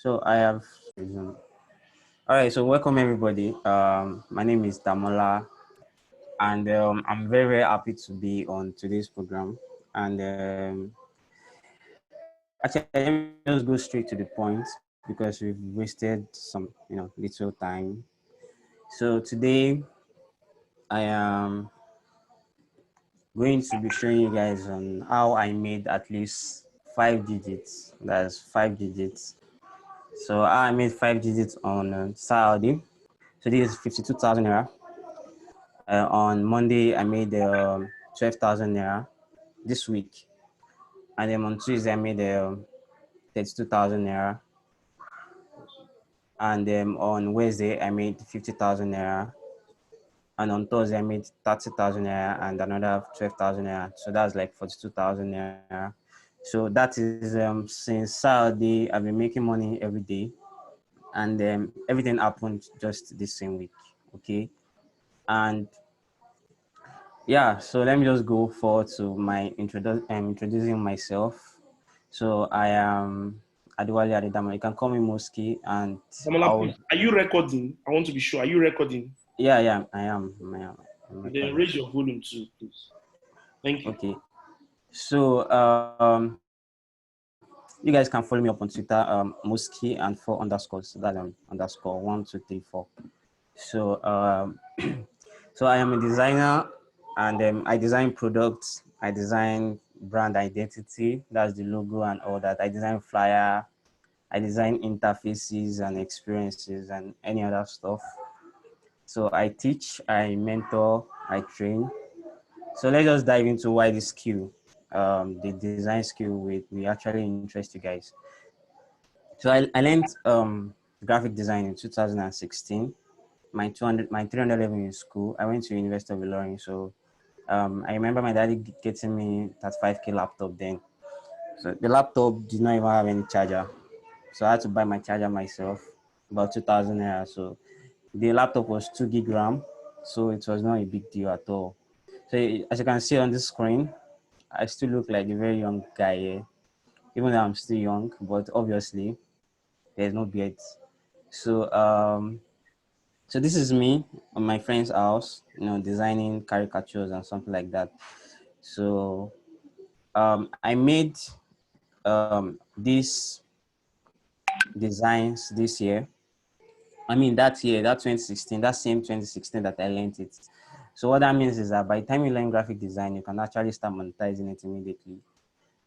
So I have all right. So welcome everybody. My name is Damola, and I'm very happy to be on today's program. And actually, let me just go straight to the point because we've wasted some, little time. So today I am going to be showing you guys on how I made at least 5 digits. That's 5 digits. So I made 5 digits on Saturday. So this is 52,000 naira. On Monday, I made 12,000 naira this week. And then on Tuesday, I made 32,000 naira. And then on Wednesday, I made 50,000 naira. And on Thursday, I made 30,000 naira and another 12,000 naira. So that's like 42,000 naira. So that is since Saturday, I've been making money every day. And everything happened just this same week. Okay. And yeah, so let me just go forward to my introducing myself. So I am Adedamola. You can call me Moski, and Damola, I'll please, are you recording? I want to be sure. Are you recording? yeah, I'm Then recording. raise your volume too, please. Thank you. Okay. So you guys can follow me up on Twitter, Moski and 4 underscores. So that's underscore 1 2 3 4. So so I am a designer, and I design products. I design brand identity. That's the logo and all that. I design flyer. I design interfaces and experiences and any other stuff. So I teach, I mentor, I train. So let's just dive into why this skill, the design skill, we actually interest you guys. So I learned graphic design in 2016. My 300 level in school. I went to University of Ilorin. So I remember my daddy getting me that 5K laptop then. So the laptop did not even have any charger. So I had to buy my charger myself, about 2,000 naira. So the laptop was 2 gig RAM. So it was not a big deal at all. So as you can see on the screen, I still look like a very young guy here, even though I'm still young, but obviously there's no beard. So so this is me on my friend's house, designing caricatures and something like that. So I made these designs this year. I mean that year, that 2016, that same 2016 that I learned it. So what that means is that by the time you learn graphic design, you can actually start monetizing it immediately.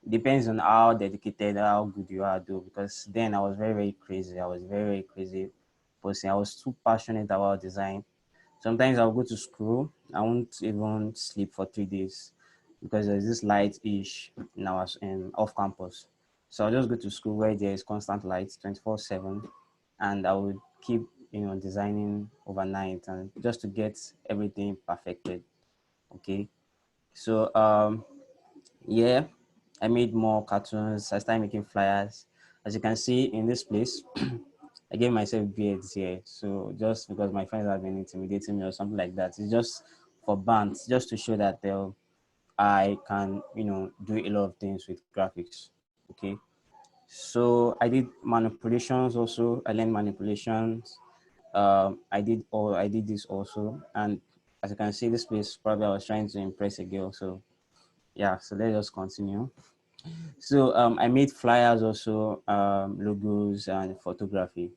Depends on how dedicated, how good you are, though. Because then I was very, very crazy. I was very, very crazy person. I was too passionate about design. Sometimes I'll go to school. I won't even sleep for 3 days because there's this light ish in our off campus. So I'll just go to school where there is constant light 24/7, and I would keep designing overnight and just to get everything perfected. Okay. So yeah, I made more cartoons. I started making flyers. As you can see in this place, I gave myself beards here. So just because my friends have been intimidating me or something like that, it's just for bands, just to show that I can, do a lot of things with graphics. Okay. So I did manipulations also. I learned manipulations. I did this also. And as you can see, this place probably I was trying to impress a girl. So yeah, so let's just continue. So I made flyers also, logos and photography.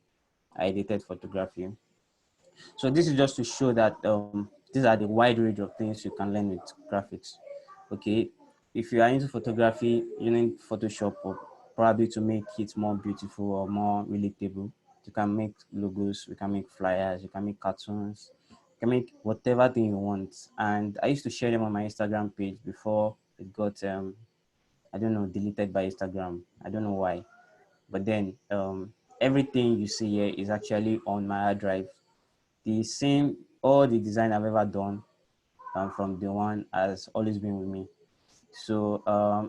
I edited photography. So this is just to show that these are the wide range of things you can learn with graphics. Okay, if you are into photography, you need Photoshop or probably to make it more beautiful or more relatable. You can make logos, you can make flyers, you can make cartoons, you can make whatever thing you want. And I used to share them on my Instagram page before it got I don't know, deleted by Instagram. I don't know why. But then everything you see here is actually on my hard drive. The same, all the design I've ever done from the one has always been with me. So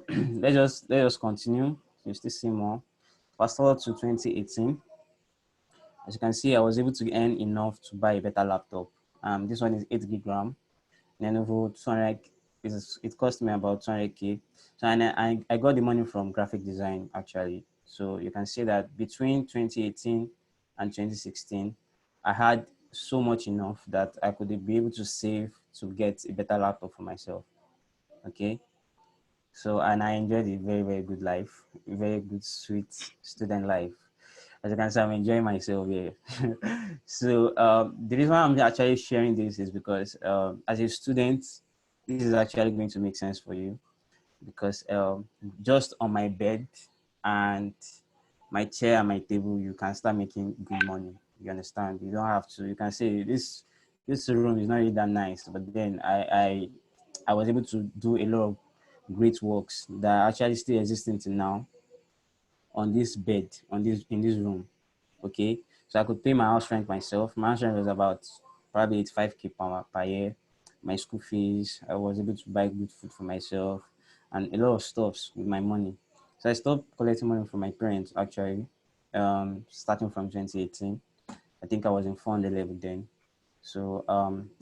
let's just continue. You still see more. Fast forward to 2018. As you can see, I was able to earn enough to buy a better laptop. This one is 8 gig RAM. Lenovo 200. It cost me about 200k. So and I got the money from graphic design actually. So you can say that between 2018 and 2016, I had so much enough that I could be able to save to get a better laptop for myself. Okay. So, and I enjoyed a very, very good life, a very good, sweet student life. As you can see, I'm enjoying myself here. So, the reason why I'm actually sharing this is because as a student, this is actually going to make sense for you because just on my bed and my chair and my table, you can start making good money. You understand? You don't have to. You can say this room is not really that nice, but then I was able to do a lot of great works that are actually still existing till now on this bed, on this in this room. Okay, so I could pay my house rent myself. My house rent was about probably 85K per year. My school fees, I was able to buy good food for myself and a lot of stuffs with my money. So I stopped collecting money from my parents actually, starting from 2018. I think I was in 400 level then. So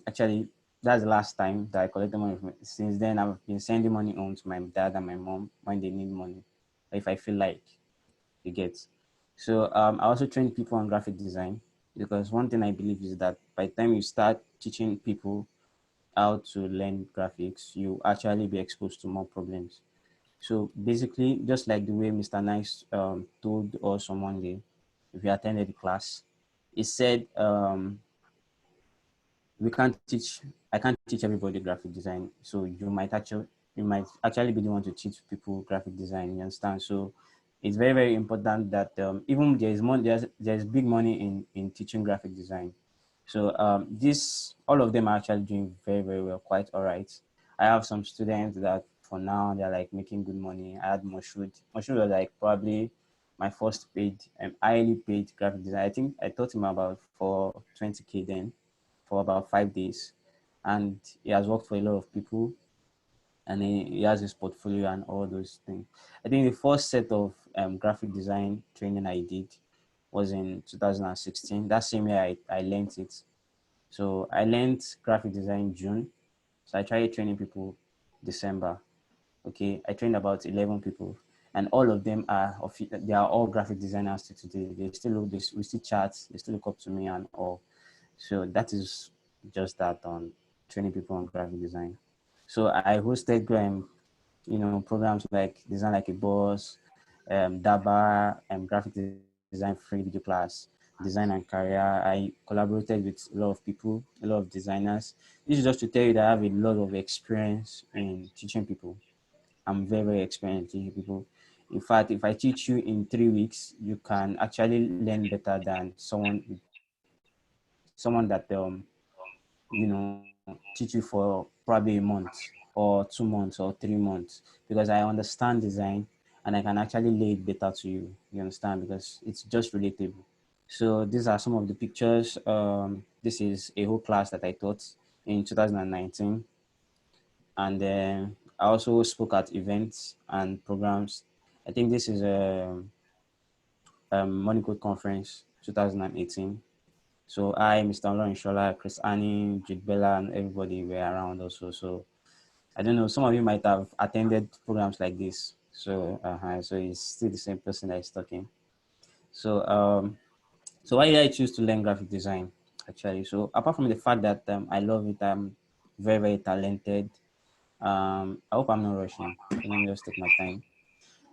actually, that's the last time that I collected money from. Since then, I've been sending money home to my dad and my mom when they need money, if I feel like you get. So I also train people on graphic design because one thing I believe is that by the time you start teaching people how to learn graphics, you actually be exposed to more problems. So basically, just like the way Mr. Nice told us on Monday, if you attended the class, he said we can't teach I can't teach everybody graphic design. So you might actually be the one to teach people graphic design. You understand? So it's very, very important that even there's big money in teaching graphic design. So this all of them are actually doing very, very well, quite all right. I have some students that for now they're like making good money. I had Moshood. Moshood was like probably my first paid highly paid graphic design. I think I taught him about for 20K then for about 5 days, and he has worked for a lot of people, and he has his portfolio and all those things. I think the first set of graphic design training I did was in 2016. That same year I learned it. So I learned graphic design in June. So I tried training people December. Okay, I trained about 11 people, and all of them they are all graphic designers to today. They still look this, we still chat, they still look up to me and all. So that is just that on training people on graphic design. So I hosted programs like Design Like a Boss, DABA, graphic design free video class, design and career. I collaborated with a lot of people, a lot of designers. This is just to tell you that I have a lot of experience in teaching people. I'm very, very experienced in teaching people. In fact, if I teach you in 3 weeks, you can actually learn better than someone that teach you for probably a month or 2 months or 3 months, because I understand design and I can actually lay it better to you. You understand? Because it's just relatable. So these are some of the pictures. This is a whole class that I taught in 2019, and then I also spoke at events and programs. I think this is a Money Code Conference 2018. So I, Mr. Shola, Chris Annie, Jude Bella, and everybody were around also. So I don't know, some of you might have attended programs like this. So it's still the same person that is talking. So so why did I choose to learn graphic design? Actually, so apart from the fact that I love it, I'm very, very talented. I hope I'm not rushing. So let me just take my time.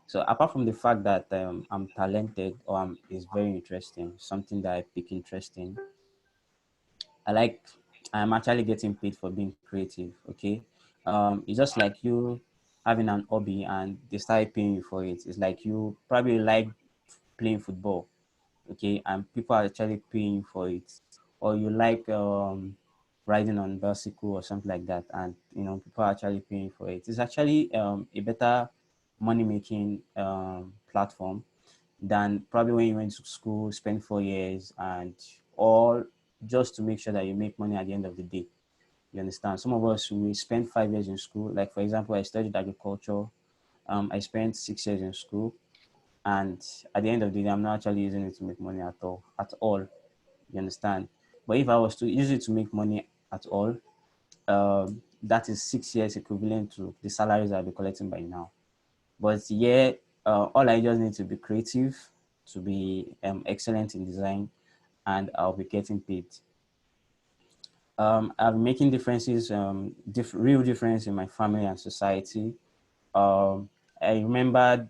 So apart from the fact that I'm talented or is very interesting, something that I pick interest in, I like I'm actually getting paid for being creative. Okay. It's just like you having an hobby and they start paying you for it. It's like you probably like playing football, okay, and people are actually paying you for it. Or you like riding on bicycle or something like that, and people are actually paying for it. It's actually a better money making platform than probably when you went to school, spend 4 years, and all just to make sure that you make money at the end of the day. You understand? Some of us, we spend 5 years in school. Like, for example, I studied agriculture. I spent 6 years in school, and at the end of the day, I'm not actually using it to make money at all. At all, you understand? But if I was to use it to make money at all, that is 6 years equivalent to the salaries I'll be collecting by now. But yeah, All I just need to be creative, to be excellent in design, and I'll be getting paid. I'm making differences, real difference in my family and society. Um, I remember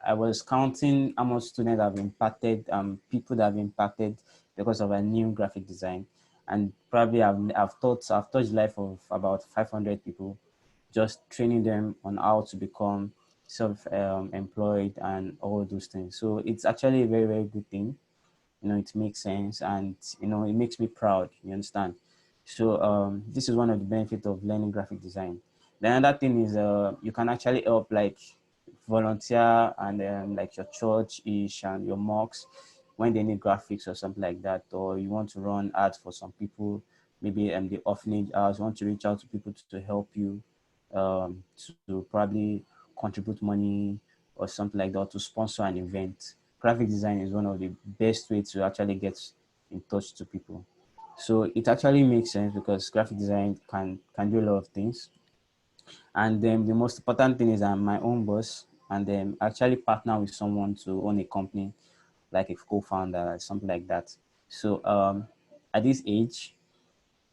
I was counting how much students have impacted, people that have impacted because of a new graphic design, and probably I've touched the life of about 500 people, just training them on how to become self-employed and all those things. So it's actually a very very good thing. It makes sense, and it makes me proud. You understand? So this is one of the benefits of learning graphic design. The another thing is you can actually help, like, volunteer, and like your church ish and your mosques when they need graphics or something like that, or you want to run ads for some people, maybe the orphanage house, you want to reach out to people to help you, to probably contribute money or something like that, or to sponsor an event. Graphic design is one of the best ways to actually get in touch to people. So it actually makes sense because graphic design can do a lot of things. And then the most important thing is I'm my own boss, and then actually partner with someone to own a company, like a co-founder or something like that. So at this age,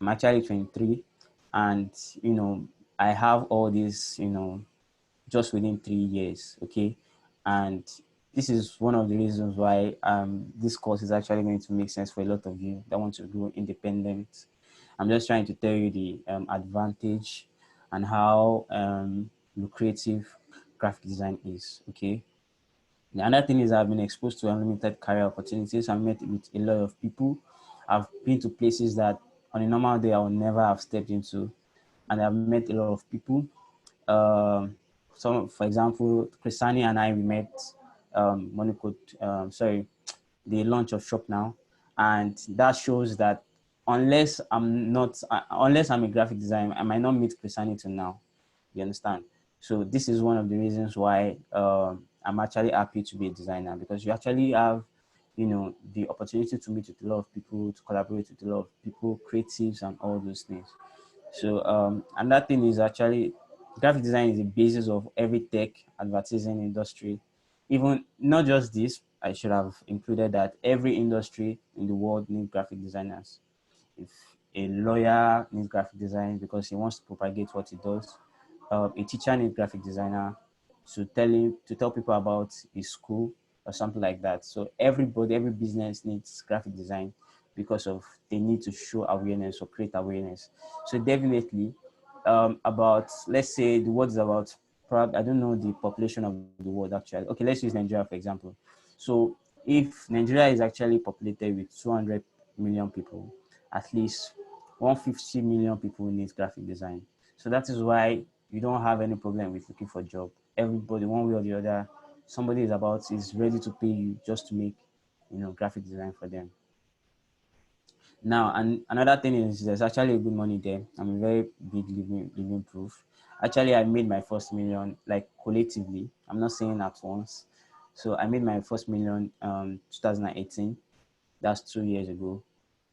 I'm actually 23, and I have all these, just within 3 years. Okay, and this is one of the reasons why this course is actually going to make sense for a lot of you that want to go independent. I'm just trying to tell you the advantage and how lucrative graphic design is. Okay. The other thing is I've been exposed to unlimited career opportunities. I've met with a lot of people. I've been to places that on a normal day I would never have stepped into, and I've met a lot of people. For example, Chrisani and I, we met Monaco, the launch of Shop Now, and that shows that unless I'm a graphic designer, I might not meet Chrisani till now. You understand? So this is one of the reasons why I'm actually happy to be a designer, because you actually have, the opportunity to meet with a lot of people, to collaborate with a lot of people, creatives, and all those things. So another thing is actually graphic design is the basis of every tech advertising industry. Even not just this, I should have included that every industry in the world needs graphic designers. If a lawyer needs graphic design because he wants to propagate what he does, a teacher needs graphic designer to tell people about his school or something like that. So everybody, every business needs graphic design because of they need to show awareness or create awareness. So definitely, about, let's say the world is about, I don't know the population of the world actually. Okay, let's use Nigeria for example. So if Nigeria is actually populated with 200 million people, at least 150 million people need graphic design. So that is why you don't have any problem with looking for a job. Everybody, one way or the other, somebody is ready to pay you just to make, graphic design for them. Now, and another thing is there's actually a good money there. I'm a very big living proof. Actually, I made my first million like collectively. I'm not saying at once. So I made my first million 2018. That's 2 years ago,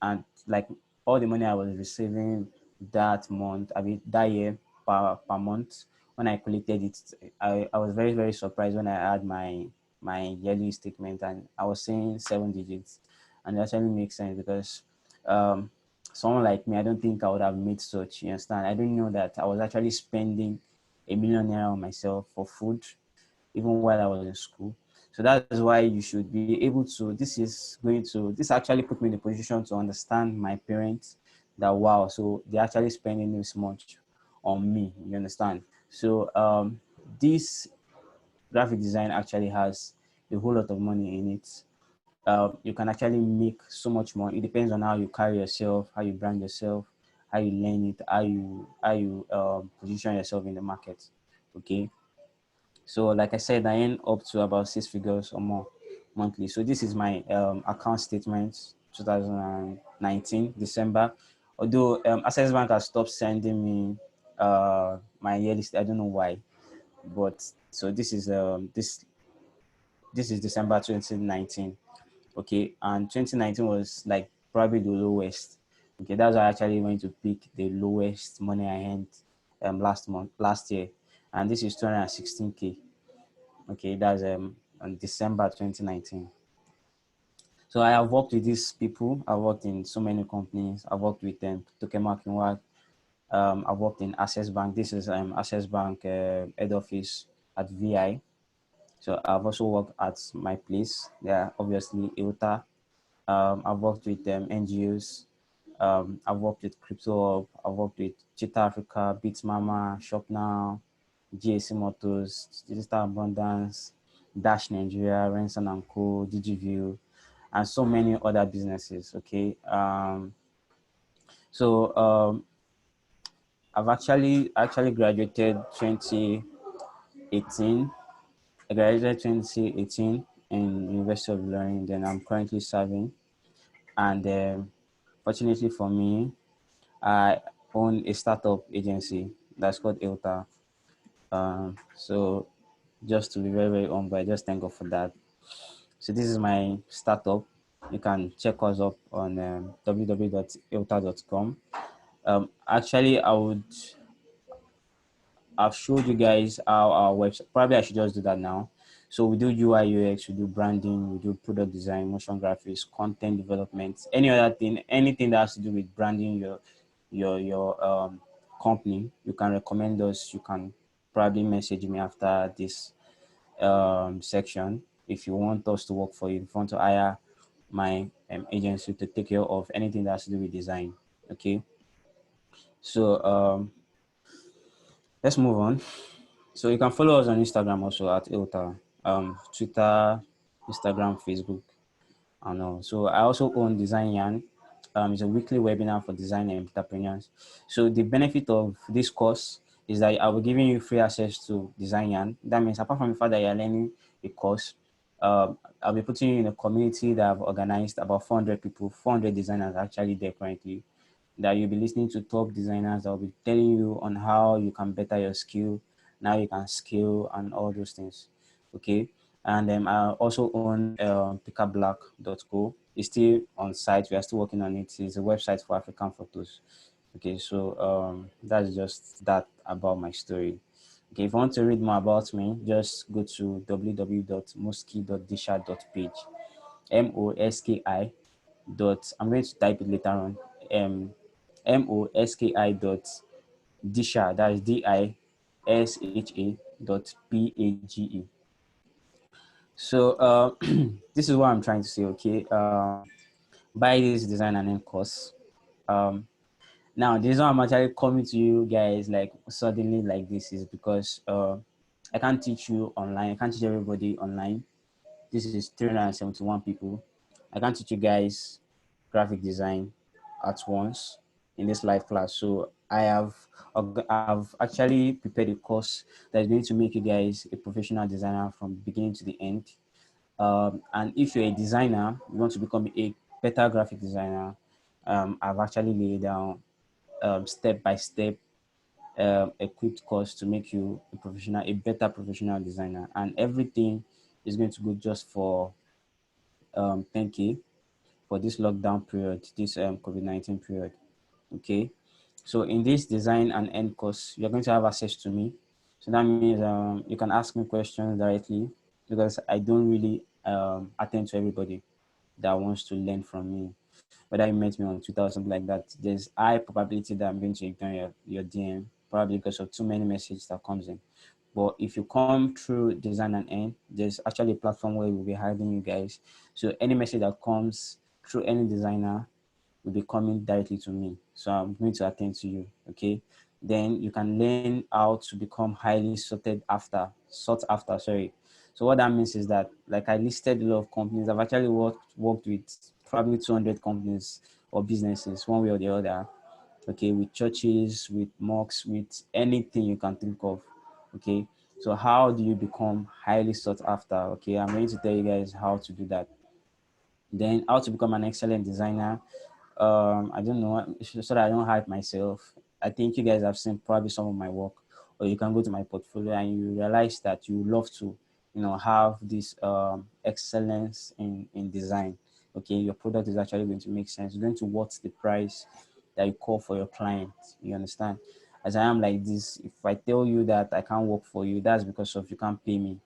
and like all the money I was receiving that month, I mean that year, per month, when I collected it, I was very very surprised when I had my yearly statement, and I was saying 7 digits, and it actually makes sense because um someone like me, I don't think I would have made such. You understand? I didn't know that I was actually spending a millionaire on myself for food even while I was in school. So that's why you should be able to. This actually put me in a position to understand my parents, that wow, so they're actually spending this much on me. You understand? So this graphic design actually has a whole lot of money in it. You can actually make so much more. It depends on how you carry yourself, how you brand yourself, how you learn it, how you position yourself in the market. Okay. So, like I said, I earn up to about 6 figures or more monthly. So, this is my account statement 2019 December. Although Access Bank has stopped sending me my yearly, I don't know why, but so this is December 2019. Okay, and 2019 was like probably the lowest. Okay, that's why I actually went to pick the lowest money I earned last year, and this is 216k. Okay, that's on December 2019. So I have worked with these people. I worked in so many companies. I worked with Tokema Kinwa. I've worked in Access Bank. This is Access Bank head office at VI. So I've also worked at my place. Yeah, obviously Ilta. I've worked with NGOs. I've worked with Crypto Hub. I've worked with Cheetah Africa, Beats Shop Now, GAC Motors, Digital Abundance, Dash Nigeria, Renson and Co, DigiView, and so many other businesses. Okay. So I've actually graduated 2018. I graduated 2018 in University of Learning. Then I'm currently serving, and fortunately for me, I own a startup agency that's called Ilta. So just to be very, very humble, I just thank God for that. So this is my startup. You can check us up on www.ilta.com. Actually, I've showed you guys how our website. Probably I should just do that now. So we do UI UX, we do branding, we do product design, motion graphics, content development, any other thing, anything that has to do with branding your company. You can recommend us. You can probably message me after this section if you want us to work for you. If you want to hire my agency to take care of anything that has to do with design. Okay. So let's move on. So you can follow us on Instagram also at Ilta, Twitter, Instagram, Facebook, and all. So I also own Design Yarn. It's a weekly webinar for design entrepreneurs. So the benefit of this course is that I will be giving you free access to Design Yarn. That means apart from the fact that you're learning a course, I'll be putting you in a community that I've organized about 400 people, 400 designers actually there currently, that you'll be listening to top designers that will be telling you on how you can better your skill, now you can scale and all those things. Okay. And I also own pickablack.co. It's still on site. We are still working on it. It's a website for African photos. Okay, so that's just that about my story. Okay, if you want to read more about me, just go to www.moski.disha.page. MOSKI dot, I'm going to type it later on. MOSKI dot disha, that is DISHA dot PAGE. So this is what I'm trying to say. Okay, buy this design and end course. Now this is why I'm actually coming to you guys like suddenly like this is because I can't teach you online. I can't teach everybody online. This is 371 people. I can't teach you guys graphic design at once in this live class. So I've actually prepared a course that is going to make you guys a professional designer from beginning to the end. And if you're a designer, you want to become a better graphic designer, I've actually laid down step by step equipped course to make you a better professional designer. And everything is going to go just for 10K for this lockdown period, this COVID-19 period. Okay. So in this design and end course, you're going to have access to me. So that means you can ask me questions directly because I don't really attend to everybody that wants to learn from me. Whether you met me on Twitter or something like that, there's high probability that I'm going to ignore your DM, probably because of too many messages that comes in. But if you come through design and end, there's actually a platform where we'll be hiding you guys. So any message that comes through any designer will be coming directly to me. So I'm going to attend to you. Okay. Then you can learn how to become highly sought after, sorry. So what that means is that, like I listed a lot of companies, I've actually worked with probably 200 companies or businesses, one way or the other. Okay, with churches, with mosques, with anything you can think of. Okay, so how do you become highly sought after? Okay, I'm going to tell you guys how to do that. Then how to become an excellent designer. I don't know, so that I don't hype myself. I think you guys have seen probably some of my work, or you can go to my portfolio and you realize that you love to, have this excellence in design. Okay, your product is actually going to make sense. You're going to what's the price that you call for your client. You understand? As I am like this, if I tell you that I can't work for you, that's because of you can't pay me.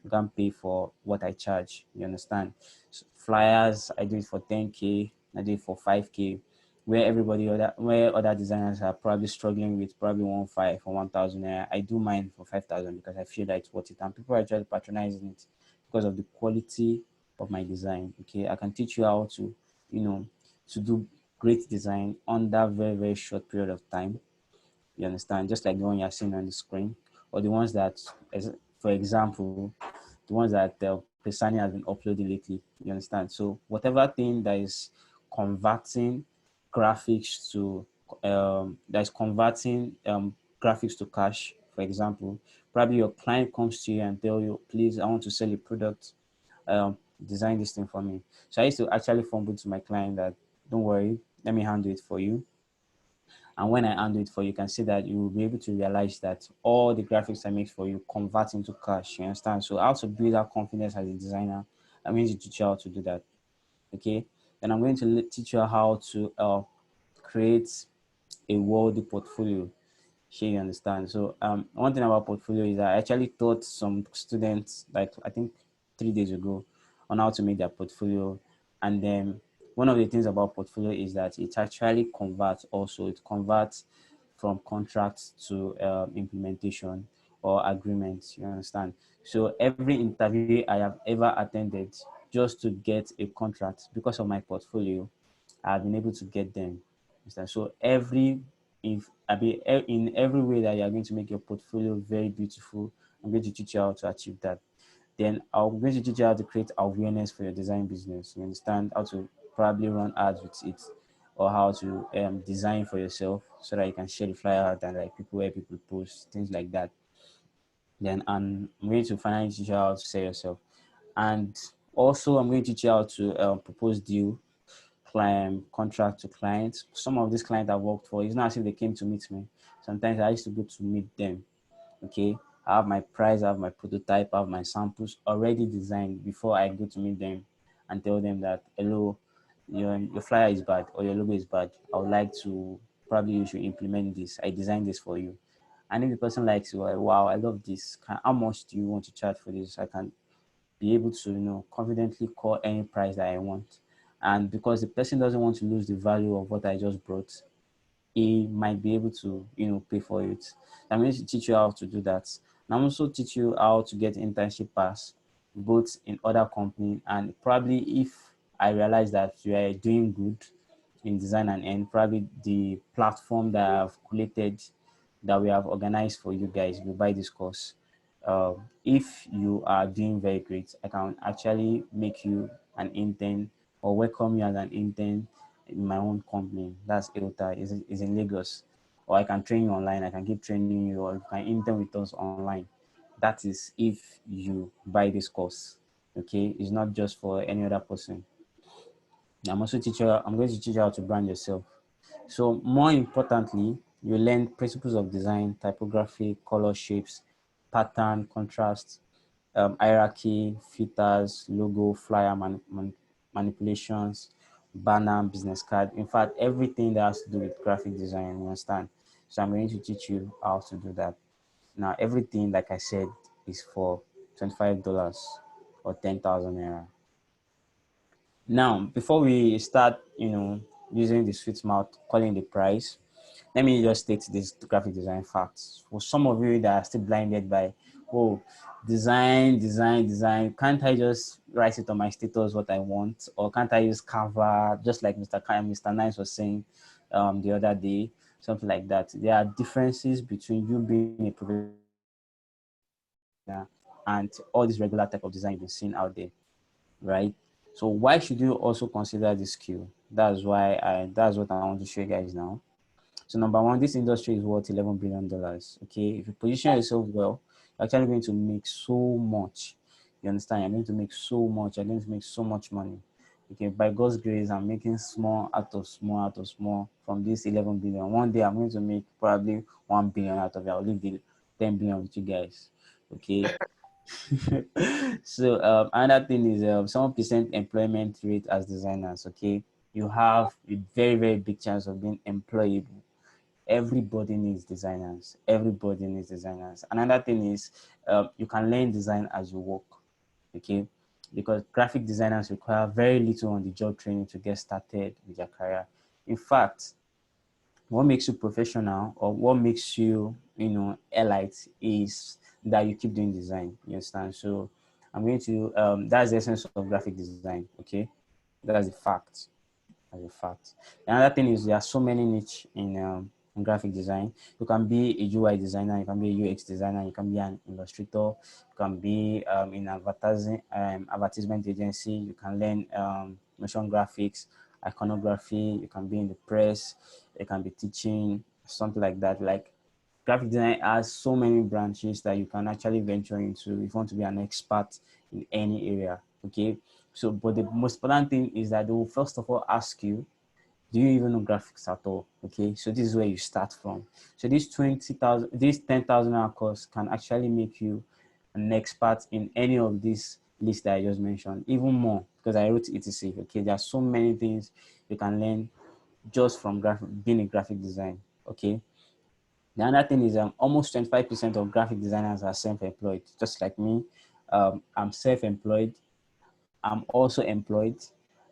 you can't pay for what I charge. You understand? So flyers, I do it for 10K, I do it for 5K, where other designers are probably struggling with probably 1.5 or 1,000. I do mine for 5,000 because I feel that it's worth it, and people are actually patronizing it because of the quality of my design. Okay, I can teach you how to, you know, to do great design under very very short period of time. You understand? Just like the one you're seeing on the screen, or the ones that, for example, the ones that Pisani has been uploading lately. You understand? So whatever thing that is converting graphics to that is converting graphics to cash, for example, probably your client comes to you and tell you, please, I want to sell a product, design this thing for me. So I used to actually fumble to my client that, don't worry, let me handle it for you. And when I handle it for you, you can see that you will be able to realize that all the graphics I make for you convert into cash. You understand? So how to build that confidence as a designer, I'm going to teach you how to do that. Okay. Then I'm going to teach you how to create a worthy portfolio. Sure, you understand. So one thing about portfolio is I actually taught some students, like I think 3 days ago, on how to make their portfolio. And then one of the things about portfolio is that it actually converts also. It converts from contracts to implementation or agreements. You understand? So every interview I have ever attended just to get a contract because of my portfolio, I've been able to get them. Understand? So if I be in every way that you are going to make your portfolio very beautiful, I'm going to teach you how to achieve that. Then I'm going to teach you how to create awareness for your design business. You understand how to probably run ads with it, or how to design for yourself so that you can share the flyer out and like people where people post things like that. Then I'm going to finally teach you how to sell yourself, and also I'm going to teach you how to propose deal client contract to clients. Some of these clients I worked for, it's not as if they came to meet me. Sometimes I used to go to meet them. Okay, I have my price, I have my prototype, I have my samples already designed before I go to meet them and tell them that, hello, your flyer is bad or your logo is bad. I would like to, probably you should implement this. I designed this for you. And if the person likes you, like, wow, I love this. How much do you want to charge for this? I can be able to, confidently call any price that I want. And because the person doesn't want to lose the value of what I just brought, he might be able to, pay for it. I'm going to teach you how to do that. And I'm also teach you how to get internship pass, both in other company, and probably if I realize that you are doing good in design and probably the platform that I've collated, that we have organized for you guys, if you buy this course. If you are doing very great, I can actually make you an intern or welcome you as an intern in my own company. That's Elta, is in Lagos. Or I can train you online. I can keep training you, or you can intern with us online. That is if you buy this course. Okay, it's not just for any other person. I'm going to teach you how to brand yourself. So more importantly, you learn principles of design, typography, color shapes, pattern, contrast, hierarchy, filters, logo, flyer manipulations, banner, business card. In fact, everything that has to do with graphic design, you understand? So I'm going to teach you how to do that. Now, everything, like I said, is for $25 or 10,000 naira. Now, before we start, using the sweet mouth, calling the price, let me just state this graphic design facts. For some of you that are still blinded by, oh, design, can't I just write it on my status what I want? Or can't I use Canva, just like Mr. Nice was saying the other day, something like that. There are differences between you being a professional designer and all this regular type of design you've been seeing out there, right? So why should you also consider this skill? That's what I want to show you guys now. So number one, this industry is worth $11 billion. Okay, if you position yourself well, you're actually going to make so much. You understand? You're going to make so much. You're going to make so much money. Okay, by God's grace, I'm making small out of small from this 11 billion. One day, I'm going to make probably 1 billion out of it. I'll leave the 10 billion with you guys. Okay. So another thing is 7% employment rate as designers. Okay, you have a very very big chance of being employable. Everybody needs designers. Everybody needs designers. Another thing is you can learn design as you work. okay? Because graphic designers require very little on-the-job training to get started with their career. In fact, what makes you professional or what makes you, elite is that you keep doing design. You understand? So I'm going to that's the essence of graphic design. Okay, that's the fact. As a fact. Another thing is there are so many niche in graphic design. You can be a UI designer, you can be a UX designer, you can be an illustrator, you can be in advertising advertisement agency, you can learn motion graphics, iconography, you can be in the press, you can be teaching, something like that. Like graphic design has so many branches that you can actually venture into if you want to be an expert in any area. Okay. So, but the most important thing is that they will first of all ask you, do you even know graphics at all? Okay. So this is where you start from. So this 10,000 hour course can actually make you an expert in any of these lists that I just mentioned, even more because I wrote etc. Okay. There are so many things you can learn just from being a graphic design. Okay. The other thing is almost 25% of graphic designers are self-employed, just like me. I'm self-employed. I'm also employed.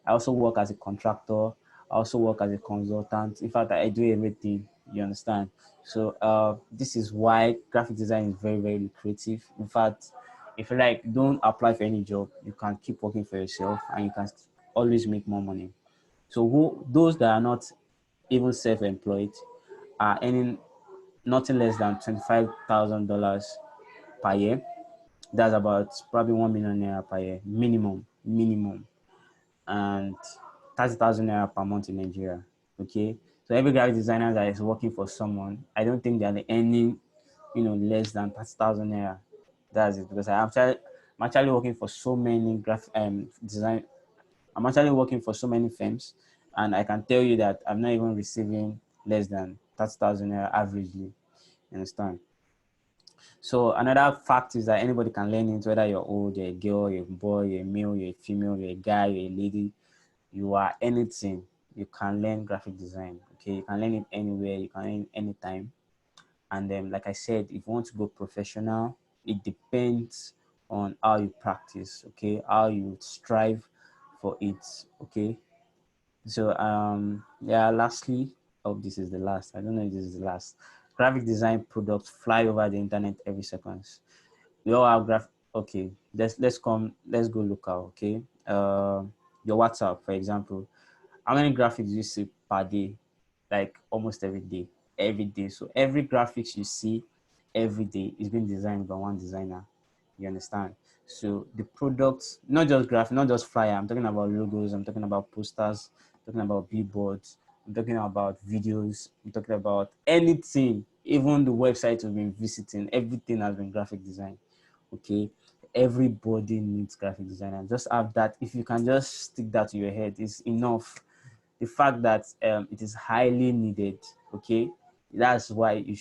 I also work as a contractor. I also work as a consultant. In fact, I do everything. You understand? So this is why graphic design is very, very lucrative. In fact, if you like, don't apply for any job. You can keep working for yourself, and you can always make more money. So those that are not even self-employed are earning nothing less than $25,000 per year. That's about probably 1 million naira per year, minimum, and 30,000 naira per month in Nigeria. Okay, so every graphic designer that is working for someone, I don't think they're earning, less than 30,000 naira. That's it, because I'm actually working for so many graphic design. I'm actually working for so many firms, and I can tell you that I'm not even receiving less than 30,000 naira averagely. You understand? So another fact is that anybody can learn it, whether you're old, you're a girl, you're a boy, you're a male, you're a female, you're a guy, you're a lady, you are anything. You can learn graphic design. Okay, you can learn it anywhere, you can learn it anytime. And then, like I said, if you want to go professional, it depends on how you practice. Okay, how you strive for it. Okay, so yeah, lastly, oh, this is the last. I don't know if this is the last. Graphic design products fly over the internet every second. We all have okay, let's go local. Okay, your WhatsApp, for example, how many graphics do you see per day? Like almost every day. So every graphics you see every day is being designed by one designer. You understand? So the products, not just graphic, not just flyer. I'm talking about logos. I'm talking about posters. I'm talking about billboards. I'm talking about videos. I'm talking about anything. Even the website we've been visiting, everything has been graphic design. Okay, everybody needs graphic designer. Just have that. If you can just stick that to your head, is enough. The fact that it is highly needed. Okay, that's why you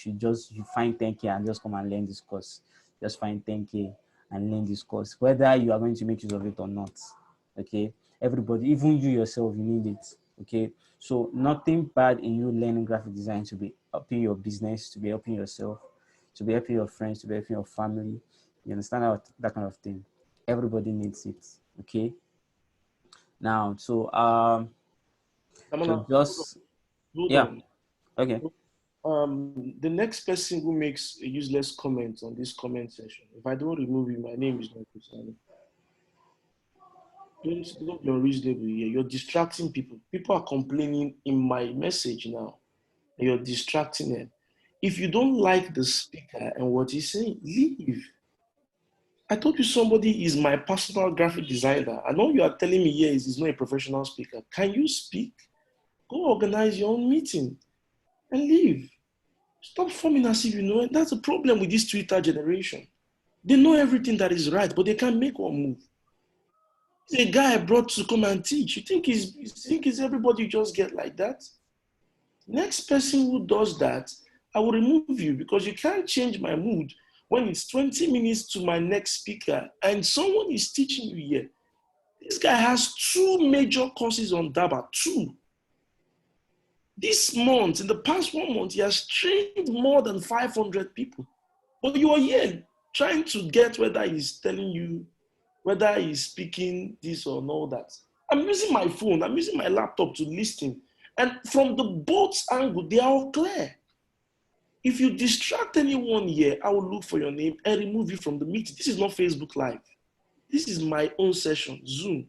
find 10K and just come and learn this course. Just find 10K and learn this course, whether you are going to make use of it or not. Okay, everybody, even you yourself, you need it. Okay, so nothing bad in you learning graphic design to be helping your business, to be helping yourself, to be helping your friends, to be helping your family. You understand that kind of thing. Everybody needs it. Okay. Now, so Adedamola, just hold yeah. on. Okay. The next person who makes a useless comment on this comment section, if I don't remove you, my name is not Kusani. Don't be unreasonable here. You're distracting people. People are complaining in my message now. And you're distracting them. If you don't like the speaker and what he's saying, leave. I told you somebody is my personal graphic designer. I know you are telling me, yes, he's not a professional speaker. Can you speak? Go organize your own meeting and leave. Stop forming as if you know it. That's the problem with this Twitter generation. They know everything that is right, but they can't make one move. He's a guy I brought to come and teach. You think is everybody just get like that? Next person who does that, I will remove you because you can't change my mood when it's 20 minutes to my next speaker and someone is teaching you here. This guy has 2 major courses on Daba, 2. This month, in the past 1 month, he has trained more than 500 people. But you are here trying to get whether he's telling you whether he's speaking this or all that. I'm using my phone, I'm using my laptop to listen. And from the both angle, they are all clear. If you distract anyone here, I will look for your name and remove you from the meeting. This is not Facebook Live. This is my own session, Zoom.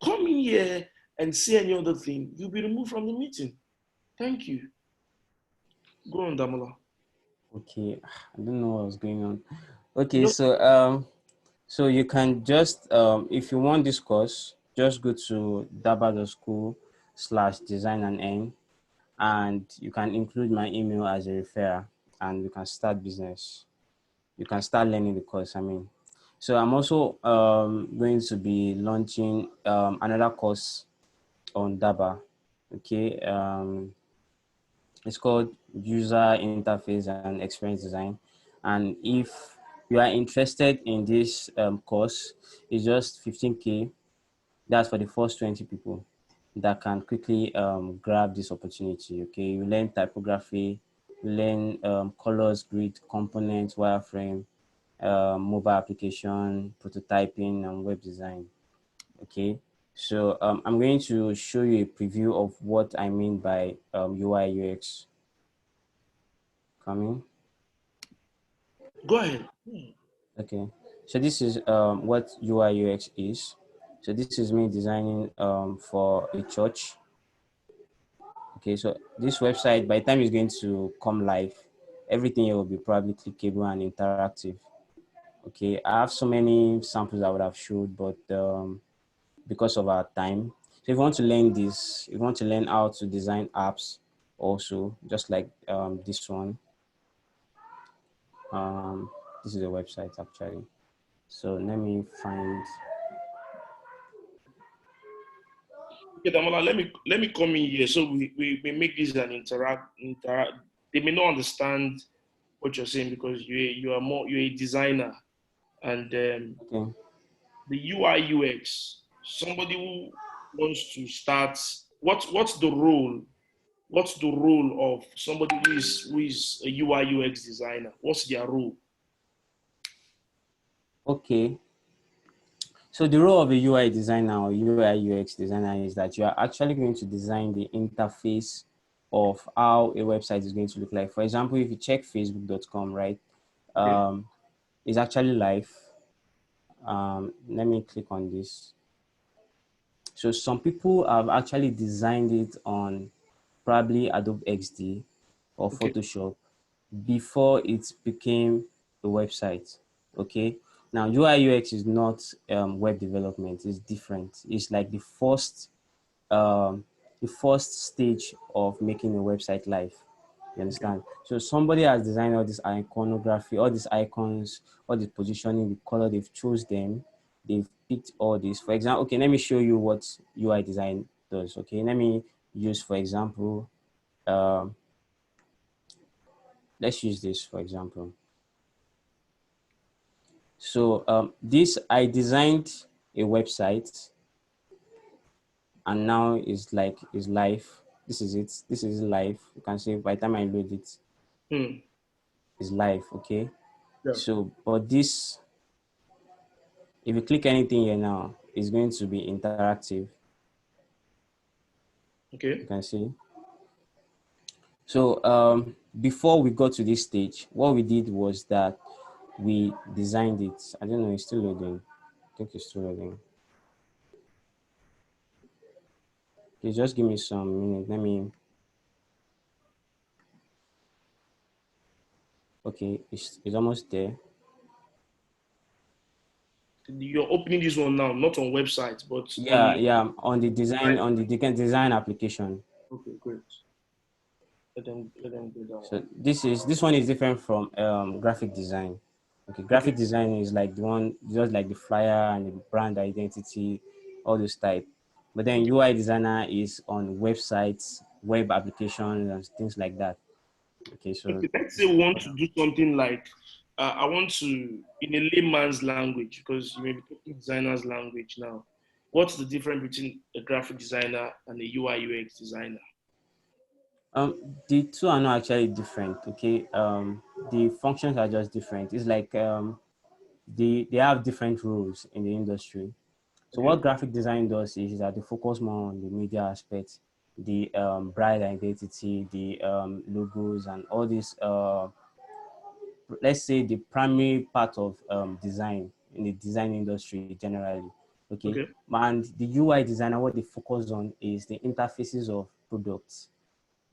Come in here and say any other thing, you'll be removed from the meeting. Thank you. Go on, Damola. Okay, I don't know what was going on. You Okay, know, so you can just if you want this course, just go to daba.school/design and earn, and you can include my email as a referrer, and we can start business. You can start learning the course. I mean, so I'm also going to be launching another course on Daba. Okay, it's called User Interface and Experience Design. And if you are interested in this course, it's just 15K. That's for the first 20 people that can quickly grab this opportunity. Okay, you learn typography, you learn colors, grid, components, wireframe, mobile application, prototyping, and web design. Okay, so I'm going to show you a preview of what I mean by UI UX coming. go ahead. Okay, so this is what UI UX is. So this is me designing for a church. Okay, so this website, by the time it's going to come live, everything here will be probably clickable and interactive. Okay, I have so many samples I would have showed, but because of our time. So if you want to learn this, if you want to learn how to design apps also, just like this one, this is a website actually. So let me find, Okay, Damola, let me come in here so we make this an interact. They may not understand what you're saying because you're a designer and okay. the UI UX. Somebody who wants to start. What's the role? What's the role of somebody who is a UI UX designer? What's their role? Okay. So the role of a UI designer or UI UX designer is that you are actually going to design the interface of how a website is going to look like. For example, if you check facebook.com, right, Okay. it's actually live. Let me click on this. So some people have actually designed it on probably Adobe XD or Okay. Photoshop before it became a website. Okay. Now UI UX is not web development. It's different. It's like um, the first stage of making a website live. You Okay. understand? So somebody has designed all this iconography, all these icons, all the positioning, the color, they've chose them, they've picked all this. For example, okay, let me show you what UI design does. Okay, let me use, for example, um, let's use this, for example. So this, I designed a website and now is live. This is it. This is live. You can see by the time I load it, Hmm. is live. Okay. Yeah. So, but this, if you click anything here now, it's going to be interactive. You Okay. can see. So before we got to this stage, what we did was that we designed it. I don't know. It's still loading. I think it's still loading. Okay, just give me some minutes. Let me. Okay, it's almost there. You're opening this one now, not on websites, but Yeah, on. yeah. On the design application. Okay, great. Let them go down. So this one is different from graphic design. Okay, Okay. graphic design is like the one just like the flyer and the brand identity, all those type. But then Okay. UI designer is on websites, web applications, and things like that. Okay, so Okay. Let's say we want to do something like I want to in a layman's language because you may be talking designer's language now. What's the difference between a graphic designer and a UI UX designer? the two are not actually different. Okay, the functions are just different. It's like they have different roles in the industry. So Okay. what graphic design does is that they focus more on the media aspect, the brand identity, the logos, and all these. Let's say the primary part of design in the design industry generally. Okay, Okay. and the UI designer, what they focus on is the interfaces of products,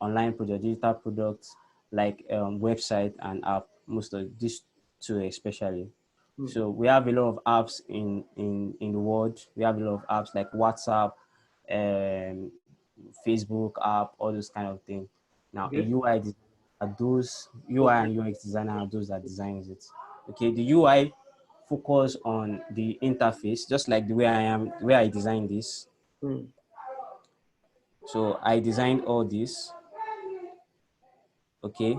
online products, digital products like website and app. Most of these two especially. Hmm. So we have a lot of apps in the world. We have a lot of apps like WhatsApp, um, Facebook app, all those kind of things. Now a Okay. UI are those UI Okay. and UX designer are those that designs it. Okay, the UI focus on the interface, just like the way I am, the way I designed this. Hmm. So I designed all this. Okay,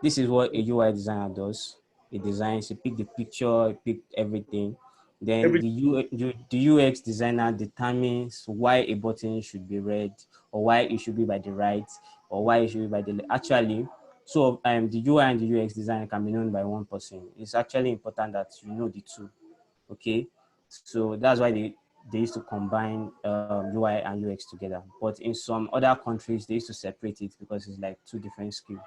this is what a UI designer does. It designs, you pick the picture, you pick everything. Then Every the UX designer determines why a button should be red, or why it should be by the right, or why it should be by the left. Actually, so the UI and the UX designer can be known by one person. It's actually important that you know the two. Okay, so that's why they used to combine UI and UX together. But in some other countries, they used to separate it because it's like two different skills.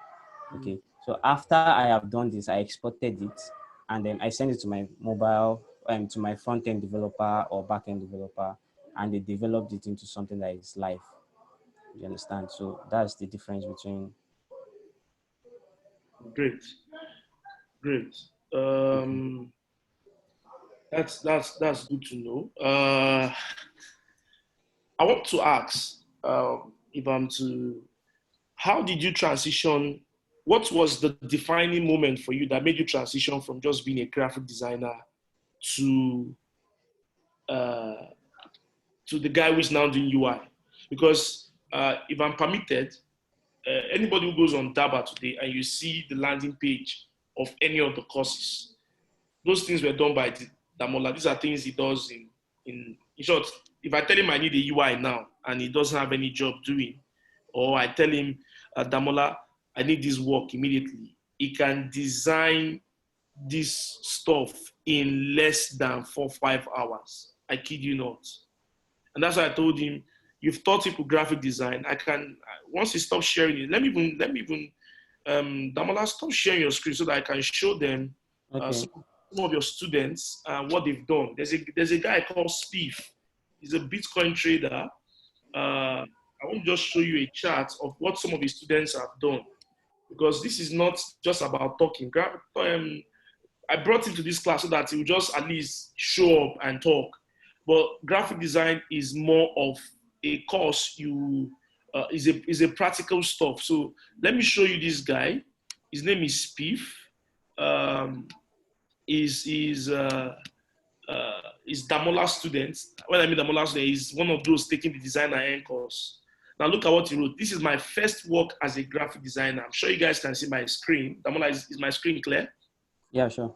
Okay, so after I have done this, I exported it and then I send it to my mobile, to my front end developer or back end developer, and they developed it into something that is live. You understand? So that's the difference between. great, great. Okay. That's good to know. I want to ask, if I'm to, how did you transition? What was the defining moment for you that made you transition from just being a graphic designer to uh, to the guy who's now doing UI? Because if I'm permitted, anybody who goes on Daba today and you see the landing page of any of the courses, those things were done by Damola. These are things he does in short. If I tell him I need a UI now and he doesn't have any job doing, or I tell him, Damola, I need this work immediately, he can design this stuff in less than 4 5 hours. I kid you not. And that's why I told him, you've taught people graphic design. I can, once you stop sharing it, let me even Damola, stop sharing your screen so that I can show them Okay. some of your students what they've done. There's a guy called Spiff. He's a Bitcoin trader. I want to just show you a chart of what some of his students have done, because this is not just about talking. I brought him to this class so that he would just at least show up and talk. But graphic design is more of a course. Is a practical stuff. So let me show you this guy. His name is Spiff. Um, is Damola student. When I mean Damola student, he's one of those taking the designer end course. Now look at what he wrote. This is my first work as a graphic designer. I'm sure you guys can see my screen. Damola, is my screen clear? Yeah, sure.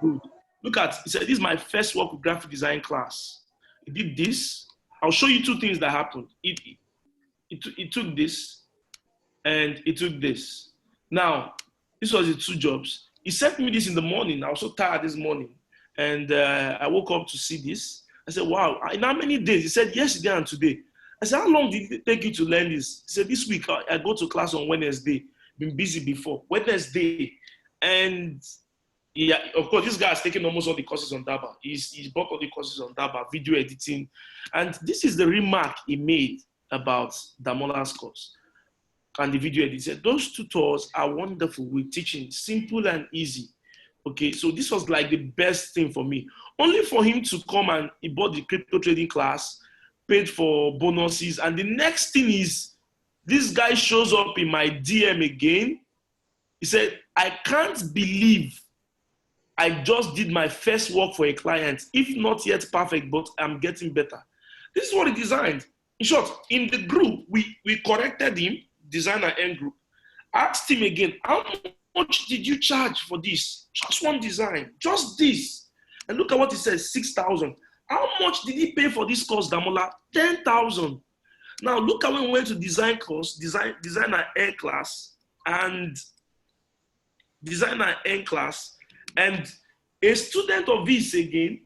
Good. Look at, he said, this is my first work with graphic design class. He did this. I'll show you two things that happened. It took this and it took this. Now, this was the two jobs. He sent me this in the morning. I was so tired this morning. And I woke up to see this. I said, wow, in how many days? He said, yesterday and today. I said, how long did it take you to learn this? He said, this week I go to class on Wednesday. Been busy before. Wednesday. And yeah, of course, this guy has taken almost all the courses on Daba. He's bought all the courses on Daba, video editing. And this is the remark he made about Damola's course and the video editing. He said, those tutors are wonderful with teaching, simple and easy. Okay, so this was like the best thing for me. Only for him to come and he bought the crypto trading class, paid for bonuses. And the next thing is, this guy shows up in my DM again. He said, I can't believe I just did my first work for a client, if not yet perfect, but I'm getting better. This is what he designed. In short, in the group, we corrected him, designer end group, asked him again, how much did you charge for this? Just one design, just this. And look at what he says, 6,000. How much did he pay for this course, Damola? 10,000. Now look at when we went to designer air class, and designer end class, and A student of his again,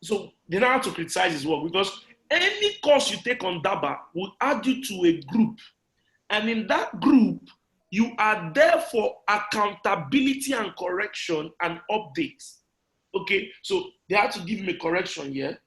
so they know how to criticize his work, because any course you take on Daba will add you to a group. And in that group, you are there for accountability and correction and updates. Okay, so they have to give me a correction here.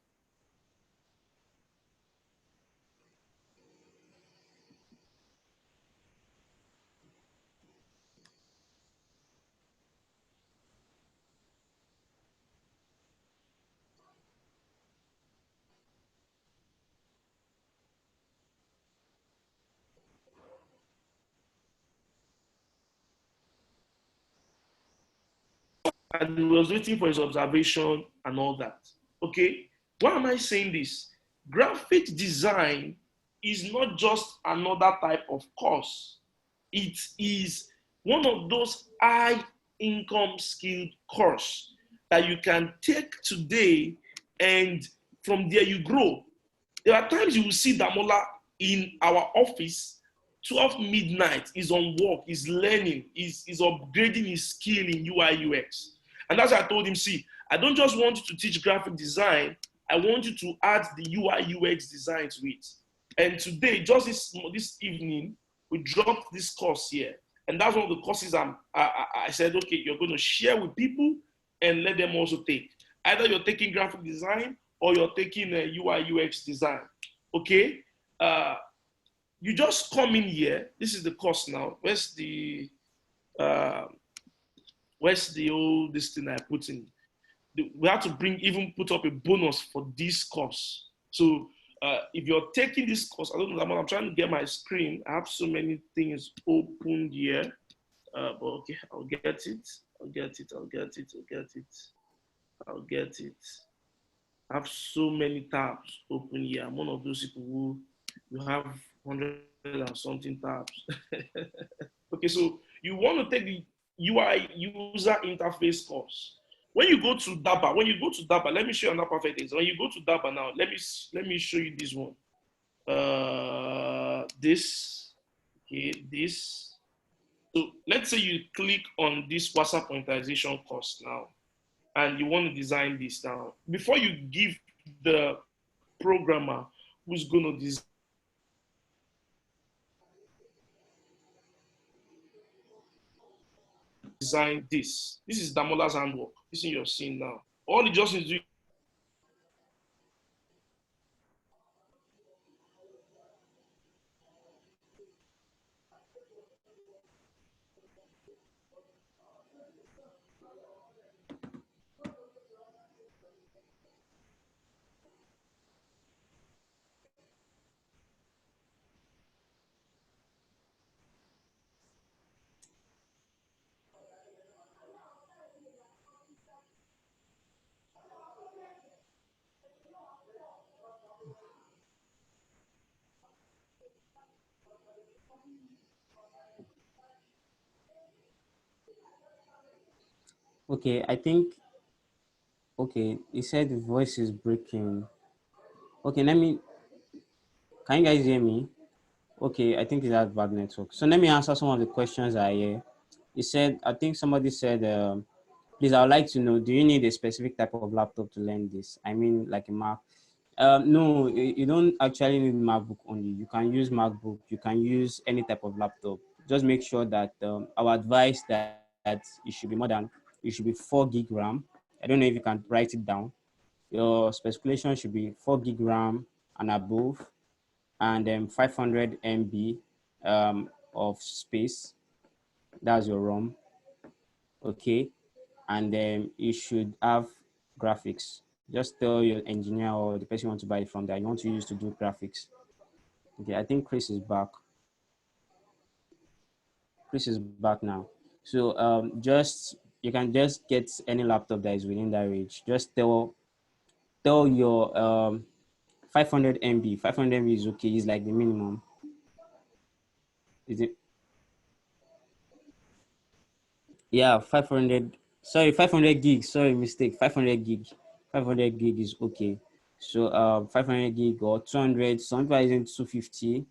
And he was waiting for his observation and all that. Okay, why am I saying this? Graphic design is not just another type of course. It is one of those high income skilled course that you can take today, and from there you grow. There are times you will see Damola in our office 12 midnight, is on work, is learning, is upgrading his skill in UI UX. And that's why I told him, see, I don't just want you to teach graphic design, I want you to add the UI UX design to it. And today, just this evening, we dropped this course here. And that's one of the courses I said, okay, you're going to share with people and let them also take. Either you're taking graphic design or you're taking UI UX design. Okay? You just come in here. This is the course now. Where's the old this thing I put in? We have to put up a bonus for this course. So if you're taking this course, I don't know, I'm trying to get my screen. I have so many things opened here. But okay, I'll get it. I have so many tabs open here. I'm one of those people who you have 100 and something tabs. Okay, so you want to take the UI user interface course. When you go to Daba, let me show you another perfect example. When you go to Daba now, let me show you this one. This. So let's say you click on this WhatsApp monetization course now, and you want to design this now. Before you give the programmer who's going to design this. This is Damola's handwork. This is you're seeing now. All it just is doing. Okay, I think, okay, he said the voice is breaking. Okay, can you guys hear me? Okay, I think it has bad network. So let me answer some of the questions I hear. He said, I think somebody said, please, I would like to know, do you need a specific type of laptop to learn this? I mean, like a Mac. No, you don't actually need MacBook only. You can use MacBook. You can use any type of laptop. Just make sure that our advice that it should be 4 gig RAM. I don't know if you can write it down. Your specification should be 4 gig RAM and above, and then 500 MB of space. That's your ROM. Okay, and then you should have graphics. Just tell your engineer or the person you want to buy it from that you want to use to do graphics. Okay, I think Chris is back. Chris is back now. So just you can just get any laptop that is within that range. Just tell your 500 MB. 500 MB is okay. It's like the minimum. Is it? Yeah, 500. Sorry, 500 gig. Sorry, mistake. 500 gig. 500 gig is okay. So 500 gig or 200. Some people are using 250.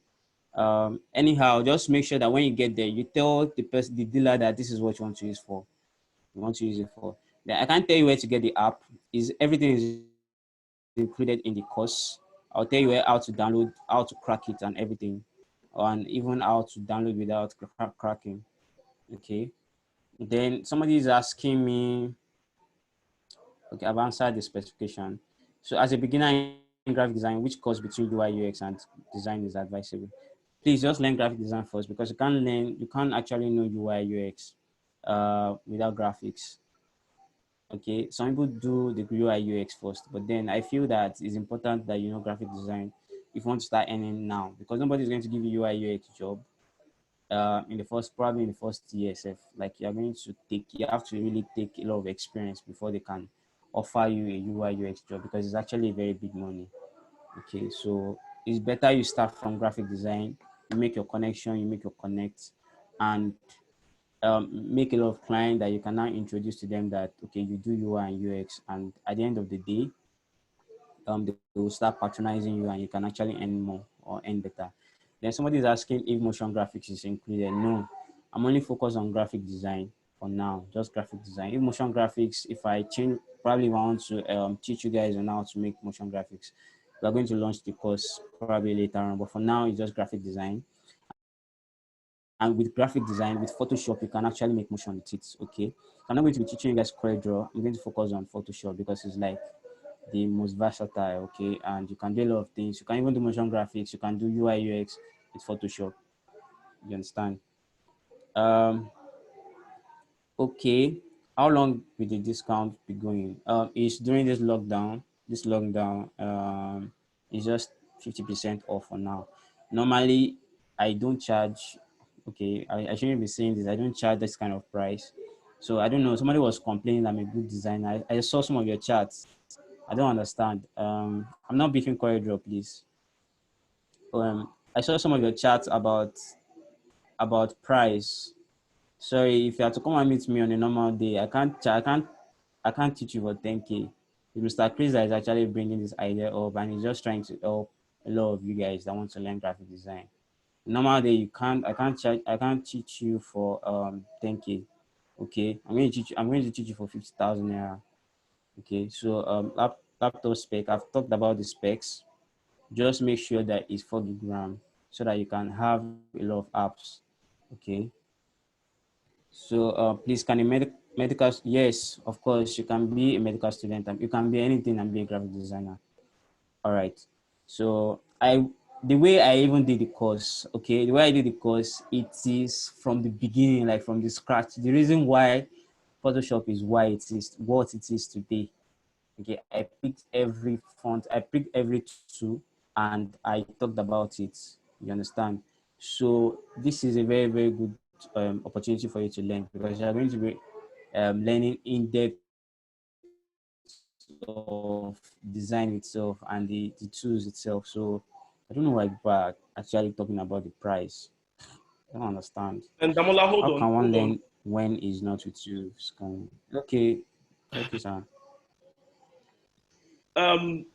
Anyhow, just make sure that when you get there, you tell the dealer that this is what you want to use for. You want to use it for. I can't tell you where to get the app. Is everything is included in the course. I'll tell you where how to download, how to crack it, and everything, and even how to download without cracking. Okay. Then somebody is asking me, okay, I've answered the specification. So as a beginner in graphic design, which course between UI UX and design is advisable? Please just learn graphic design first, because you can't actually know UI UX without graphics. Okay, some people do the UI UX first, but then I feel that it's important that you know graphic design if you want to start earning now, because nobody's going to give you UI UX job in the first, probably in the first year. Like you have to really take a lot of experience before they can offer you a UI UX job, because it's actually a very big money. Okay, so it's better you start from graphic design, you make your connection, you make your connect, and make a lot of clients that you can now introduce to them that okay, you do UI and UX, and at the end of the day, they will start patronizing you and you can actually earn more or earn better. Then somebody is asking if motion graphics is included. No, I'm only focused on graphic design for now, just graphic design. If motion graphics, if I change, probably if I want to teach you guys on how to make motion graphics, we are going to launch the course probably later on. But for now, it's just graphic design. And with graphic design, with Photoshop, you can actually make motion with it. Okay. So I'm not going to be teaching you guys CorelDRAW. I'm going to focus on Photoshop because it's like the most versatile, okay, and you can do a lot of things. You can even do motion graphics, you can do UI UX with Photoshop. You understand? Um, okay. How long will the discount be going? It's during this lockdown. Is just 50% off for now. Normally, I don't charge. Okay, I shouldn't be saying this. I don't charge this kind of price. So I don't know. Somebody was complaining I'm a good designer. I saw some of your charts. I don't understand. I'm not beefing CorelDRAW, please. I saw some of your chats about price. Sorry, if you have to come and meet me on a normal day, I can't teach you for 10K. It's Mr. Chris that is actually bringing this idea up, and he's just trying to help a lot of you guys that want to learn graphic design. Normal day, I can't teach you for 10K. Okay, I'm going to teach you for 50,000 naira. Okay, so laptop spec. I've talked about the specs. Just make sure that it's 4 gig RAM so that you can have a lot of apps. Okay. So please, can a medical? Yes, of course, you can be a medical student. You can be anything and be a graphic designer. All right. So the way I even did the course, okay, the way I did the course, it is from the beginning, like from the scratch. The reason why Photoshop is why it is what it is today. Okay, I picked every font, I picked every tool, and I talked about it. You understand? So this is a very, very good opportunity for you to learn, because you're going to be learning in depth of design itself and the tools itself. So I don't know why people are actually talking about the price. I don't understand. And Damola, How hold can on, one learn hold on. when is not with you? Okay, okay, sir. Um,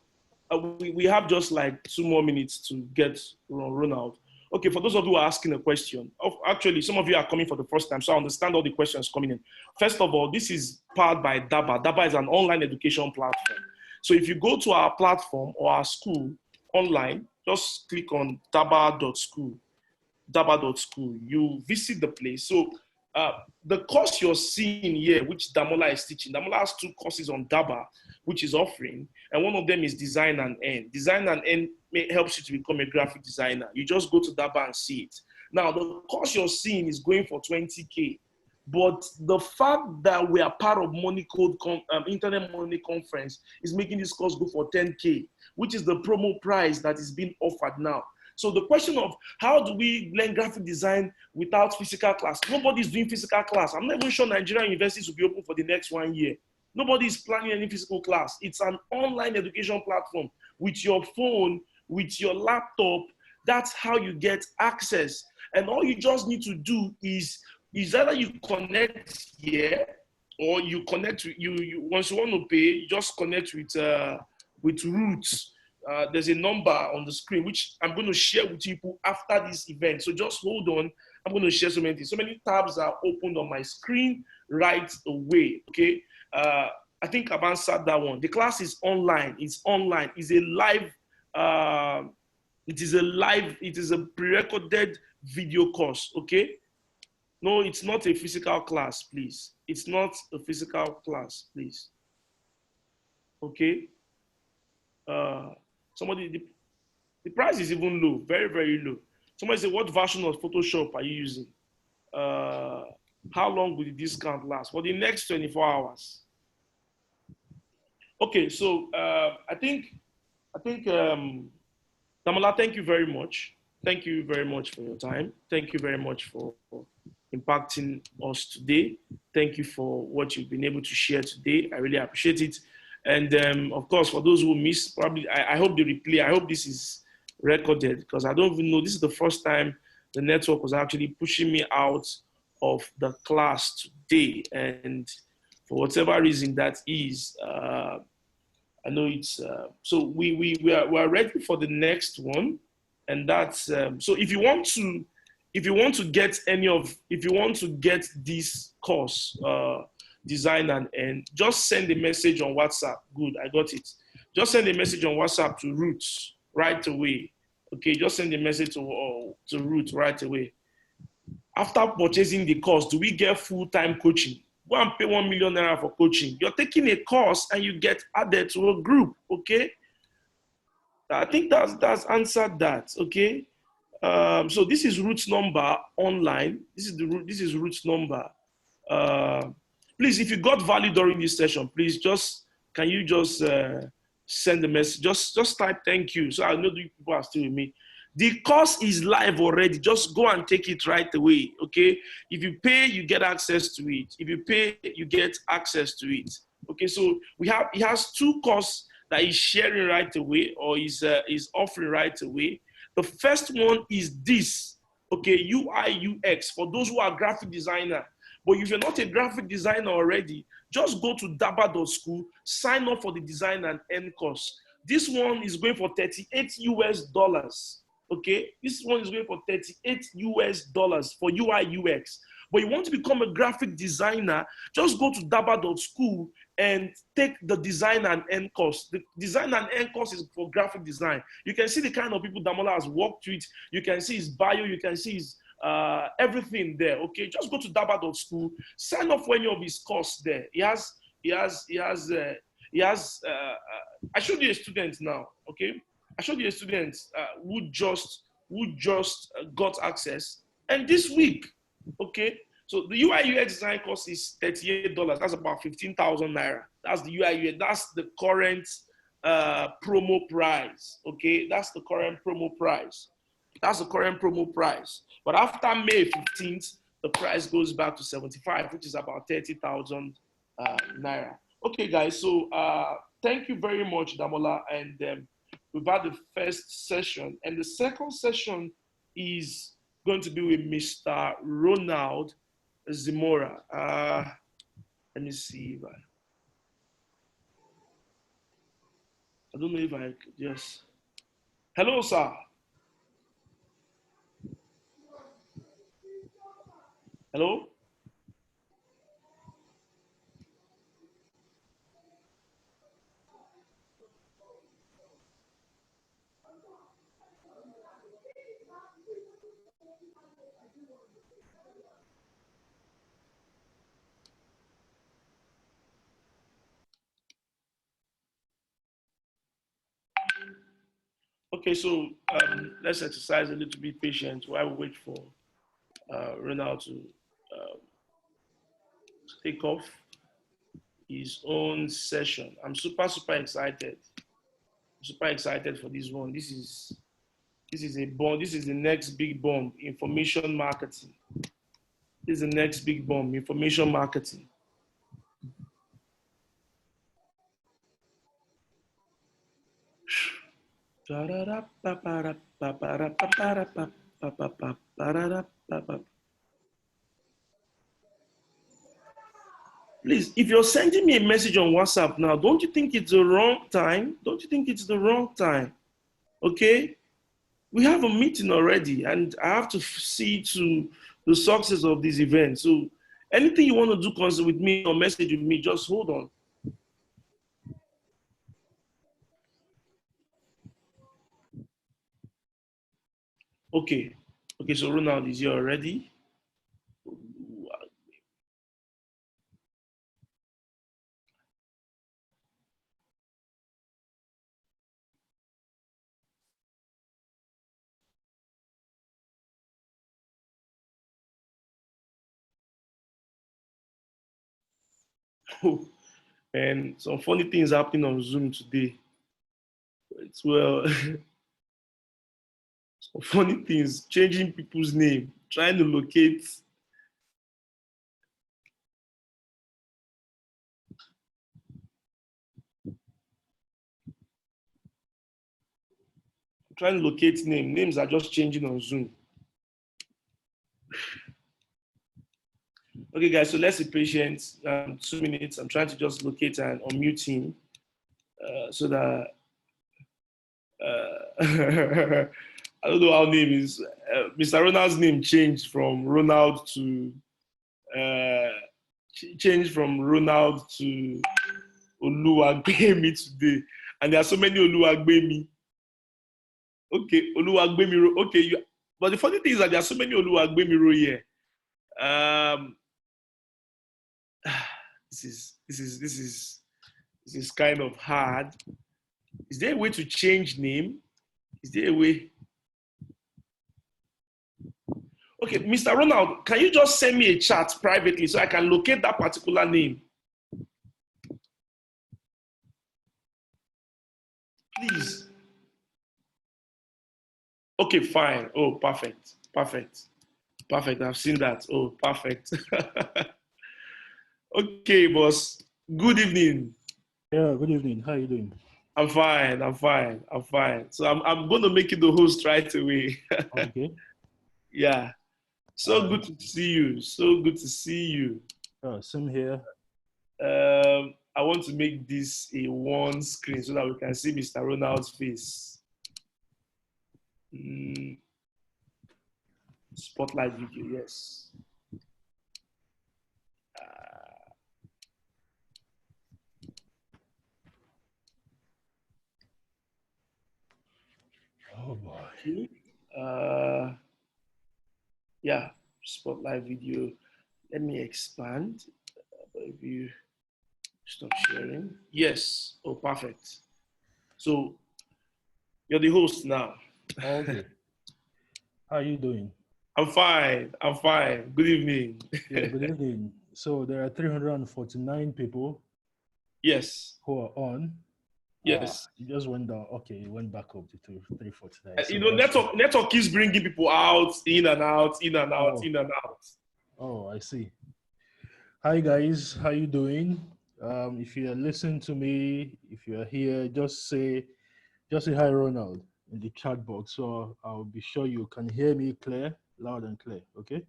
we have just like 2 more minutes to get Ronald. Okay, for those of you who are asking a question, actually, some of you are coming for the first time, so I understand all the questions coming in. First of all, this is powered by Daba. Daba is an online education platform. So if you go to our platform or our school online, just click on daba.school. Daba.school. You visit the place. So the course you're seeing here, which Damola is teaching, Damola has 2 courses on Daba, which is offering, and one of them is Design and End. Design and End helps you to become a graphic designer. You just go to Daba and see it. Now, the course you're seeing is going for 20K. But the fact that we are part of Internet Money Conference is making this course go for 10K, which is the promo price that is being offered now. So the question of how do we learn graphic design without physical class? Nobody's doing physical class. I'm not even sure Nigerian universities will be open for the next 1 year. Nobody is planning any physical class. It's an online education platform with your phone, with your laptop. That's how you get access. And all you just need to do is either you connect here or you connect with you once you want to pay, you just connect with Roots. There's a number on the screen which I'm going to share with people after this event. So just hold on. I'm going to share so many things. So many tabs are opened on my screen right away. Okay. I think I've answered that one. The class is online. It's online. It's a live. It is a pre-recorded video course. Okay. No, it's not a physical class, please. It's not a physical class, please. Okay. Somebody, the price is even low, very, very low. Somebody say, what version of Photoshop are you using? How long will the discount last? For the next 24 hours. Okay, so I think, Damola, thank you very much. Thank you very much for your time. Thank you very much for impacting us today. Thank you for what you've been able to share today. I really appreciate it. And of course, for those who missed, probably, I hope the replay, I hope this is recorded, because I don't even know, this is the first time the network was actually pushing me out of the class today. And for whatever reason that is, I know it's, so we are ready for the next one. And that's, so if you want to get this course, design and end, just send a message on WhatsApp. Good, I got it. Just send a message on WhatsApp to Roots right away. Okay, just send a message to Ruth right away. After purchasing the course, do we get full-time coaching? Go and pay 1 million naira for coaching. You're taking a course and you get added to a group. Okay, I think that's answered that. Okay, so this is Ruth's number online. This is Ruth's number. Please, if you got value during this session, please can you just send a message? Just type thank you, so I know the people are still with me. The course is live already. Just go and take it right away. Okay. If you pay, you get access to it. If you pay, you get access to it. Okay. So he has 2 courses that he's sharing right away, or is offering right away. The first one is this. Okay, UI UX for those who are graphic designer. But if you're not a graphic designer already, just go to daba.school, sign up for the design and end course. This one is going for $38 US. Okay, this one is going for $38 US for UI UX. But you want to become a graphic designer, just go to daba.school and take the design and end course. The design and end course is for graphic design. You can see the kind of people Damola has worked with. You can see his bio. You can see his everything there. Okay, just go to daba.school, sign up for any of his course there. I showed you a student now. Okay, I showed you a student who just got access, and this week, okay. So the UI UX design course is $38. That's about 15,000 naira. That's the UI UX. That's the current promo price. Okay, that's the current promo price. That's the current promo price. But after May 15th, the price goes back to 75, which is about 30,000 naira. Okay, guys. So thank you very much, Damola. And we've had the first session, and the second session is going to be with Mr. Ronald Zamora. Let me see if I don't know if I could just. Hello, sir. Hello. Okay, so let's exercise a little bit patience while we wait for Ronald to take off his own session. I'm super excited. I'm super excited for this one. This is a bomb. This is the next big bomb. Information marketing. This is the next big bomb. Information marketing. Please, if you're sending me a message on WhatsApp now, don't you think it's the wrong time? Don't you think it's the wrong time? Okay? We have a meeting already, and I have to see to the success of this event. So Anything you want to do with me or message with me, just hold on. Okay. Okay, so Ronald is here already. And some funny things happening on Zoom today. It's well, some funny things, changing people's name, trying to locate, names are just changing on Zoom. Okay, guys, so let's be patient. 2 minutes. I'm trying to just locate and unmute him so that I don't know how name is. Mr. Ronald's name changed from Ronald to Oluwagbemi today, and there are so many Oluwagbemi. Okay, Oluwagbemi. Okay, but the funny thing is that there are so many Oluwagbemi here. This is kind of hard. Is there a way to change name? Is there a way? Okay, Mr. Ronald, can you just send me a chat privately so I can locate that particular name? Please. Okay, fine. Oh, perfect. Perfect. Perfect. I've seen that. Oh, perfect. Okay, boss. Good evening. Yeah, good evening. How are you doing? I'm fine. I'm fine. I'm fine. So I'm going to make you the host right away. Okay. Yeah. So good to see you. So good to see you. Same here. I want to make this a one screen so that we can see Mr. Ronald's face. Spotlight video, yes. Oh boy. Yeah, spotlight video. Let me expand. If you stop sharing. Yes. Oh, perfect. So you're the host now. Okay. How are you doing? I'm fine. I'm fine. Good evening. Yeah, good evening. So there are 349 people Yes. who are on. Yes. You just went down. Okay, you went back up to 349. So network keeps bringing people out, in and out, in and out, in and out. Oh, I see. Hi guys, how you doing? If you are listening to me, if you are here, just say hi, Ronald, in the chat box. So I'll be sure you can hear me loud and clear. Okay.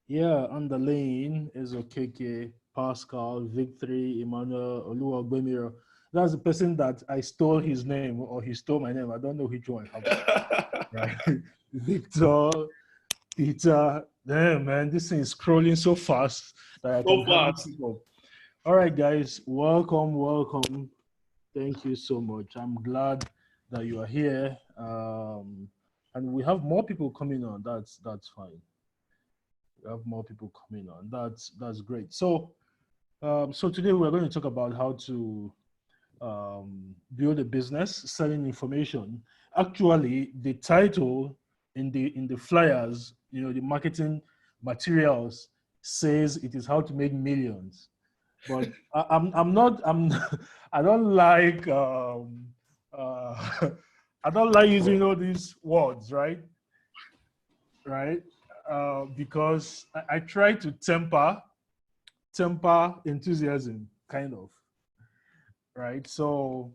Yeah, on the lane is Okeke, Pascal, Victory, Emmanuel, Oluwagbemiro. That's the person that I stole his name or he stole my name. I don't know which one happened. Right? Victor, Peter. Damn, man, this thing is scrolling so fast that I can hardly keep up. All right, guys, welcome. Thank you so much. I'm glad that you are here. And we have more people coming on. That's fine. We have more people coming on. That's great. So today we're going to talk about how to build a business selling information. Actually, the title in the flyers, the marketing materials says it is how to make millions. But I'm not I don't like I don't like using all these words, right? Because I try to temper enthusiasm, kind of, right? So,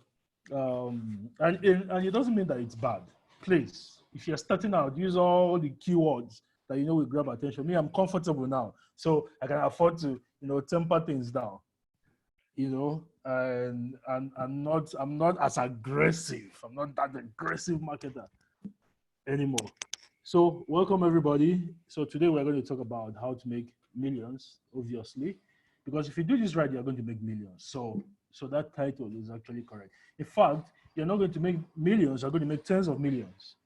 and it doesn't mean that it's bad. Please, if you're starting out, use all the keywords that will grab attention. Me, I'm comfortable now, so I can afford to temper things down. And I'm not as aggressive. I'm not that aggressive marketer anymore. So, welcome everybody. So, today we're going to talk about how to make millions, obviously, because if you do this right, you're going to make millions. So that title is actually correct. In fact, you're not going to make millions, you're going to make tens of millions.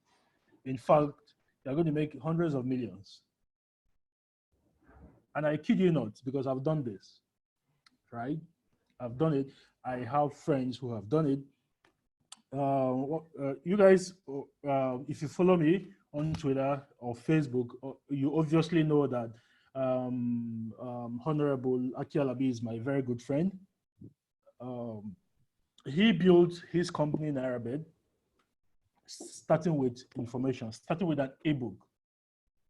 In fact, you're going to make hundreds of millions. And I kid you not, because I've done this, right? I've done it. I have friends who have done it. You guys, if you follow me on Twitter or Facebook, you obviously know that Honorable Aki Alabi is my very good friend. He built his company in Arabed, starting with information, starting with an ebook,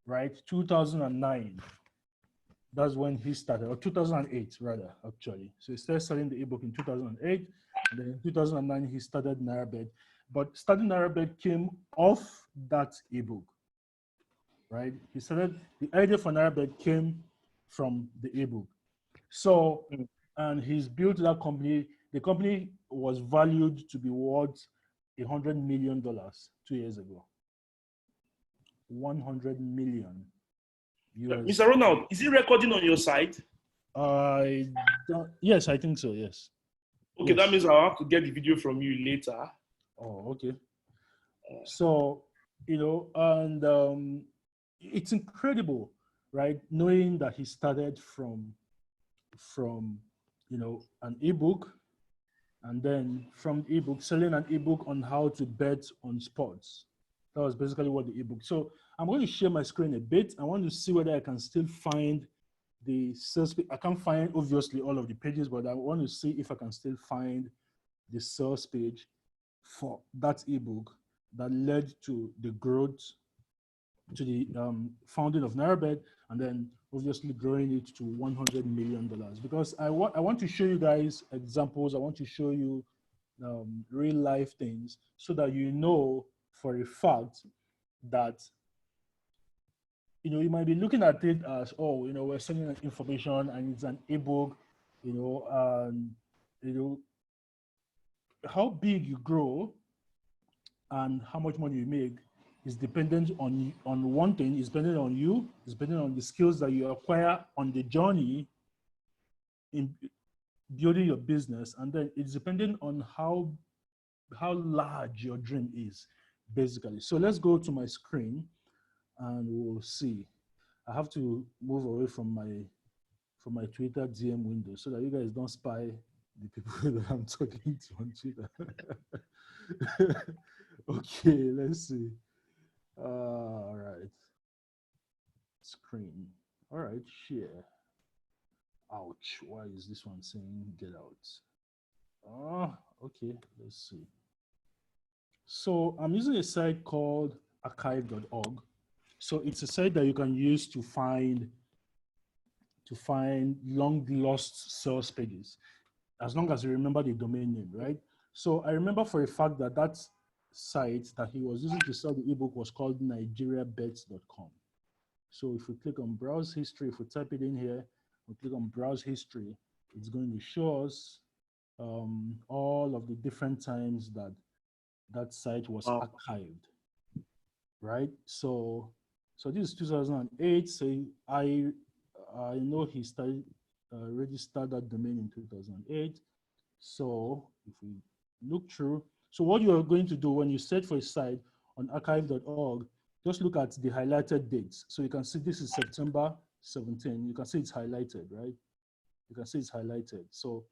right? 2009. That's when he started, or 2008 rather, actually. So he started selling the ebook in 2008, and then in 2009 he started Narabed. But starting Narabed came off that ebook, right? He started, the idea for Narabed came from the ebook. So, and he's built that company. The company was valued to be worth $100 million 2 years ago. 100 million. Mr. Ronald, is it recording on your side? I don't, yes, I think so. Yes. Okay, Yes. that means I'll have to get the video from you later. Oh, okay. So, and it's incredible, right? Knowing that he started from an ebook, and then from the ebook, selling an ebook on how to bet on sports. That was basically what the ebook. So I'm going to share my screen a bit. I want to see whether I can still find the sales page. I can't find obviously all of the pages, but I want to see if I can still find the sales page for that ebook that led to the growth, to the founding of Narabed, and then obviously growing it to $100 million. Because I want to show you guys examples. I want to show you real life things so that you know for a fact that you might be looking at it as, oh, we're selling information and it's an ebook, and how big you grow and how much money you make is dependent on one thing. It's dependent on you. It's dependent on the skills that you acquire on the journey in building your business, and then it's dependent on how large your dream is, basically. So let's go to my screen and we'll see. I have to move away from my Twitter DM window so that you guys don't spy the people that I'm talking to on Twitter. Okay, let's see. All right. Screen. All right, share. Ouch. Why is this one saying get out? Oh, okay, let's see. So I'm using a site called archive.org. So it's a site that you can use to find long lost source pages, as long as you remember the domain name, right? So I remember for a fact that site that he was using to sell the ebook was called nigeriabets.com. So if we click on browse history, if we type it in here, we click on browse history, it's going to show us all of the different times that site was archived, right? So this is 2008. So I know he started registered that domain in 2008. So if we look through, so what you are going to do when you search for a site on archive.org, just look at the highlighted dates. So you can see this is September 17. You can see it's highlighted, right? You can see it's highlighted. So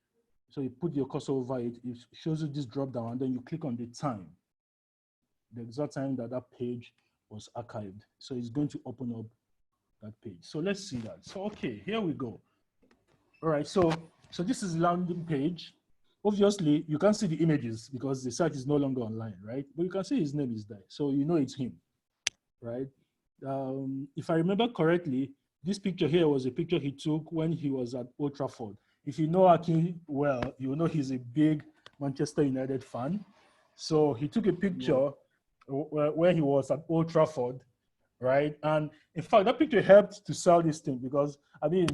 you put your cursor over it, it shows you this drop down, and then you click on the time, the exact time that page was archived. So it's going to open up that page. So let's see that. So, okay, here we go. All right, so this is the landing page. Obviously, you can't see the images because the site is no longer online, right? But you can see his name is there. So you know it's him, right? If I remember correctly, this picture here was a picture he took when he was at Old Trafford. If you know Aki well, you know he's a big Manchester United fan. So he took a picture where he was at Old Trafford, right? And in fact, that picture helped to sell this thing because, I mean,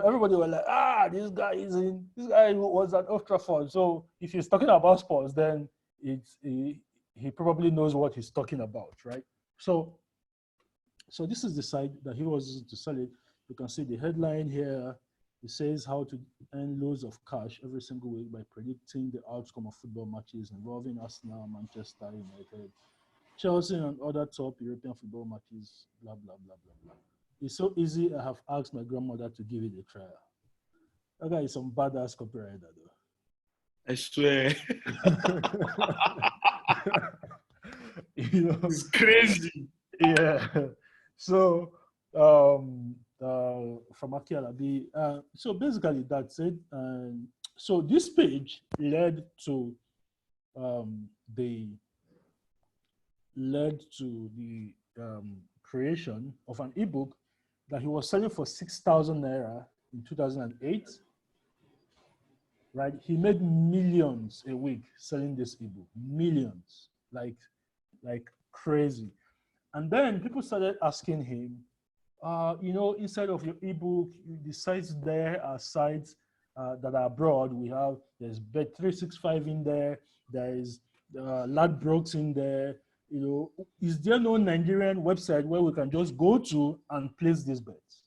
everybody was like, this guy was at Old Trafford. So if he's talking about sports, then he probably knows what he's talking about, right? So So this is the site that he was using to sell it. You can see the headline here. It says how to earn loads of cash every single week by predicting the outcome of football matches involving Arsenal, Manchester United, Chelsea, and other top European football matches, blah, blah, blah, blah, blah. It's so easy, I have asked my grandmother to give it a try. That guy is some badass copywriter, though. I swear. You know, It's crazy. yeah. So, from Aki Alabi, so basically that's it. So this page led to the creation of an ebook that he was selling for 6,000 naira in 2008. Right, he made millions a week selling this ebook, millions, like crazy. And then people started asking him, you know, inside of your ebook, the sites there are sites that are abroad. There's Bet365 in there, there is Ladbrokes in there. You know, is there no Nigerian website where we can just go to and place these bets?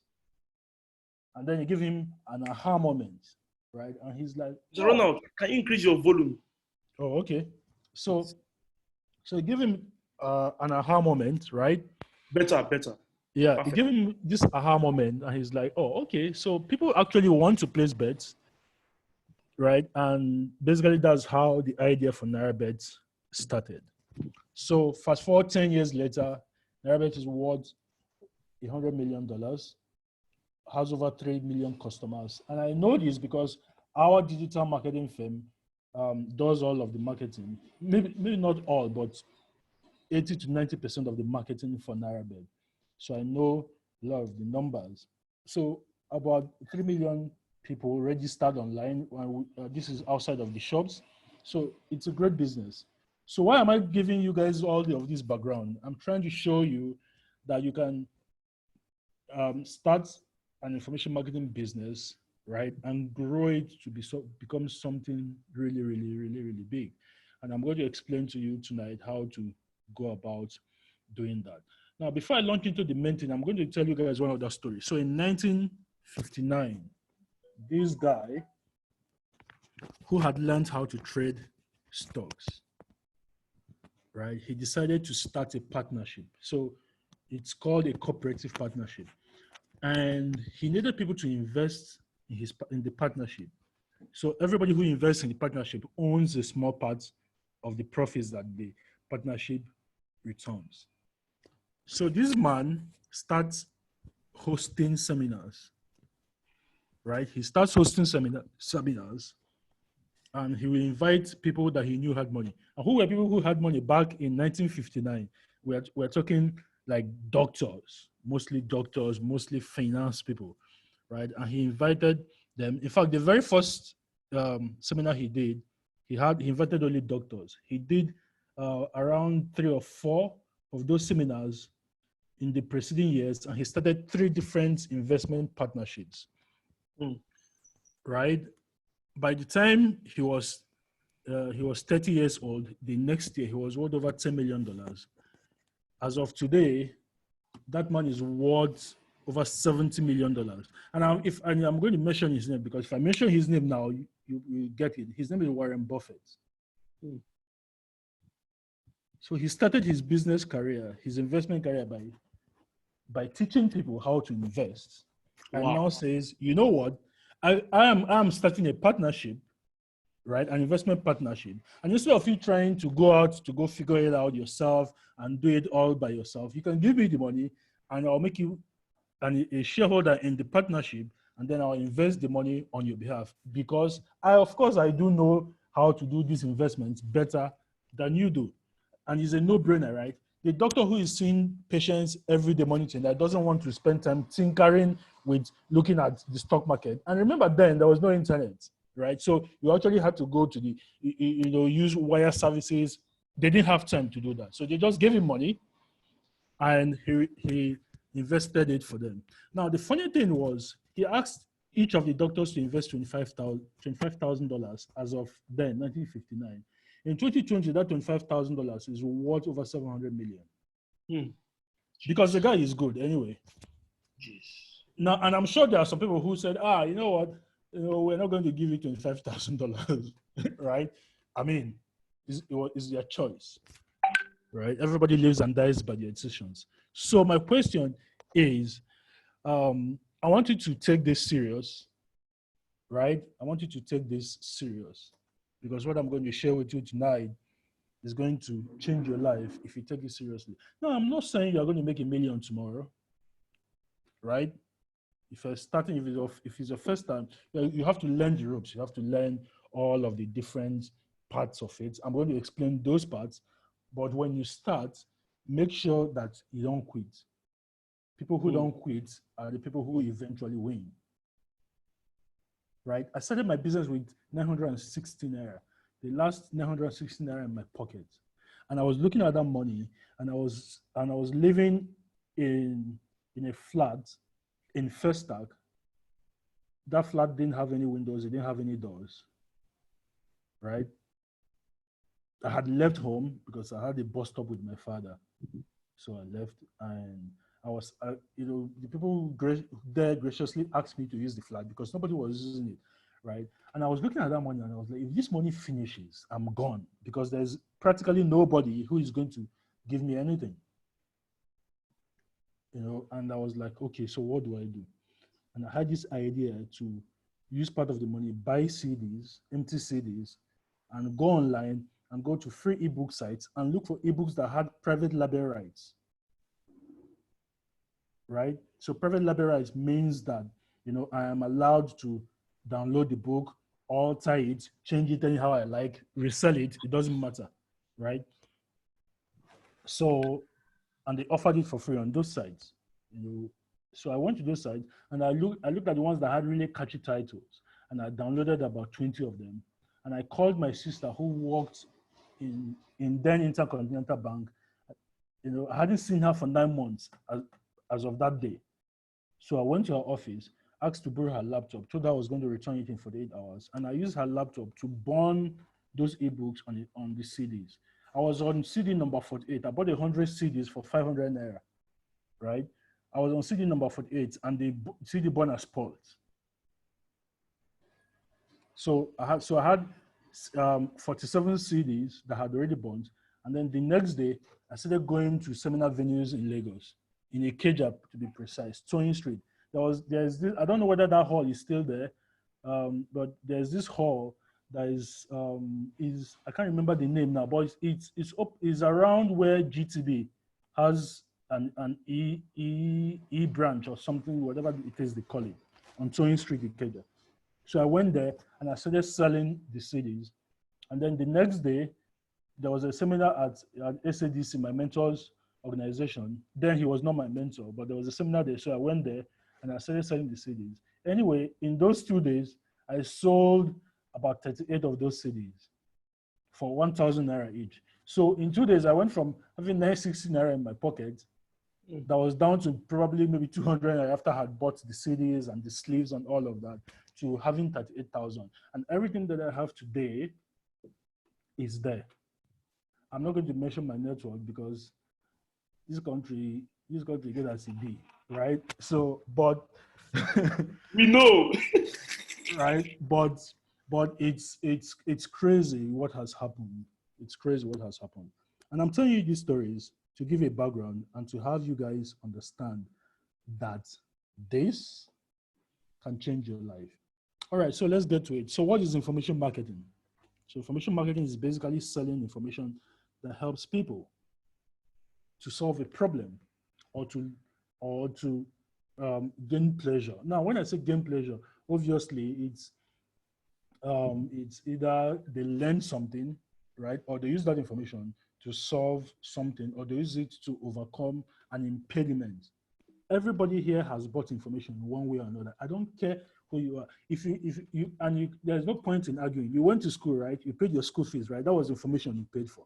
And then you give him an aha moment, right? And he's like, So Ronald, can you increase your volume? oh, okay. So give him an aha moment, right? Better. Yeah, Perfect. you give him this aha moment, and he's like, oh, okay. So people actually want to place bets, right? And basically, that's how the idea for NairaBet started. So fast forward 10 years later, NairaBet is worth $100 million, has over 3 million customers. And I know this because our digital marketing firm does all of the marketing. Maybe not all, but 80 to 90% of the marketing for NairaBet. So I know a lot of the numbers. So about 3 million people registered online. This is outside of the shops. So it's a great business. So why am I giving you guys all of this background? I'm trying to show you that you can start an information marketing business, right, and grow it to become something really, really, really, really big. And I'm going to explain to you tonight how to go about doing that. Now, before I launch into the main thing, I'm going to tell you guys one other story. So in 1959, this guy who had learned how to trade stocks, right, he decided to start a partnership. So it's called a cooperative partnership. And he needed people to invest in the partnership. So everybody who invests in the partnership owns a small part of the profits that the partnership returns. So this man starts hosting seminars, right? He starts hosting seminars, and he will invite people that he knew had money. And who were people who had money back in 1959? We're talking like doctors, mostly finance people, right? And he invited them. In fact, the very first seminar he did, he invited only doctors. He did around 3 or 4 of those seminars in the preceding years, and he started 3 different investment partnerships, right? By the time he was 30 years old, the next year he was worth over $10 million. As of today, that man is worth over $70 million. And I'm going to mention his name, because if I mention his name now, you get it. His name is Warren Buffett. So he started his business career, his investment career by teaching people how to invest. Wow. And now says, you know what? I am starting a partnership, right? An investment partnership. And instead of you trying to go out to go figure it out yourself and do it all by yourself, you can give me the money and I'll make you a shareholder in the partnership, and then I'll invest the money on your behalf, because of course I do know how to do these investments better than you do. And it's a no-brainer, right? The doctor who is seeing patients every day monitoring that doesn't want to spend time tinkering with looking at the stock market. And remember, then there was no internet, right? So you actually had to go to use wire services. They didn't have time to do that. So they just gave him money and he invested it for them. Now, the funny thing was, he asked each of the doctors to invest $25,000 as of then, 1959. In 2020, that $25,000 is worth over $700 million. because the guy is good anyway. Jeez. Now, and I'm sure there are some people who said, you know what, we're not going to give you $25,000, right? I mean, it's their choice, right? Everybody lives and dies by their decisions. So my question is, I want you to take this serious, right? I want you to take this serious because what I'm going to share with you tonight is going to change your life if you take it seriously. No, I'm not saying you're going to make $1 million tomorrow, right? If you're starting, if it's your first time, you have to learn the ropes. You have to learn all of the different parts of it. I'm going to explain those parts, but when you start, make sure that you don't quit. People who don't quit are the people who eventually win. Right? I started my business with 916 naira. The last 916 naira in my pocket, and I was looking at that money, and I was living in a flat in Festac. That flat didn't have any windows. It didn't have any doors. Right? I had left home because I had a bus stop with my father, so I left, and the people there graciously asked me to use the flat because nobody was using it, right? And I was looking at that money and I was like, if this money finishes, I'm gone because there's practically nobody who is going to give me anything, And I was like, okay, so what do I do? And I had this idea to use part of the money, buy CDs, empty CDs, and go online and go to free ebook sites and look for ebooks that had private label rights. Right? So private label rights means that, I am allowed to download the book, alter it, change it anyhow I like, resell it, it doesn't matter, right? So, and they offered it for free on those sites, So I went to those sites and I looked at the ones that had really catchy titles, and I downloaded about 20 of them. And I called my sister who worked in then Intercontinental Bank. I hadn't seen her for 9 months as of that day. So I went to her office, asked to borrow her laptop, told her I was going to return it in 48 hours. And I used her laptop to burn those ebooks on the CDs. I was on CD number 48. I bought 100 CDs for 500 naira, right? I was on CD number 48 and the CD burner spoiled. So I had 47 CDs that had already burned. And then the next day, I started going to seminar venues in Lagos, in Ikeja to be precise, Toyin Street. There's this, I don't know whether that hall is still there, but there's this hall that is I can't remember the name now, but it's around where GTB has an E branch or something, whatever it is they call it, on Toyin Street, Ikeja. So I went there and I started selling the CDs. And then the next day, there was a seminar at SADC, my mentor's organization. Then he was not my mentor, but there was a seminar there. So I went there and I started selling the CDs. Anyway, in those 2 days, I sold about 38 of those CDs for 1,000 naira each. So in 2 days, I went from having 960 naira in my pocket, that was down to probably maybe 200 naira after I had bought the CDs and the sleeves and all of that, to having 38,000. And everything that I have today is there. I'm not going to mention my network because this country get as it be, right? So, but we know, right? But it's crazy what has happened. It's crazy what has happened. And I'm telling you these stories to give a background and to have you guys understand that this can change your life. All right, so let's get to it. So what is information marketing? So information marketing is basically selling information that helps people to solve a problem or to gain pleasure. Now, when I say gain pleasure, obviously it's either they learn something, right, or they use that information to solve something, or they use it to overcome an impediment. Everybody here has bought information in one way or another. I don't care who you are. There's no point in arguing. You went to school, right? You paid your school fees, right? That was information you paid for.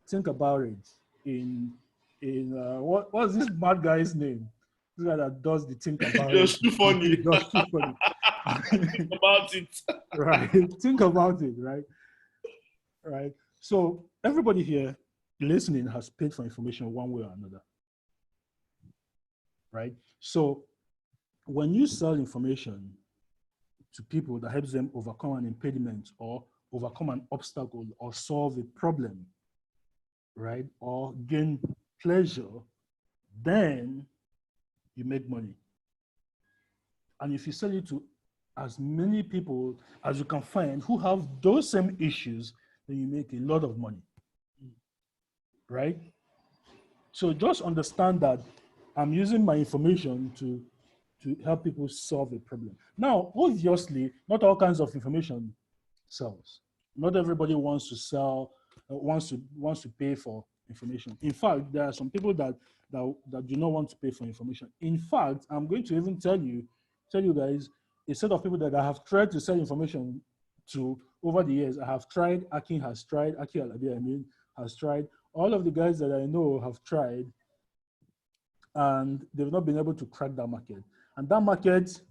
Think about it. What's this mad guy's name? This guy that does the think about it. Just too funny. Just too funny. Think about it. Right. Think about it, right? Right. So everybody here listening has paid for information one way or another, right? So when you sell information to people that helps them overcome an impediment or overcome an obstacle or solve a problem, right? Or gain pleasure, then you make money. And if you sell it to as many people as you can find who have those same issues, then you make a lot of money, right? So just understand that I'm using my information to help people solve a problem. Now, obviously, not all kinds of information sells. Not everybody wants to sell, wants to pay for information. In fact, there are some people that do not want to pay for information. In fact, I'm going to even tell you guys a set of people that I have tried to sell information to over the years. I have tried. Aki Alabi, has tried. All of the guys that I know have tried, and they've not been able to crack that market. And that market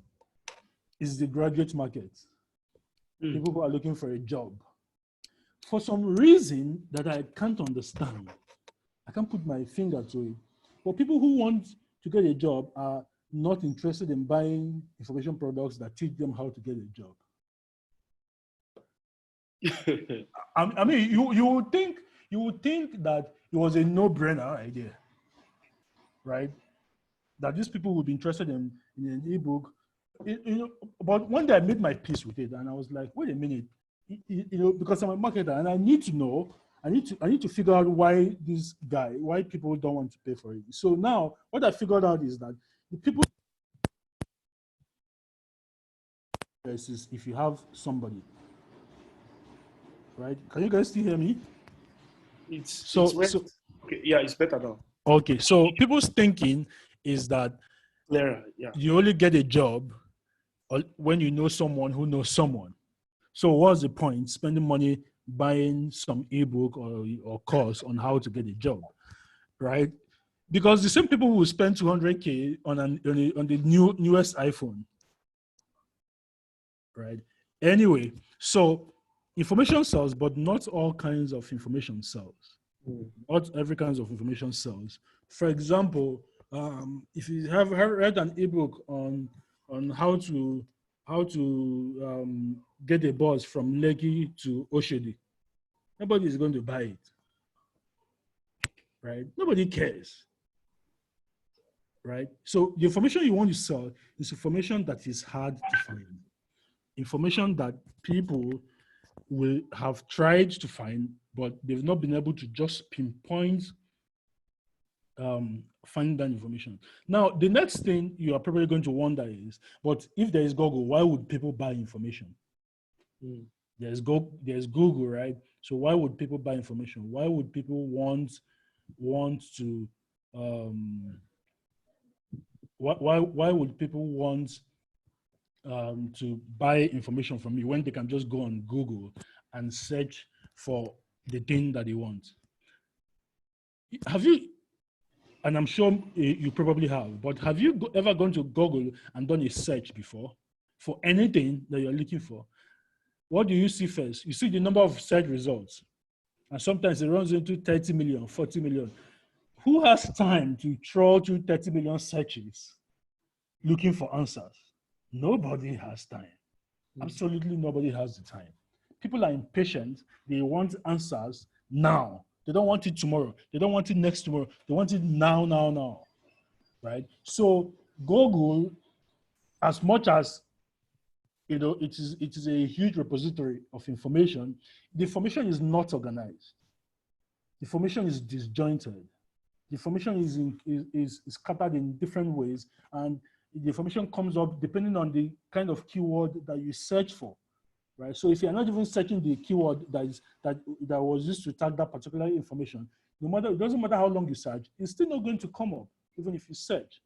is the graduate market. People who are looking for a job. For some reason that I can't understand, I can't put my finger to it, but people who want to get a job are not interested in buying information products that teach them how to get a job. I mean, you would think that it was a no-brainer idea, right? That these people would be interested in an ebook. But one day I made my peace with it, and I was like, wait a minute, because I'm a marketer and I need to know, I need to figure out why people don't want to pay for it. So now what I figured out is that the people is if you have somebody, right? Can you guys still hear me? Okay, yeah, it's better now. Okay, so people's thinking is that you only get a job when you know someone who knows someone. So what's the point spending money buying some ebook or course on how to get a job, right? Because the same people who spend 200K on the newest iPhone, right? Anyway, so information sells, but not all kinds of information sells. Not every kind of information sells. For example, if you have read an ebook on how to get a bus from Lekki to Oshodi, nobody is going to buy it, right? Nobody cares, right? So the information you want to sell is information that is hard to find, information that people will have tried to find, but they've not been able to just pinpoint find that information. Now, the next thing you are probably going to wonder is, but if there is Google, why would people buy information? There's Google, right? So why would people buy information? Why would people want to why would people want to buy information from me when they can just go on Google and search for the thing that they want? Have you, and I'm sure you probably have, but have you ever gone to Google and done a search before for anything that you're looking for? What do you see first? You see the number of search results. And sometimes it runs into 30 million, 40 million. Who has time to trawl through 30 million searches looking for answers? Nobody has time. Absolutely nobody has the time. People are impatient. They want answers now. They don't want it tomorrow. They don't want it next tomorrow. They want it now, right? So Google, as much as it is a huge repository of information, the information is not organized. The information is disjointed. The information is scattered in different ways, and the information comes up depending on the kind of keyword that you search for, right? So if you're not even searching the keyword that was used to tag that particular information, it doesn't matter how long you search, it's still not going to come up, even if you search.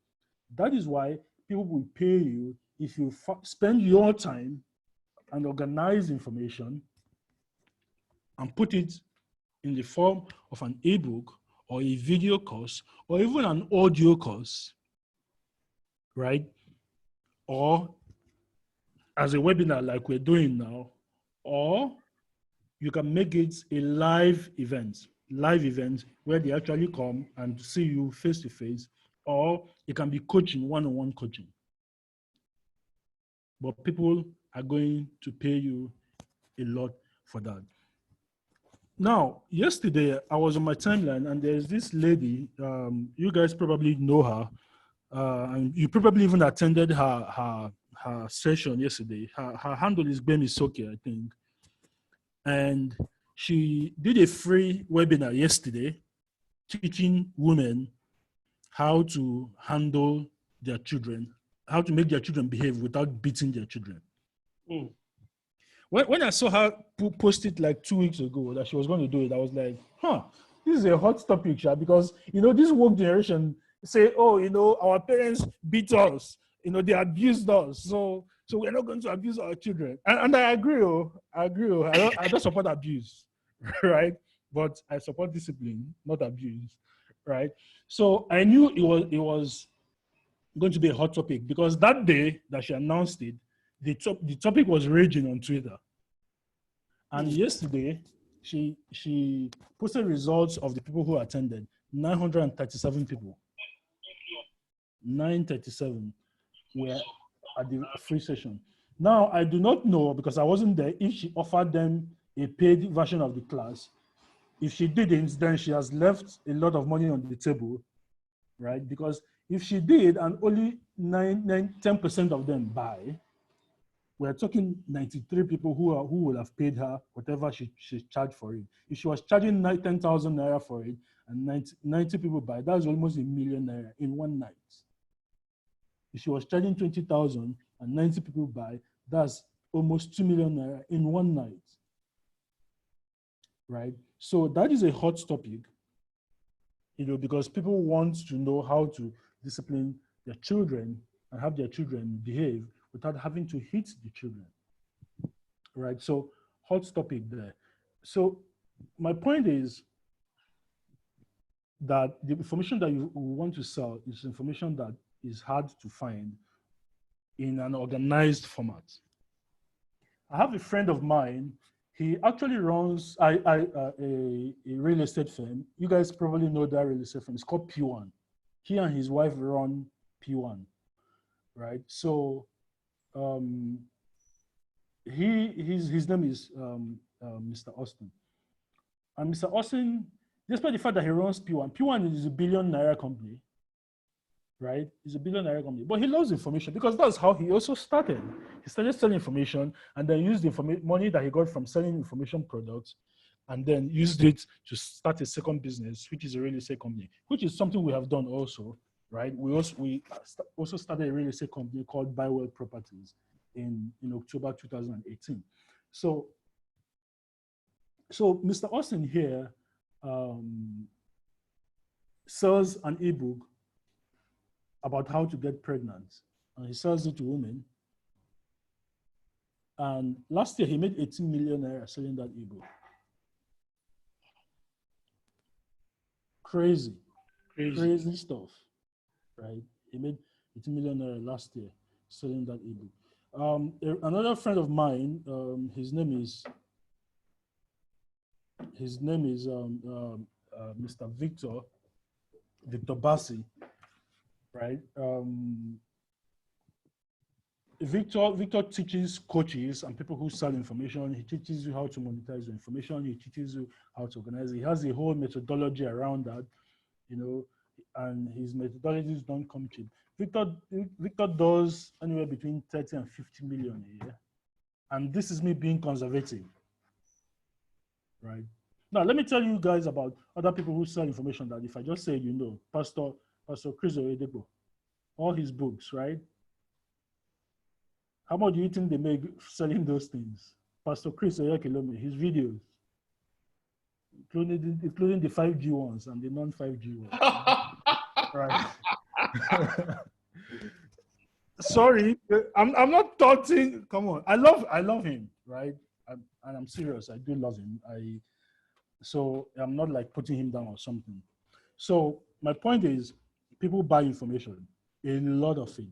That is why people will pay you if you spend your time and organize information and put it in the form of an ebook or a video course or even an audio course, right? Or as a webinar like we're doing now, or you can make it a live event. live events where they actually come and see you face to face, or it can be coaching, one-on-one coaching. But people are going to pay you a lot for that. Now, yesterday I was on my timeline and there's this lady, you guys probably know her, and you probably even attended her session yesterday. Her handle is Bemisoke, I think. And she did a free webinar yesterday teaching women how to handle their children, how to make their children behave without beating their children. Mm. When I saw her post it like 2 weeks ago that she was going to do it, I was like, this is a hot topic, because, this woke generation say, oh, our parents beat us, they abused us. So we're not going to abuse our children. And I agree. I don't support abuse, right? But I support discipline, not abuse, right? So I knew it was going to be a hot topic because that day that she announced it, the topic was raging on Twitter. And yesterday, she posted results of the people who attended, 937 people. 937 were at the free session. Now, I do not know, because I wasn't there, if she offered them a paid version of the class. If she didn't, then she has left a lot of money on the table, right? Because if she did and only 10% of them buy, we're talking 93 people who will have paid her whatever she charged for it. If she was charging 10,000 naira for it and 90 people buy, that's almost ₦1 million in one night. If she was charging 20,000 and 90 people buy, that's almost ₦2 million in one night, right? So that is a hot topic, because people want to know how to discipline their children and have their children behave without having to hit the children, right? So hot topic there. So my point is that the information that you want to sell is information that is hard to find in an organized format. I have a friend of mine. He actually runs a real estate firm. You guys probably know that real estate firm. It's called P1. He and his wife run P1, right? So his name is Mr. Austin. And Mr. Austin, despite the fact that he runs P1 is a billion-naira company, right? It's a billion-naira company. But he loves information because that's how he also started. He started selling information and then used the money that he got from selling information products and then used it to start a second business, which is a real estate company, which is something we have done also, right? We also started a real estate company called Bywell Properties in October 2018. So Mr. Austin here sells an ebook about how to get pregnant, and he sells it to women. And last year he made 18 million naira selling that ebook. Crazy stuff, right? He made 18 million naira last year selling that ebook. Another friend of mine, his name is Mr. Victor Bassi, right? Victor teaches coaches and people who sell information. He teaches you how to monetize your information. He teaches you how to organize it. He has a whole methodology around that, and his methodologies don't come cheap. Victor does anywhere between 30 and 50 million a year. And this is me being conservative, right? Now, let me tell you guys about other people who sell information that if I just say, Pastor Chris Oyedepo, all his books, right? How much do you think they make selling those things? Pastor Chris Oyedepo, his videos, including the 5G ones and the non-5G ones, right? Sorry, I'm not touching. Come on, I love him, right? And I'm serious. I do love him. So I'm not like putting him down or something. So my point is, people buy information, a lot of it.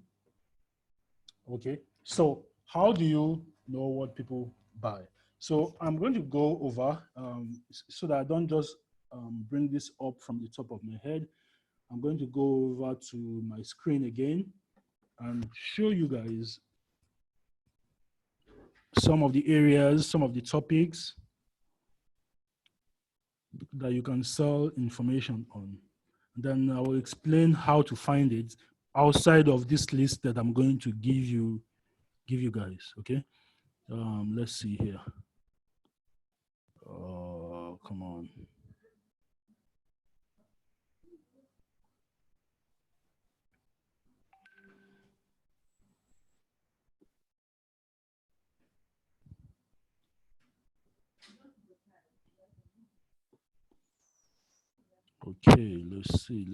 Okay. So how do you know what people buy? So I'm going to go over so that I don't just bring this up from the top of my head. I'm going to go over to my screen again and show you guys some of the areas, some of the topics that you can sell information on. Then I will explain how to find it outside of this list that I'm going to give you guys. Okay. Let's see here. Oh, come on. Okay, let's see.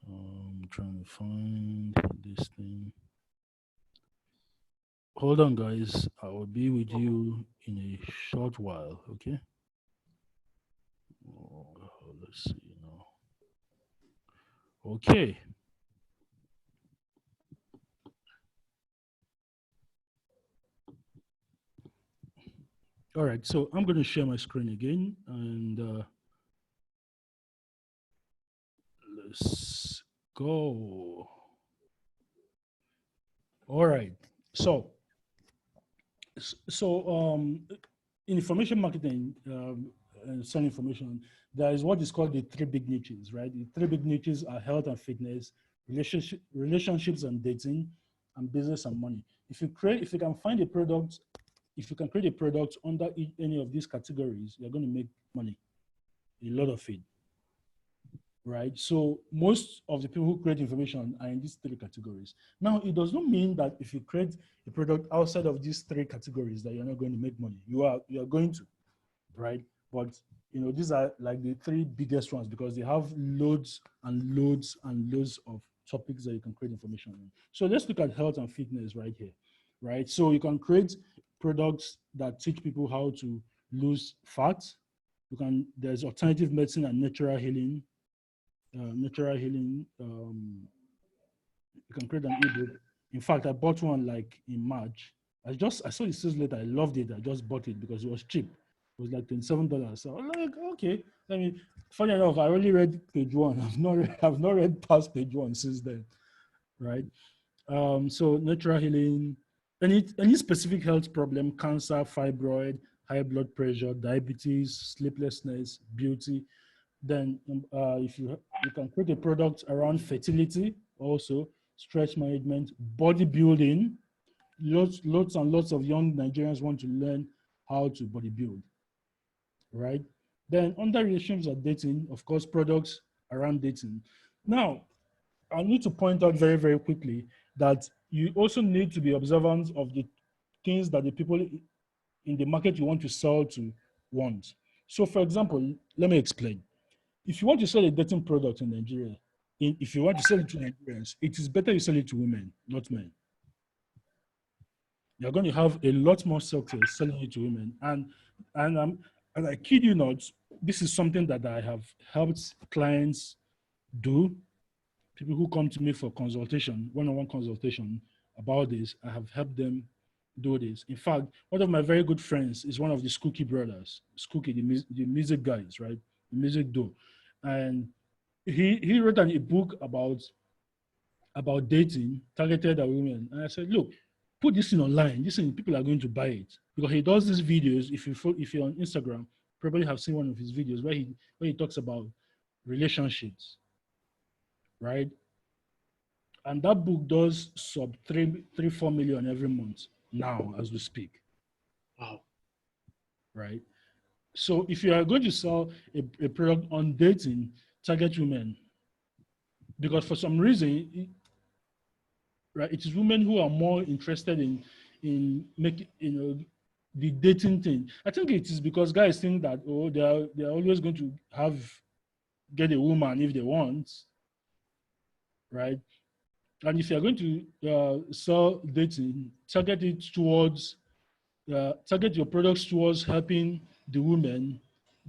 I'm trying to find this thing. Hold on, guys. I will be with you in a short while, okay? Oh, let's see now. Okay. All right, so I'm going to share my screen again, and let's go. All right, so in information marketing and selling information, there is what is called the three big niches, right? The three big niches are health and fitness, relationships and dating, and business and money. If you can find a product, if you can create a product under any of these categories, you're going to make money, a lot of it, right? So most of the people who create information are in these three categories. Now, it does not mean that if you create a product outside of these three categories that you're not going to make money. You are going to, right? But these are like the three biggest ones because they have loads and loads and loads of topics that you can create information on. So let's look at health and fitness right here, right? So you can create products that teach people how to lose fat. There's alternative medicine and natural healing. You can create an ebook. In fact, I bought one like in March. I saw the sales letter. I loved it. I just bought it because it was cheap. It was like $27. So I'm like, okay. I mean, funny enough, I only read page one. I've not read past page one since then, right? So natural healing, any specific health problem, cancer, fibroid, high blood pressure, diabetes, sleeplessness, beauty. Then if you can create a product around fertility, also stress management, bodybuilding. Lots and lots of young Nigerians want to learn how to bodybuild, right? Then under relationships and dating, of course, products around dating. Now, I need to point out very, very quickly that you also need to be observant of the things that the people in the market you want to sell to want. So, for example, let me explain. If you want to sell a dating product in Nigeria, if you want to sell it to Nigerians, it is better you sell it to women, not men. You're going to have a lot more success selling it to women. And I kid you not, this is something that I have helped clients do. People who come to me for consultation, one-on-one consultation about this, I have helped them do this. In fact, one of my very good friends is one of the Skookie brothers, Skookie, the music guys, right? The music duo. And he wrote a book about dating targeted at women. And I said, look, put this thing online. This thing, people are going to buy it. Because he does these videos. If you're on Instagram, probably have seen one of his videos where he talks about relationships, right? And that book does sub 4 million every month now as we speak. Wow. Right? So if you are going to sell a product on dating, target women. Because for some reason, right, it is women who are more interested in making, the dating thing. I think it is because guys think that, oh, they're always going to get a woman if they want, right? And if you're going to sell dating, target your products towards helping the women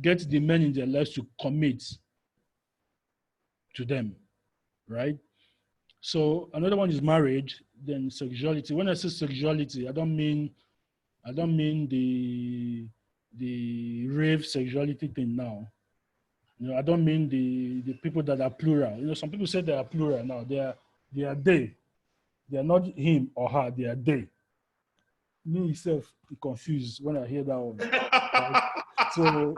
get the men in their lives to commit to them, right? So another one is marriage, then sexuality. When I say sexuality, I don't mean the rave sexuality thing now. I don't mean the people that are plural. Some people say they are plural now. They are they. They are not him or her. They are they. Me myself confused when I hear that one. Right? So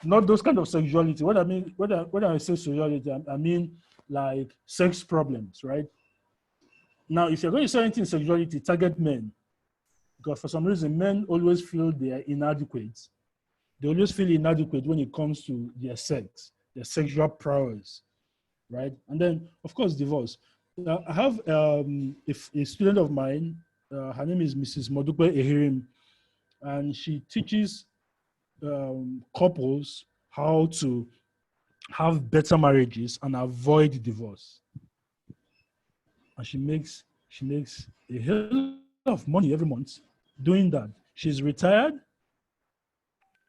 not those kind of sexuality. What I mean, when I say sexuality, I mean like sex problems, right? Now, if you're going to say anything sexuality, target men, because for some reason men always feel they are inadequate. They always feel inadequate when it comes to their sex, their sexual prowess, right? And then, of course, divorce. I have a student of mine. Her name is Mrs. Modupe Ehirim, and she teaches couples how to have better marriages and avoid divorce. And she makes a hell of money every month doing that. She's retired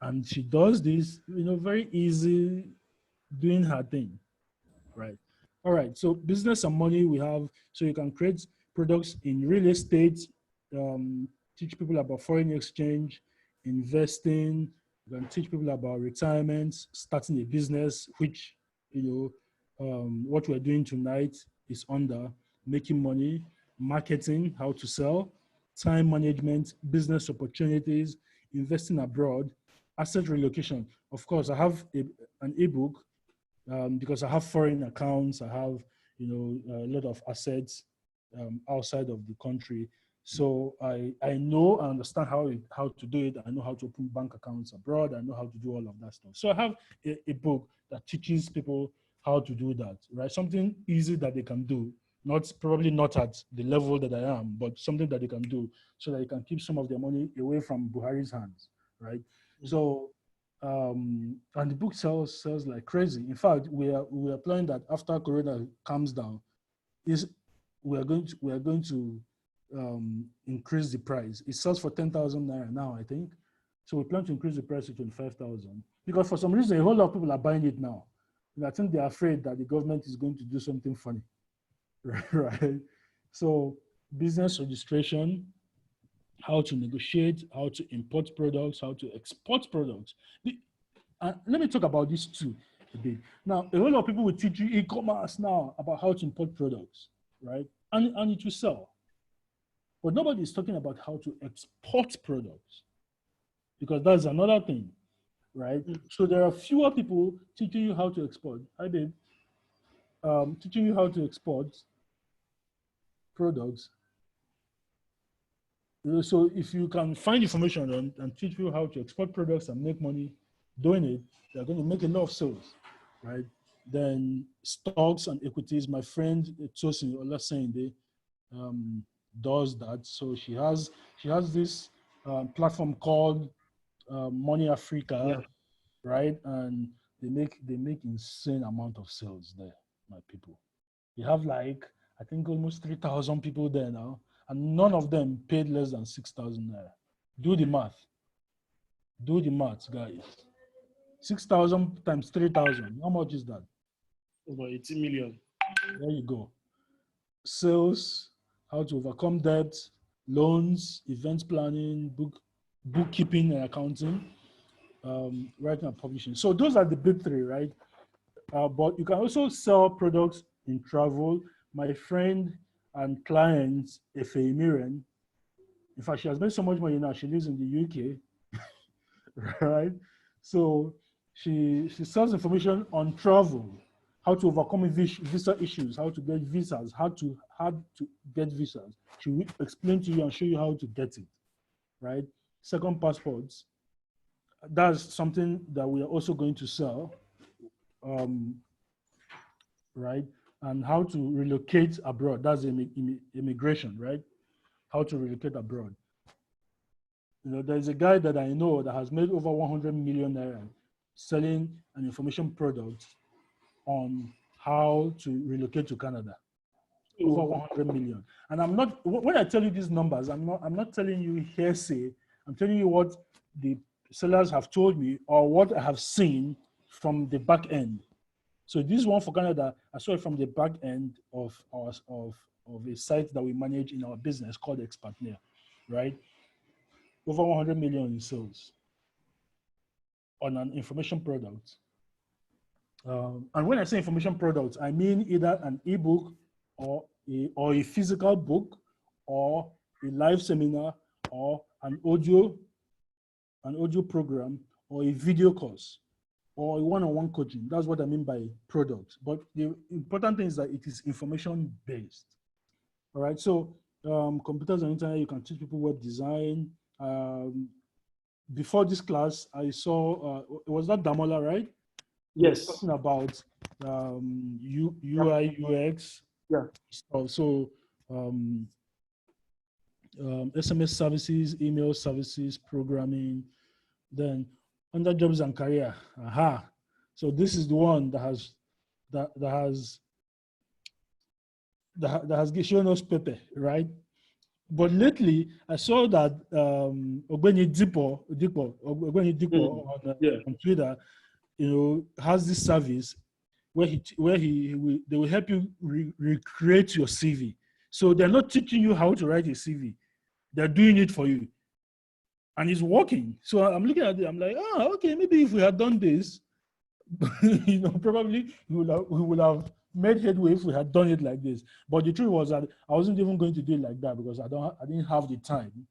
and she does this, very easy doing her thing, right? All right. So business and money we have. So you can create products in real estate, teach people about foreign exchange, investing. You can teach people about retirement, starting a business, which what we're doing tonight is under making money, marketing, how to sell, time management, business opportunities, investing abroad, asset relocation. Of course, I have an ebook because I have foreign accounts. I have, a lot of assets outside of the country. So I know, I understand how to do it. I know how to open bank accounts abroad. I know how to do all of that stuff. So I have a book that teaches people how to do that, right? Something easy that they can do, probably not at the level that I am, but something that they can do so that they can keep some of their money away from Buhari's hands, right? So and the book sells like crazy. In fact, we are planning that after Corona calms down, is we are going to increase the price. It sells for 10,000 naira now, I think. So we plan to increase the price to 25,000 because for some reason a whole lot of people are buying it now. And I think they're afraid that the government is going to do something funny, right? So business registration, how to negotiate, how to import products, how to export products. Let me talk about this too a bit. Now, a whole lot of people will teach you e-commerce now about how to import products, right? And it will sell. But nobody is talking about how to export products because that's another thing, right? So there are fewer people teaching you how to export. Hi, babe. Teaching you how to export products. So if you can find information and teach people how to export products and make money doing it, they're going to make a lot of sales, right? Then stocks and equities. My friend Tosin Olasende does that. So she has this platform called Money Africa, Yeah. right? And they make insane amount of sales there, my people. You have like I think almost 3,000 people there now, and none of them paid less than 6,000 naira. Do the math. Do the math, guys. 6,000 times 3,000. How much is that? Over 80 million. There you go. Sales, how to overcome debt, loans, events planning, bookkeeping and accounting, writing and publishing. So those are the big three, right? But you can also sell products in travel. My friend and client, Efe Miren, in fact, she has made so much money now. She lives in the UK, right? So she sells information on travel, how to overcome visa issues, how to get visas, how to get visas. She will explain to you and show you how to get it, right? Second passports. That's something that we are also going to sell. Um, right? And how to relocate abroad. That's immigration, right? How to relocate abroad. There's a guy that I know that has made over 100 million naira selling an information product on how to relocate to Canada. Over 100 million. And I'm not, when I tell you these numbers, I'm not telling you hearsay. I'm telling you what the sellers have told me or what I have seen from the back end. So this one for Canada, I saw it from the back end of a site that we manage in our business called Expertnaire, right? Over 100 million in sales. on an information product. And when I say information product, I mean either an ebook or a physical book or a live seminar or an audio program or a video course or a one-on-one coaching. That's what I mean by product. But the important thing is that it is information based. All right. So computers and internet, you can teach people web design. Before this class, I saw, was that Damola, right? Yes. Talking about UI, UX. Yeah. So SMS services, email services, programming. Then under jobs and career. Aha. So this is the one that has shown us Pepe, right? But lately, I saw that Ogbeni Dipo on Twitter, has this service where they will help you recreate your CV. So they're not teaching you how to write a CV; they're doing it for you, and it's working. So I'm looking at it. I'm like, okay, maybe if we had done this, probably we would have made headway if we had done it like this. But the truth was that I wasn't even going to do it like that because I didn't have the time,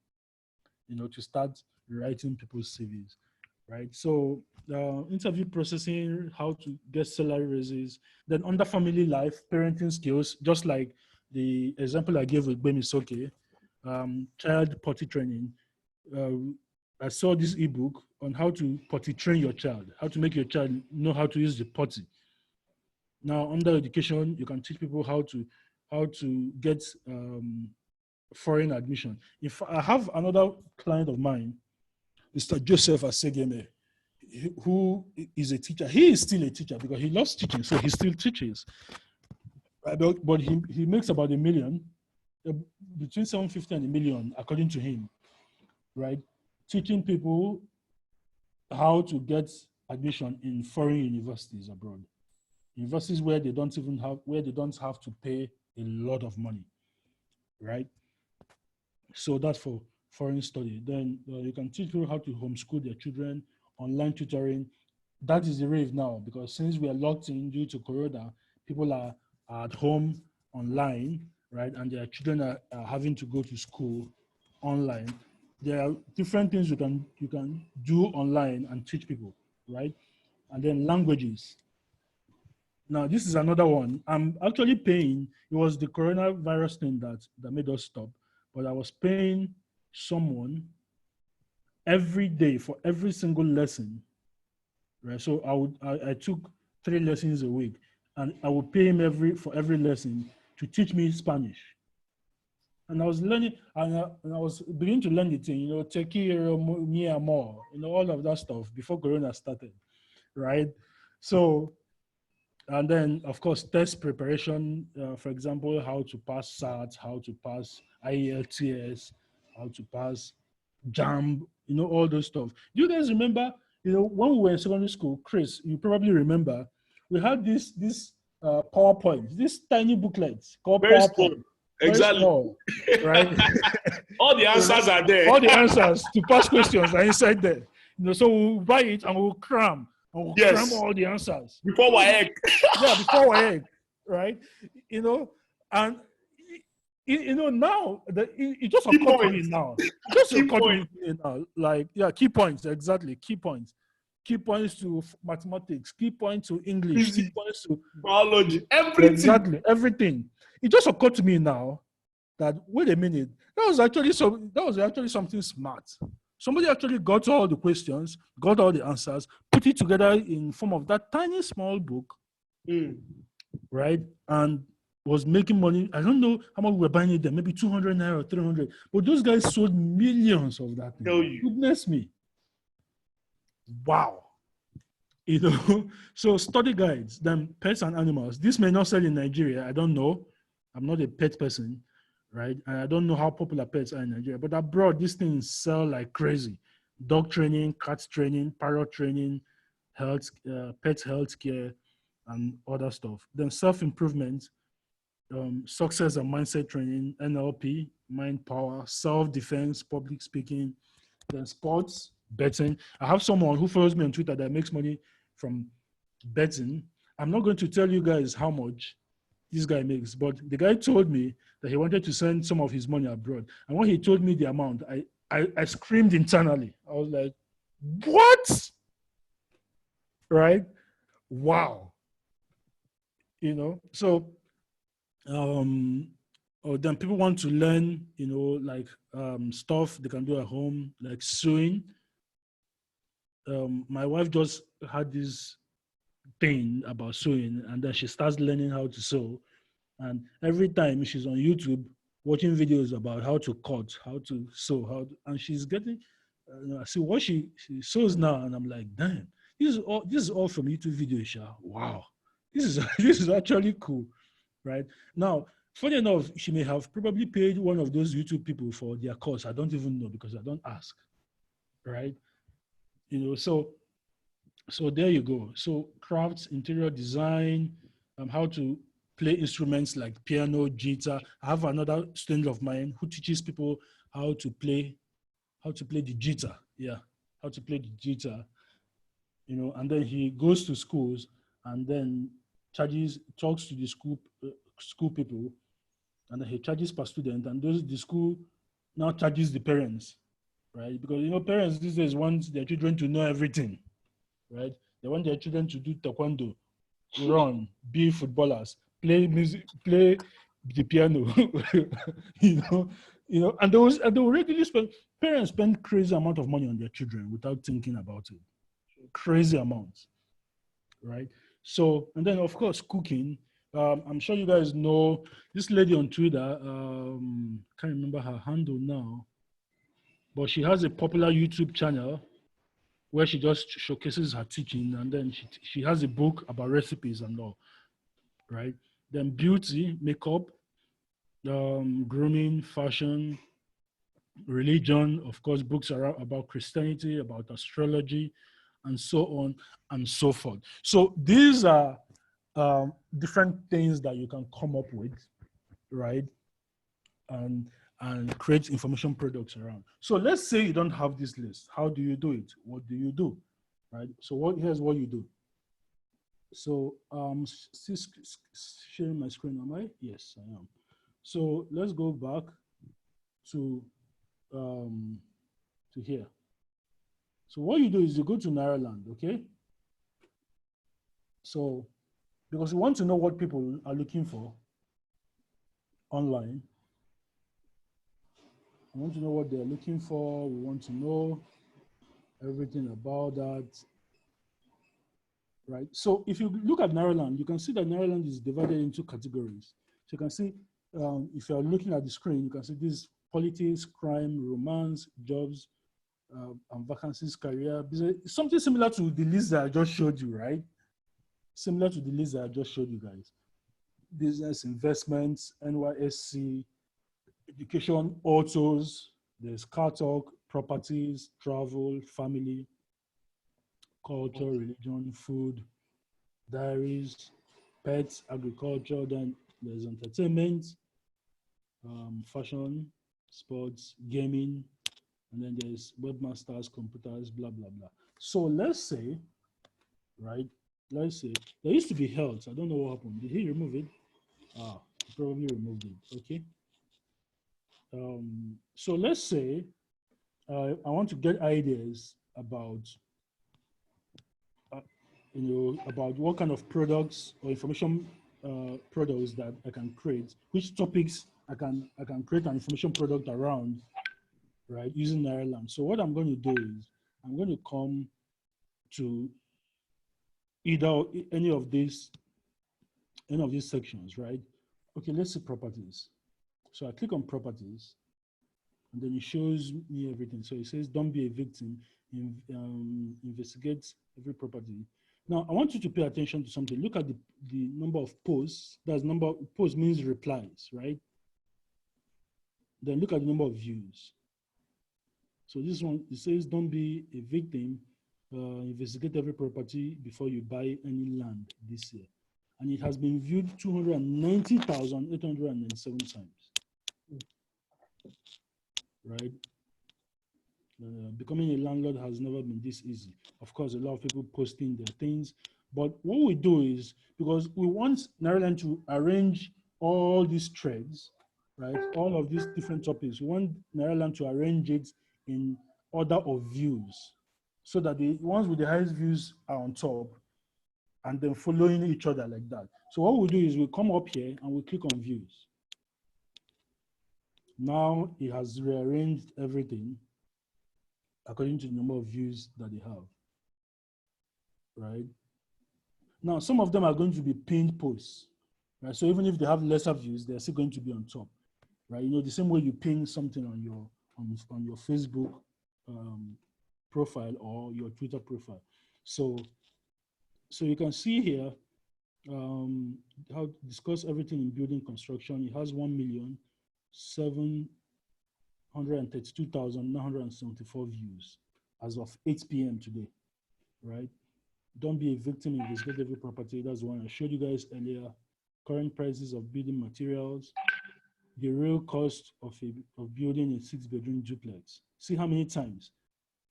to start writing people's CVs, right? So interview processing, how to get salary raises, then under family life, parenting skills, just like the example I gave with Bemi Soke, child potty training. I saw this ebook on how to potty train your child, how to make your child know how to use the potty. Now, under education, you can teach people how to get foreign admission. If I have another client of mine, Mr. Joseph Asegeme, who is a teacher. He is still a teacher because he loves teaching, so he still teaches. But he makes about $1 million, between 750 and $1 million, according to him, right? Teaching people how to get admission in foreign universities abroad. Universities where they don't have to pay a lot of money, right? So that's for foreign study. Then you can teach people how to homeschool their children, online tutoring. That is the rave now because since we are locked in due to Corona, people are at home online, right? And their children are having to go to school online. There are different things you can do online and teach people, right? And then languages. Now, this is another one. I'm actually paying, it was the coronavirus thing that made us stop, but I was paying someone every day for every single lesson, right? So I took 3 lessons a week and I would pay him for every lesson to teach me Spanish. And I was learning, and I was beginning to learn the thing, teki, mi amor, all of that stuff before Corona started, right? So, and then, of course, test preparation, for example, how to pass SAT, how to pass IELTS, how to pass JAMB, all those stuff. Do you guys remember, when we were in secondary school, Chris, you probably remember, we had this PowerPoint, this tiny booklet called Very PowerPoint. small. Exactly. Small, right? All the answers are there. All the answers to past questions are inside there. So we'll buy it and we'll cram. And we'll cram all the answers. Before WAEC. Yeah, before WAEC, right? And now it just occurred to me now. It just occurred to me now. Like, key points, exactly. Key points. Key points to mathematics, key points to English, key points to biology, everything. Exactly, everything. It just occurred to me now that, wait a minute, that was actually something smart. Somebody actually got all the questions, got all the answers, put it together in form of that tiny small book, right? And was making money. I don't know how much we were buying it then, maybe 200 naira or 300. But those guys sold millions of that. Tell you. Goodness me. Wow. So study guides, then pets and animals. This may not sell in Nigeria. I don't know. I'm not a pet person, right? And I don't know how popular pets are in Nigeria. But abroad, these things sell like crazy. Dog training, cat training, parrot training, pet health care, and other stuff. Then self-improvement, success and mindset training, NLP, mind power, self-defense, public speaking, then sports, betting. I have someone who follows me on Twitter that makes money from betting. I'm not going to tell you guys how much this guy makes, but the guy told me that he wanted to send some of his money abroad. And when he told me the amount, I screamed internally. I was like, what? Right? Wow. You know, so or then people want to learn, you know, like stuff they can do at home, like sewing. My wife just had this thing about sewing, and then she starts learning how to sew. And every time she's on YouTube watching videos about how to cut, how to sew, and she's getting, I see what she sews now, and I'm like, damn, this is all from YouTube videos, Sha. Wow, this is this is actually cool, right? Now, funny enough, she may have probably paid one of those YouTube people for their course. I don't even know because I don't ask, right? You know, so there you go. So crafts, interior design, how to play instruments like piano, guitar. I have another student of mine who teaches people how to play the guitar. Yeah, how to play the guitar. You know, and then he goes to schools and then talks to the school people, and then he charges per student, and the school now charges the parents, right? Because you know, parents these days want their children to know everything, right? They want their children to do taekwondo, run, be footballers, play music, play the piano, you know, and they will regularly spend. Parents spend crazy amount of money on their children without thinking about it, crazy amounts, right? So, and then of course cooking. I'm sure you guys know this lady on Twitter. Can't remember her handle now, but she has a popular YouTube channel where she just showcases her teaching, and then she has a book about recipes and all, right? Then beauty, makeup, grooming, fashion, religion, of course, books are about Christianity, about astrology, and so on and so forth. So these are different things that you can come up with, right? And create information products around. So let's say you don't have this list. How do you do it? What do you do? Right? So here's what you do. So sharing my screen, am I? Yes, I am. So let's go back to here. So what you do is you go to Nairaland, okay? So because we want to know what people are looking for online. We want to know what they're looking for. We want to know everything about that, right? So if you look at Nairaland, you can see that Nairaland is divided into categories. So you can see, if you're looking at the screen, you can see this politics, crime, romance, jobs, and vacancies, career, business. Something similar to the list that I just showed you, right? Similar to the list that I just showed you guys. Business, investments, NYSC, education, autos, there's car talk, properties, travel, family, culture, religion, food, diaries, pets, agriculture, then there's entertainment, fashion, sports, gaming, and then there's webmasters, computers, blah, blah, blah. So let's say, right, let's say, there used to be health. I don't know what happened. Did he remove it? Ah, he probably removed it, okay. So let's say I want to get ideas about about what kind of products or information products that I can create, which topics I can create an information product around, right, using Nairaland. So what I'm going to do is I'm going to come to either any of these sections, right? Okay, let's see properties. So I click on properties, and then it shows me everything. So it says, don't be a victim, investigate every property. Now, I want you to pay attention to something. Look at the number of posts. That's number of posts means replies, right? Then look at the number of views. So this one, it says, don't be a victim, investigate every property before you buy any land this year. And it has been viewed 290,897 times, right? Becoming a landlord has never been this easy. Of course, a lot of people posting their things, but what we do is, because we want Maryland to arrange all these threads, right? All of these different topics, we want Maryland to arrange it in order of views, so that the ones with the highest views are on top, and then following each other like that. So what we do is we come up here and we click on views. Now it has rearranged everything according to the number of views that they have, right? Now, some of them are going to be pinned posts, right? So even if they have lesser views, they're still going to be on top, right? You know, the same way you pin something on your Facebook profile or your Twitter profile. So you can see here how to discuss everything in building construction. It has 1,732,974 views as of 8 p.m. today, right? Don't be a victim, investigate every property. That's the one I showed you guys earlier. Current prices of building materials, the real cost of building a 6-bedroom duplex. See how many times.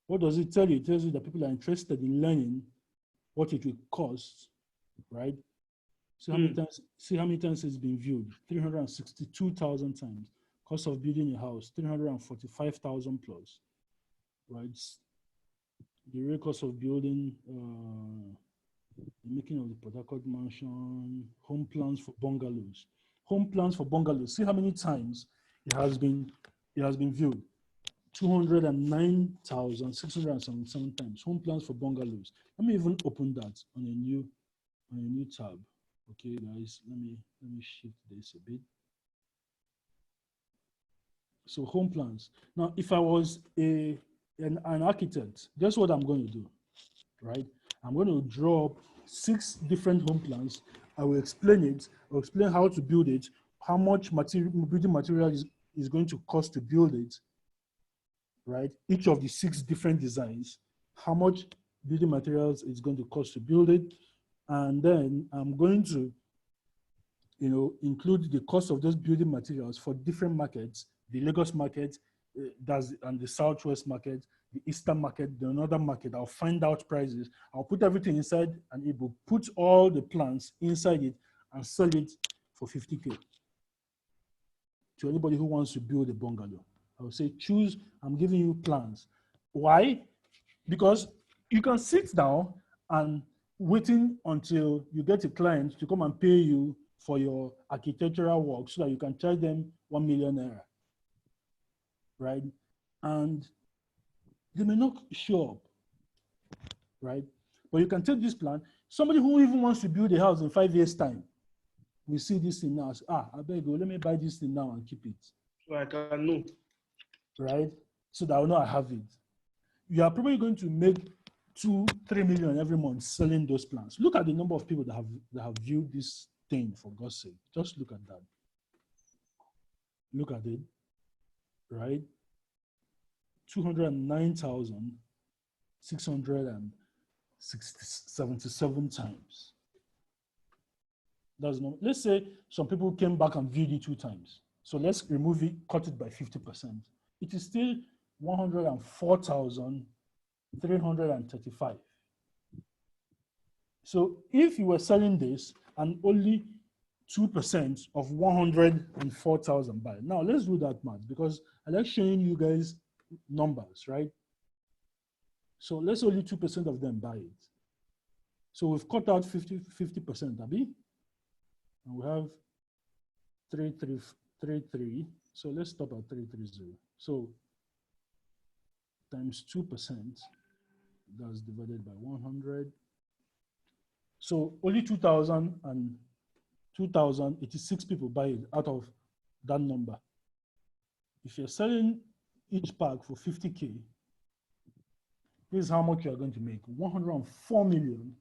What does it tell you? It tells you that people are interested in learning what it will cost, right? See how many times it's been viewed? 362,000 times. Cost of building a house, 345,000 plus, right? The real cost of building the making of the Port Harcourt mansion, home plans for bungalows. Home plans for bungalows. See how many times it has been viewed. 209,677 times. Home plans for bungalows. Let me even open that on a new tab. Okay, guys, let me shift this a bit. So home plans. Now, if I was an architect, guess what I'm going to do, right? I'm going to draw up 6 different home plans. I will explain it. I'll explain how to build it, how much building material is going to cost to build it, right? Each of the 6 different designs, how much building materials is going to cost to build it. And then I'm going to, include the cost of those building materials for different markets, the Lagos market, and the Southwest market, the Eastern market, the Northern market. I'll find out prices. I'll put everything inside an ebook, put all the plans inside it, and sell it for 50K to anybody who wants to build a bungalow. I will say, choose, I'm giving you plans. Why? Because you can sit down and waiting until you get a client to come and pay you for your architectural work so that you can charge them 1 million naira, right? And they may not show up, right? But you can take this plan. Somebody who even wants to build a house in 5 years' time will see this thing now. Say, I beg you, let me buy this thing now and keep it. So I can know. Right? So that I know I have it. You are probably going to make 2-3 million every month selling those plans. Look at the number of people that have viewed this thing, for God's sake. Just look at that. Look at it, right? 209,677 times. That's not, let's say some people came back and viewed it 2 times. So let's remove it, cut it by 50%. It is still 104,335. So if you were selling this and only 2% of 104,000 buy. Now let's do that math because I like showing you guys numbers, right? So let's only 2% of them buy it. So we've cut out 50%, Abi. And we have 333. So let's stop at 330. So times 2%, that's divided by 100. So only 2,086 people buy it out of that number. If you're selling each pack for 50K, this is how much you're going to make, 104 million.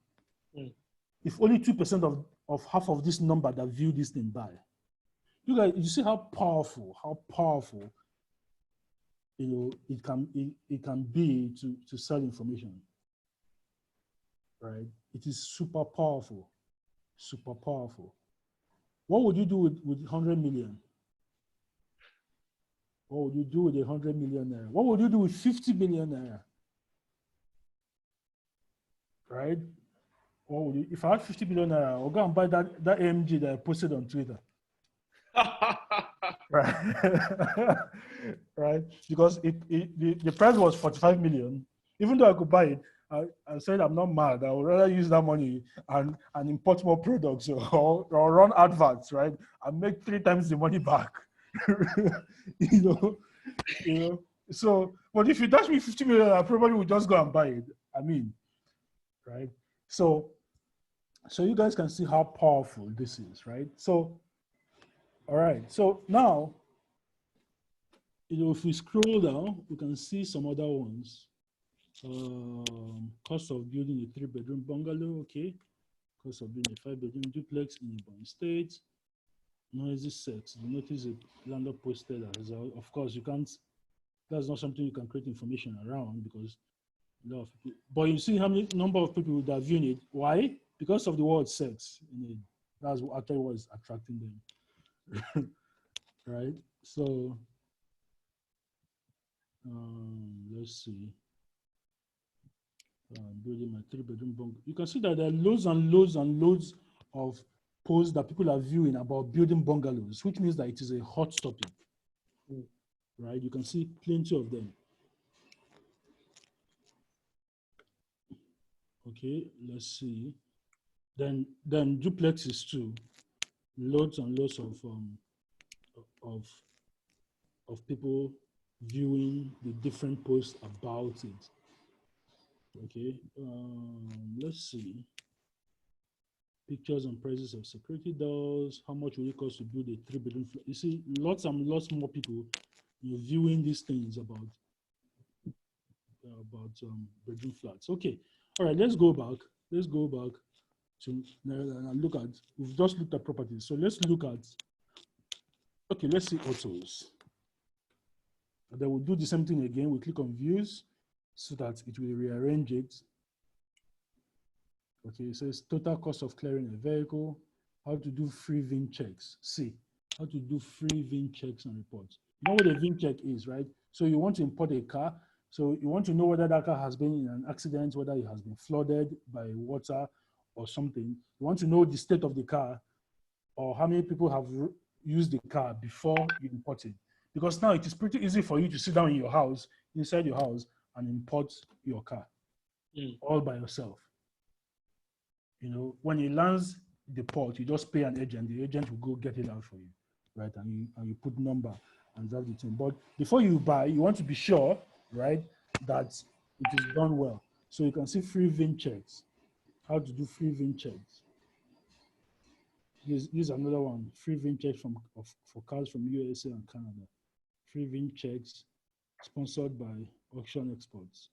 If only 2% of half of this number that view this thing buy. You guys, you see how powerful it can be to sell information, right? It is super powerful. What would you do with 100 million? What would you do with 100 million naira? What would you do with 50 million naira? Right? What would you, if I had 50 million naira, I'll go and buy that AMG that I posted on Twitter. Right? Right? Because the price was 45 million. Even though I could buy it, I said I'm not mad. I would rather use that money and import more products or run adverts, right? And make 3 times the money back. you know, you know. So, but if you dash me 50 million, I probably would just go and buy it. I mean, right? So you guys can see how powerful this is, right? So, all right. So now, if we scroll down, we can see some other ones. Cost of building a 3-bedroom bungalow, okay. Cost of building a 5-bedroom duplex in Ebonyi State. Noisy sex. You notice a landlord posted as well. Of course, you can't. That's not something you can create information around because a lot of people. But you see how many number of people that are viewing it. Why? Because of the word sex in it. That's actually what is attracting them. Right? So let's see. Building my 3-bedroom bungalow. You can see that there are loads and loads and loads of posts that people are viewing about building bungalows, which means that it is a hot topic. Right? You can see plenty of them. Okay, let's see. Then duplexes too. Loads and loads of people viewing the different posts about it. Okay, let's see. Pictures and prices of security doors. How much will it cost to build a 3-bedroom flat? You see, lots and lots more people viewing these things about bedroom flats. Okay, all right. Let's go back. Let's go back to and look at. We've just looked at properties, so let's look at. Okay, let's see autos. And then we'll do the same thing again. We click on views so that it will rearrange it. Okay, it says total cost of clearing a vehicle, how to do free VIN checks. See, how to do free VIN checks and reports. You know what a VIN check is, right? So you want to import a car. So you want to know whether that car has been in an accident, whether it has been flooded by water or something. You want to know the state of the car or how many people have used the car before you import it. Because now it is pretty easy for you to sit down in your house, inside your house, and import your car all by yourself. You know, when it lands the port, you just pay an agent. The agent will go get it out for you, right? And you put number and drive the thing. But before you buy, you want to be sure, right, that it is done well. So you can see free VIN checks. How to do free VIN checks. Here's another one. Free VIN checks for cars from USA and Canada. Free VIN checks sponsored by Auction Exports.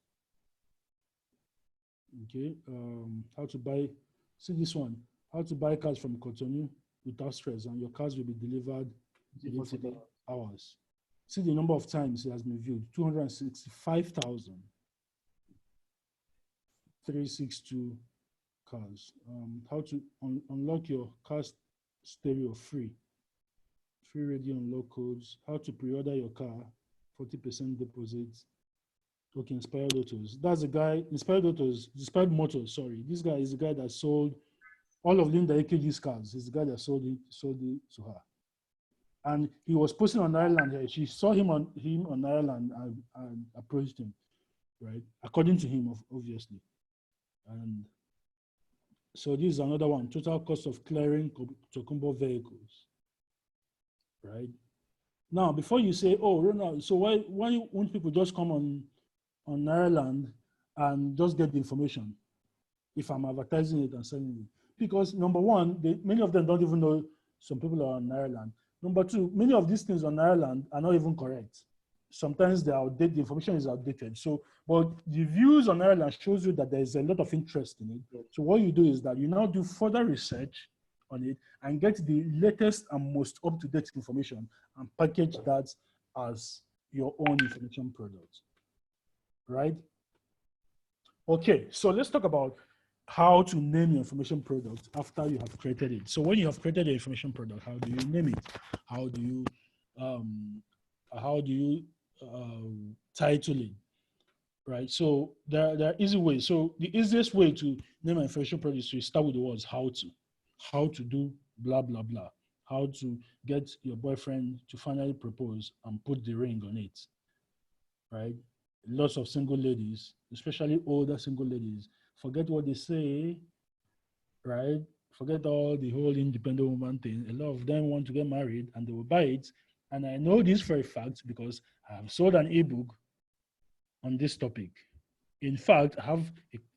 Okay, how to buy. See this one, how to buy cars from Cotonou without stress, and your cars will be delivered within 48 hours. See the number of times it has been viewed, 265,000. 362 cars. How to unlock your car stereo free. Free radio unlock codes. How to pre-order your car, 40% deposit. Okay, Inspired Autos. That's the guy, Inspired Motors, sorry. This guy is the guy that sold all of Linda AKG's cars. He's the guy that sold it to her. And he was posting on Ireland here. She saw him on Ireland and approached him, right? According to him, obviously. And so this is another one, total cost of clearing Tokumbo vehicles, right? Now, before you say, oh, Ronald, so why won't people just come on Ireland and just get the information if I'm advertising it and selling it? Because number one, many of them don't even know some people are on Ireland. Number two, many of these things on Ireland are not even correct. Sometimes they're outdated, the information is outdated. So, but the views on Ireland shows you that there's a lot of interest in it. So what you do is that you now do further research on it and get the latest and most up-to-date information and package that as your own information product, right? Okay, so let's talk about how to name your information product after you have created it. So when you have created your information product, how do you name it? How do you how do you title it, right? So there are easy ways. So the easiest way to name an information product is to start with the words how to do blah blah blah, how to get your boyfriend to finally propose and put the ring on it, right? Lots of single ladies, especially older single ladies, forget what they say, right? Forget all the whole independent woman thing. A lot of them want to get married and they will buy it. And I know this for a fact because I have sold an ebook on this topic. In fact, I have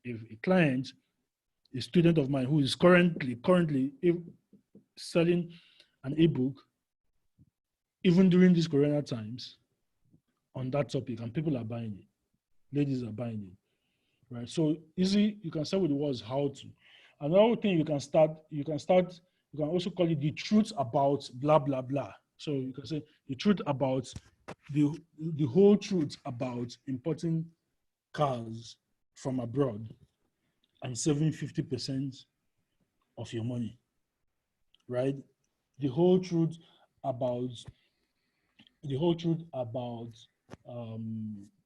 a client, a student of mine who is currently selling an ebook, even during these Corona times, on that topic, and people are buying it. Ladies are buying it, right? So easy. You can start with the words how to. Another thing you can also call it the truth about blah blah blah. So you can say the truth about the the whole truth about importing cars from abroad and saving 50% of your money, right? The whole truth about the whole truth about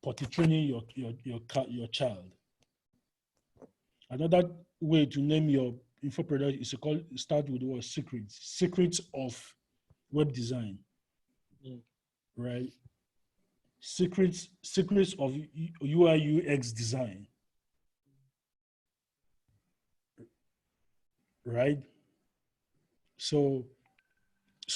potty training your child. Another way to name your info product is to start with the word secrets. Secrets of web design, right? Secrets of UI UX design, right? So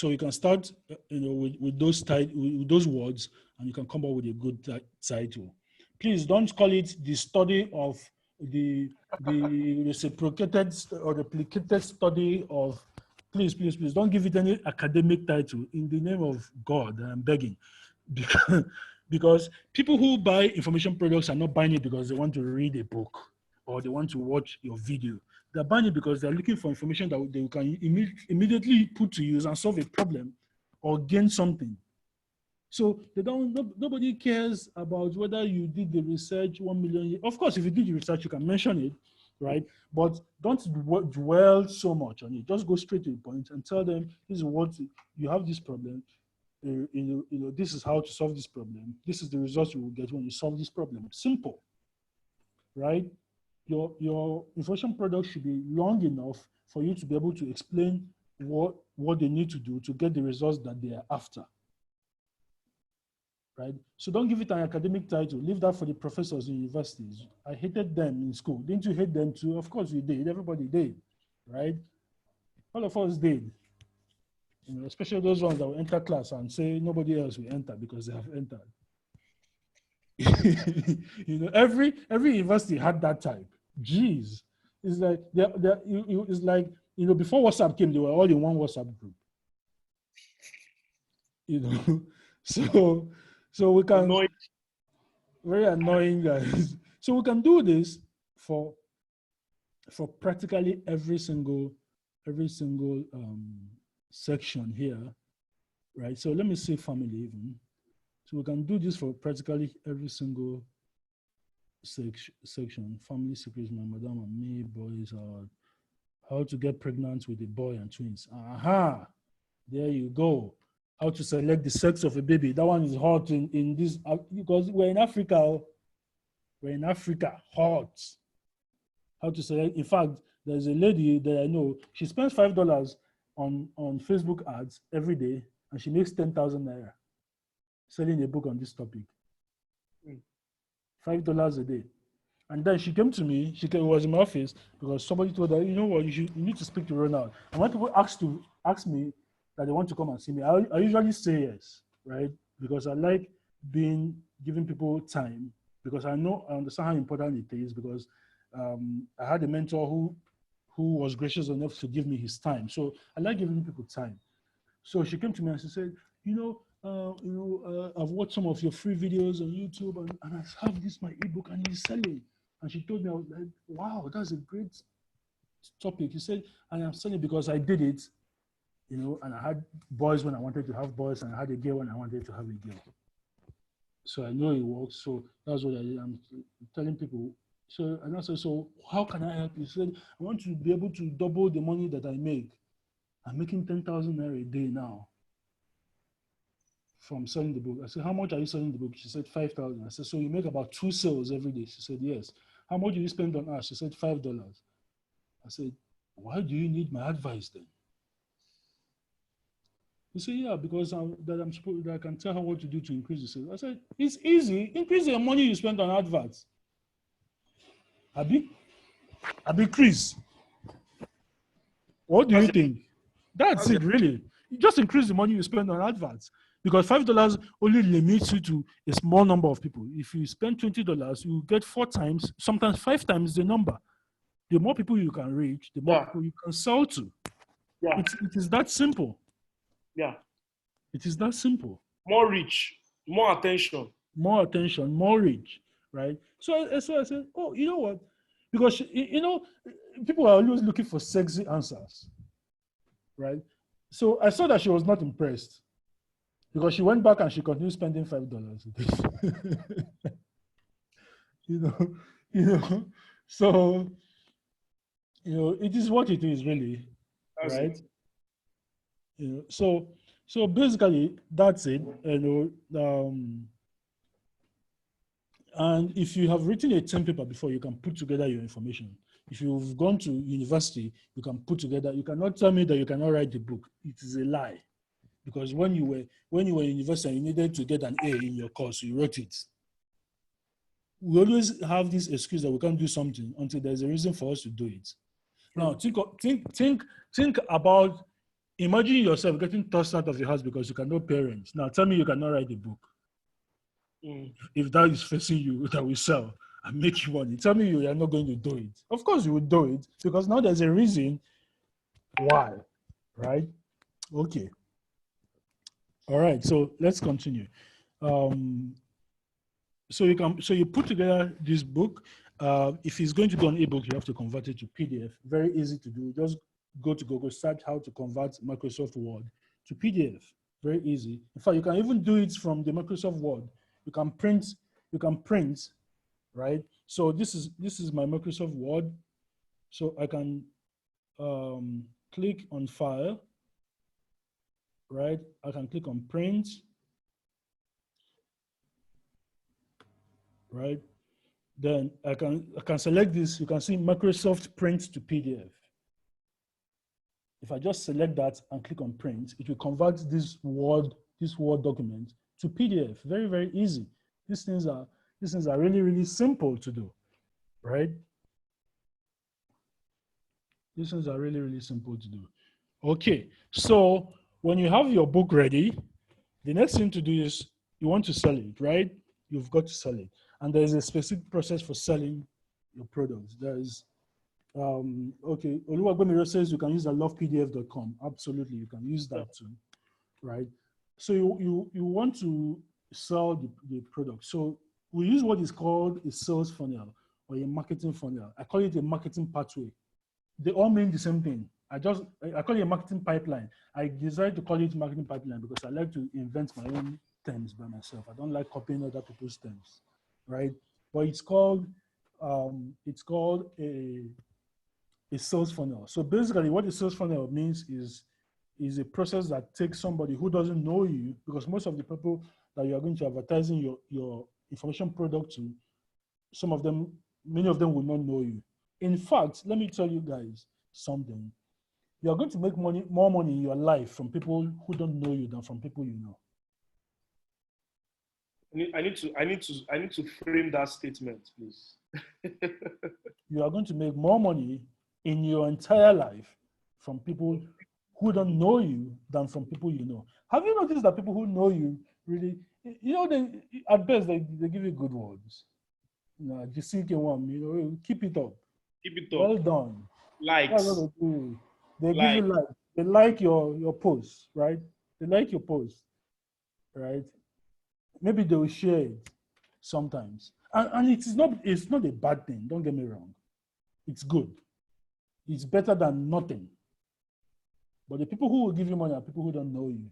you can start, with those words, and you can come up with a good title. Please don't call it the study of the reciprocated or replicated study of. Please don't give it any academic title in the name of God. I'm begging, because people who buy information products are not buying it because they want to read a book or they want to watch your video. They're buying it because they're looking for information that they can immediately put to use and solve a problem or gain something. So nobody cares about whether you did the research 1 million years. Of course, if you did the research, you can mention it, right? But don't dwell so much on it. Just go straight to the point and tell them, this is what you have this problem. This is how to solve this problem. This is the results you will get when you solve this problem. Simple, right? Your information product should be long enough for you to be able to explain what they need to do to get the results that they are after, right? So don't give it an academic title. Leave that for the professors in universities. I hated them in school. Didn't you hate them too? Of course you did. Everybody did, right? All of us did. Especially those ones that will enter class and say nobody else will enter because they have entered. Every university had that type. Jeez, it's like it's like before WhatsApp came, they were all in one WhatsApp group. So we can very annoying guys. So we can do this for practically every single section here, right? So let me say family even. So we can do this for practically every single section. Family secrets, my madam and me, boys are how to get pregnant with a boy and twins. Aha, there you go. How to select the sex of a baby. That one is hot in this, because we're in Africa. We're in Africa, hot. How to select. In fact, there's a lady that I know. She spends $5 on Facebook ads every day, and she makes 10,000 naira selling a book on this topic. $5 a day. And then she came to me, was in my office because somebody told her, you know what, you need to speak to Ronald. And when people ask me that they want to come and see me, I usually say yes, right? Because I like giving people time, because I understand how important it is, because I had a mentor who was gracious enough to give me his time. So I like giving people time. So she came to me and she said, I've watched some of your free videos on YouTube and I have this, my ebook, and it's selling. And she told me, I was like, wow, that's a great topic. She said, I am selling because I did it, and I had boys when I wanted to have boys, and I had a girl when I wanted to have a girl. So I know it works. So that's what I'm telling people. So, and I said, so how can I help you? She said, I want to be able to double the money that I make. I'm making 10,000 naira a day now. from selling the book. I said, how much are you selling the book? She said, 5,000. I said, so you make about 2 sales every day? She said, yes. How much do you spend on ads? She said, $5. I said, why do you need my advice then? He said, yeah, because that I can tell her what to do to increase the sales. I said, it's easy. Increase the money you spend on adverts. Abi Chris, what do you think? That's it, really. You just increase the money you spend on adverts, because $5 only limits you to a small number of people. If you spend $20, you get 4 times, sometimes 5 times the number. The more people you can reach, the more people you can sell to. Yeah. It is that simple. Yeah. It is that simple. More reach, more attention. More attention, more reach, right? So I said, oh, you know what? Because, people are always looking for sexy answers, right? So I saw that she was not impressed, because she went back and she continued spending $5. So, it is what it is, really, That's right? it. So basically that's it. And if you have written a term paper before, you can put together your information. If you've gone to university, you can put together. You cannot tell me that you cannot write the book. It is a lie, because when you were in university and you needed to get an A in your course, you wrote it. We always have this excuse that we can't do something until there's a reason for us to do it. Now think about, imagine yourself getting tossed out of your house because you cannot parent. Now tell me you cannot write a book. If that is facing you, that will sell and make you money. Tell me you are not going to do it. Of course you will do it, because now there's a reason why, right? Okay. All right, so let's continue. So you put together this book. If it's going to be an ebook, you have to convert it to PDF. Very easy to do. Just go to Google, search how to convert Microsoft Word to PDF. Very easy. In fact, you can even do it from the Microsoft Word. You can print, right? So this is my Microsoft Word. So I can click on File, right? I can click on Print, right? Then I can select this. You can see Microsoft Print to PDF. If I just select that and click on Print, it will convert this Word document to PDF. Very, very easy. These things are really, really simple to do, right? These things are really, really simple to do. Okay, so when you have your book ready, the next thing to do is you want to sell it, right? You've got to sell it. And there's a specific process for selling your products. There's, okay, Oluwagbemiro says you can use lovePDF.com. Absolutely, you can use that too, right? So you want to sell the product. So we use what is called a sales funnel or a marketing funnel. I call it a marketing pathway. They all mean the same thing. I call it a marketing pipeline. I decided to call it marketing pipeline because I like to invent my own terms by myself. I don't like copying other people's terms, right? But it's called a sales funnel. So basically what a sales funnel means is a process that takes somebody who doesn't know you, because most of the people that you are going to advertising your information product to, many of them will not know you. In fact, let me tell you guys something. You are going to make more money in your life from people who don't know you than from people you know. I need to frame that statement, please. You are going to make more money in your entire life from people who don't know you than from people you know. Have you noticed that people who know you really, at best they give you good words. Just think one, keep it up. Keep it up. Well done. Likes. That's what they do. They give you like. They like your post, right? They like your post, right? Maybe they will share it sometimes. And it's not a bad thing, don't get me wrong. It's good. It's better than nothing. But the people who will give you money are people who don't know you.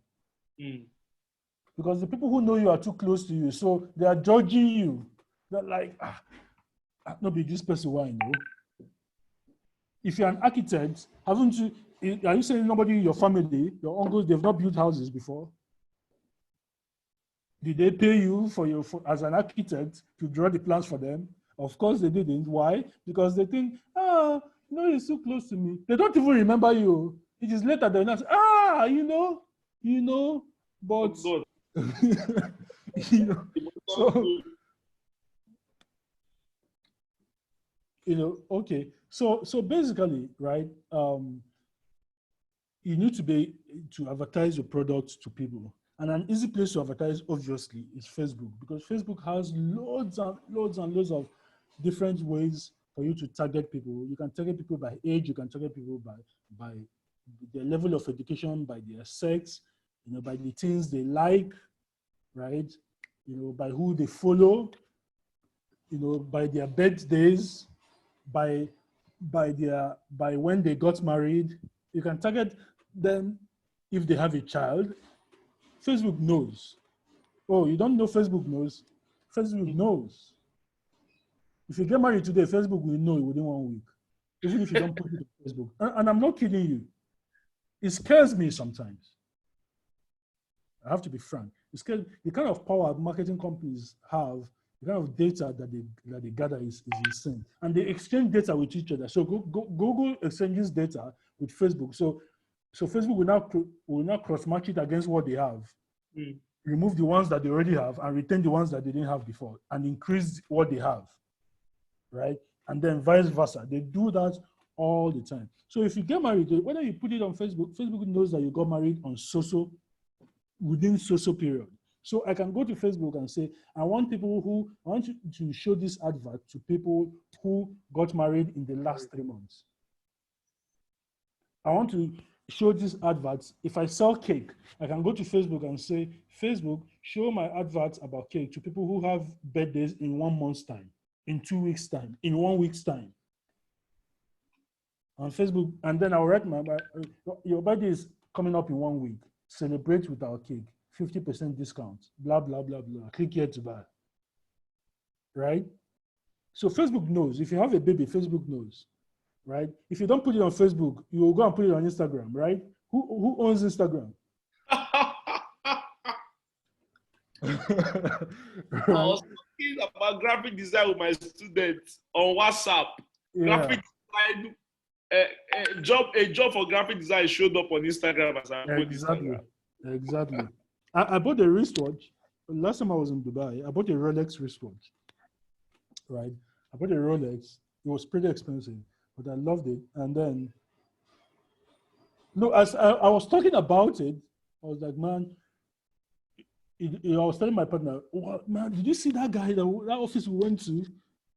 Because the people who know you are too close to you, so they are judging you. They're like, not be this person who I know. If you're an architect, are you saying nobody in your family, your uncles, they've not built houses before? Did they pay you as an architect to draw the plans for them? Of course they didn't. Why? Because they think, no, you're so close to me. They don't even remember you. It is later they'll not say, but Oh, you know, so okay. So basically, right? You need to advertise your products to people. And an easy place to advertise, obviously, is Facebook, because Facebook has loads and loads and loads of different ways for you to target people. You can target people by age, you can target people by their level of education, by their sex, by the things they like, right? By who they follow, by their birthdays, by by when they got married. You can target them if they have a child. Facebook knows. Oh, you don't know Facebook knows? Facebook knows. If you get married today, Facebook will know within 1 week, even if you don't put it on Facebook. And I'm not kidding you. It scares me sometimes. I have to be frank. It scares the kind of power marketing companies have, the kind of data that they gather is insane. And they exchange data with each other. So Google exchanges data with Facebook. So Facebook will now cross-match it against what they have. Remove the ones that they already have and retain the ones that they didn't have before and increase what they have, right? And then vice versa. They do that all the time. So if you get married, whether you put it on Facebook, Facebook knows that you got married on within social period. So I can go to Facebook and say, I want you to show this advert to people who got married in the last 3 months. I want to show these adverts. If I sell cake, I can go to Facebook and say, Facebook, show my adverts about cake to people who have birthdays in 1 month's time, in 2 weeks' time, in 1 week's time. On Facebook, and then I'll write your birthday is coming up in 1 week. Celebrate with our cake, 50% discount, blah, blah, blah, blah. Click here to buy. Right? So Facebook knows. If you have a baby, Facebook knows. Right? If you don't put it on Facebook, you will go and put it on Instagram, right? Who owns Instagram? I was talking about graphic design with my students on WhatsApp. Yeah. Graphic design, a job for graphic design showed up on Instagram as I put Exactly. Instagram. Exactly. I bought a wristwatch. Last time I was in Dubai, I bought a Rolex wristwatch. Right? I bought a Rolex. It was pretty expensive, but I loved it. And then, no, as I was talking about it, I was like, man, I was telling my partner, oh, man, did you see that guy, that office we went to?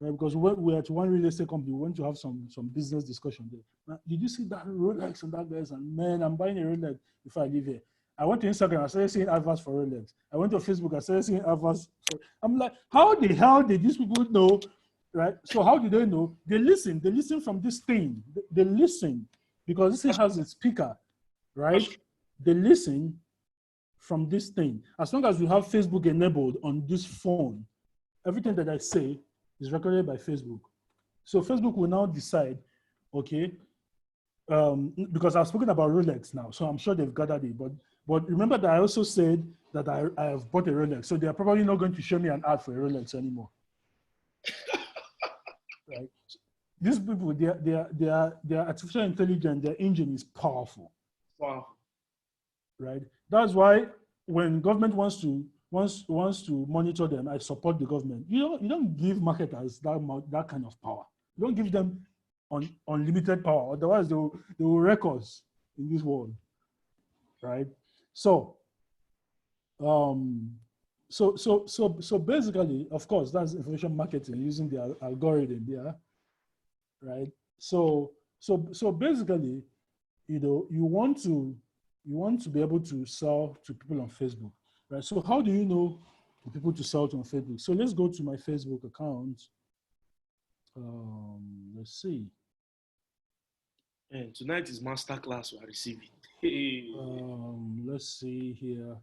Right, because we were at one real estate company, we went to have some business discussion there. Man, did you see that Rolex and that guy's? And man, I'm buying a Rolex before I leave here. I went to Instagram, I started seeing adverts for Rolex. I went to Facebook, I started seeing adverts. I'm like, how the hell did these people know? Right? So how do they know? They listen from this thing. They listen because this thing has a speaker, right? They listen from this thing. As long as you have Facebook enabled on this phone, everything that I say is recorded by Facebook. So Facebook will now decide, okay, because I've spoken about Rolex now, so I'm sure they've gathered it. But remember that I also said that I have bought a Rolex, so they're probably not going to show me an ad for a Rolex anymore. Right? These people, their artificial intelligence, their engine is powerful. Wow. Right? That's why when government wants to monitor them, I support the government. You don't give marketers that kind of power. You don't give them unlimited power. Otherwise, they will wreck us in this world. Right? So basically, of course, that's information marketing using the algorithm, yeah. Right? So basically, you want to be able to sell to people on Facebook, right? So how do you know the people to sell to on Facebook? So let's go to my Facebook account. Let's see. And tonight is masterclass we are receiving. Hey. Let's see here.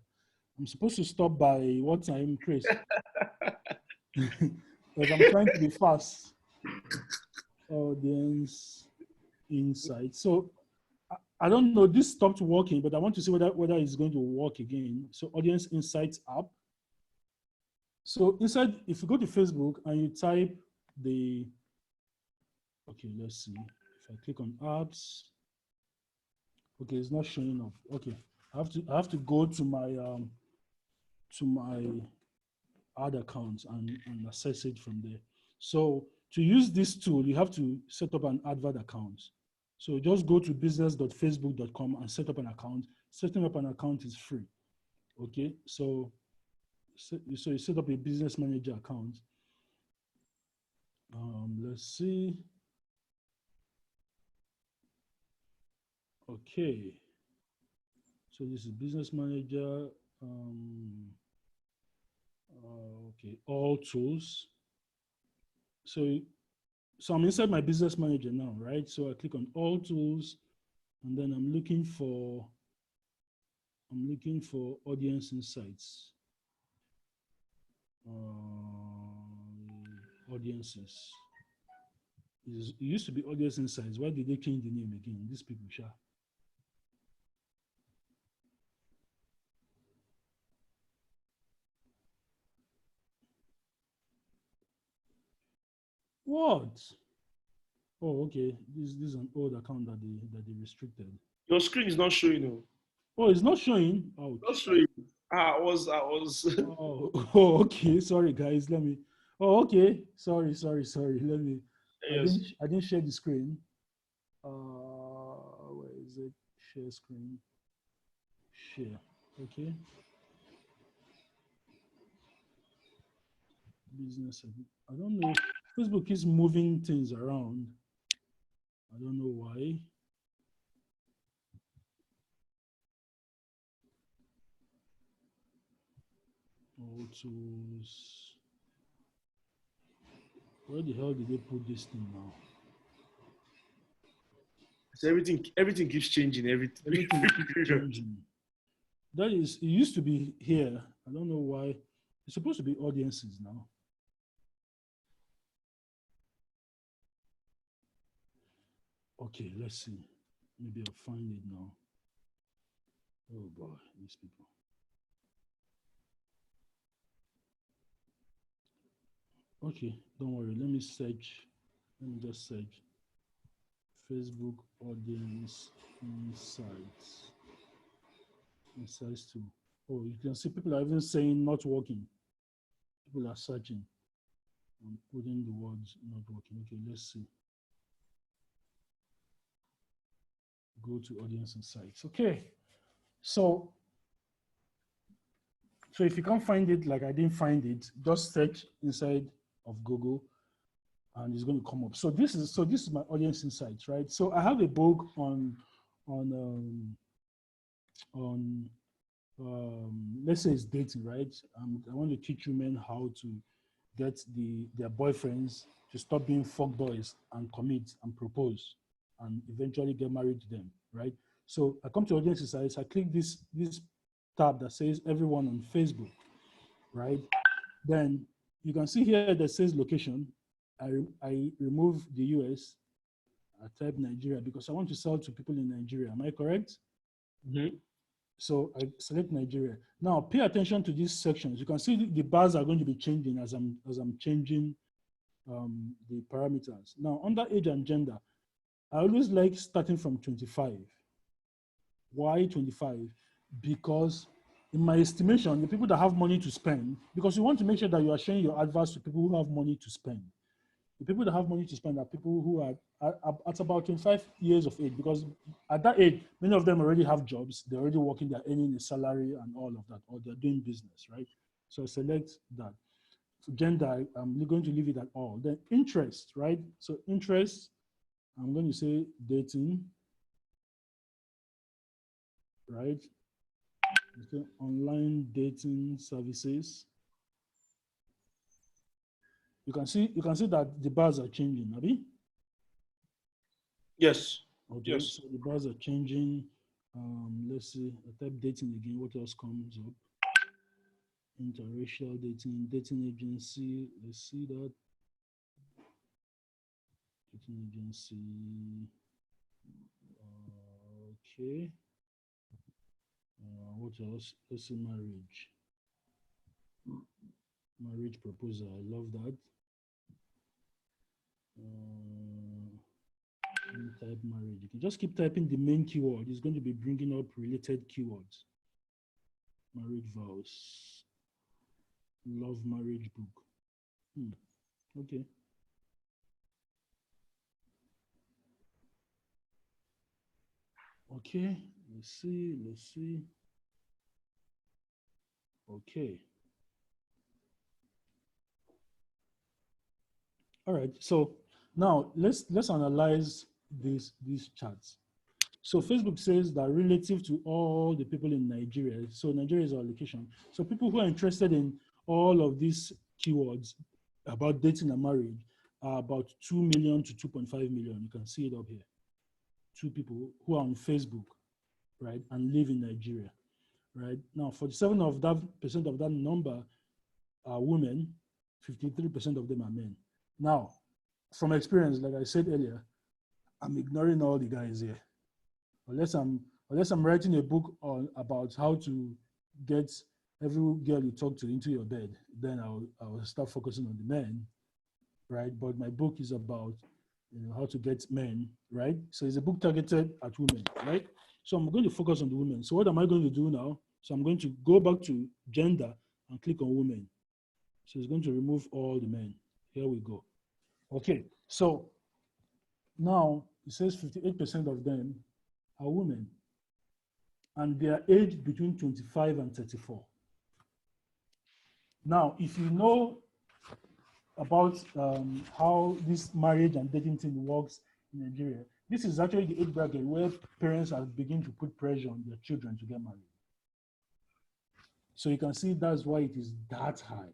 I'm supposed to stop by what time, Chris? Because I'm trying to be fast. Audience insight. So I don't know, this stopped working, but I want to see whether it's going to work again. So audience insights app. So inside, if you go to Facebook and you type okay, let's see. If I click on apps, okay, it's not showing up. Okay, I have to go to my ad account and access it from there. So to use this tool, you have to set up an advert account. So just go to business.facebook.com and set up an account. Setting up an account is free. Okay, so you set up a business manager account. Let's see. Okay, so this is business manager. Okay, all tools. So I'm inside my business manager now, right? So I click on all tools, and then I'm looking for audience insights. Audiences. It used to be audience insights. Why did they change the name again? These people, sha. What? Oh, okay. This is an old account that they restricted. Your screen is not showing. No. Oh, it's not showing. Ouch. Not showing. I was. Oh, oh, okay. Sorry, guys. Let me. Oh, okay. Sorry. Let me. Yes. I didn't share the screen. Where is it? Share screen. Share. Okay. Business. I don't know. Facebook is moving things around. I don't know why. All tools. Where the hell did they put this thing now? So everything keeps changing. Everything keeps changing. That is, it used to be here. I don't know why. It's supposed to be audiences now. Okay, let's see. Maybe I'll find it now. Oh boy, these people. Okay, don't worry. Let me search. Let me just search Facebook audience insights. Insights too. Oh, you can see people are even saying not working. People are searching and putting the words not working. Okay, let's see. Go to audience insights. Okay, so if you can't find it, like I didn't find it, just search inside of Google and it's going to come up. So this is my audience insights, right? So I have a book on let's say it's dating, right? I want to teach women how to get their boyfriends to stop being fuck boys and commit and propose and eventually get married to them, right? So I come to audience insights, I click this tab that says everyone on Facebook, right? Then you can see here that says location. I remove the US, I type Nigeria because I want to sell to people in Nigeria. Am I correct? Mm-hmm. So I select Nigeria. Now pay attention to these sections. You can see the bars are going to be changing as I'm changing the parameters. Now under age and gender, I always like starting from 25. Why 25? Because in my estimation, the people that have money to spend, because you want to make sure that you are sharing your advice to people who have money to spend. The people that have money to spend are people who are at about 25 years of age, because at that age, many of them already have jobs, they're already working, they're earning a salary and all of that, or they're doing business, right? So I select that. For gender, I'm going to leave it at all. Then interest, right? So interest, I'm going to say dating, right? Okay, online dating services. You can see that the bars are changing, Abi? Yes. Okay, Yes. so the bars are changing. Let's see, I type dating again, what else comes up? Interracial dating agency, let's see that. Dating agency, okay. What else? Let's see, marriage. Marriage proposal. I love that. Let me type marriage. You can just keep typing the main keyword. It's going to be bringing up related keywords. Marriage vows. Love marriage book. Okay. Okay. Let's see. Okay. All right. So now let's analyze these charts. So Facebook says that relative to all the people in Nigeria, so Nigeria is our location. So people who are interested in all of these keywords about dating and marriage are about 2 million to 2.5 million. You can see it up here. 2 people who are on Facebook, right, and live in Nigeria, right? Now, 47% of that number are women, 53% of them are men. Now, from experience, like I said earlier, I'm ignoring all the guys here. Unless I'm writing a book about how to get every girl you talk to into your bed, then I'll start focusing on the men, right? But my book is about how to get men, right? So it's a book targeted at women, right? So I'm going to focus on the women. So what am I going to do now? So I'm going to go back to gender and click on women. So it's going to remove all the men. Here we go. Okay, so now it says 58% of them are women, and they are aged between 25 and 34. Now, if you know about how this marriage and dating thing works in Nigeria, this is actually the age bracket where parents are beginning to put pressure on their children to get married. So you can see that's why it is that high.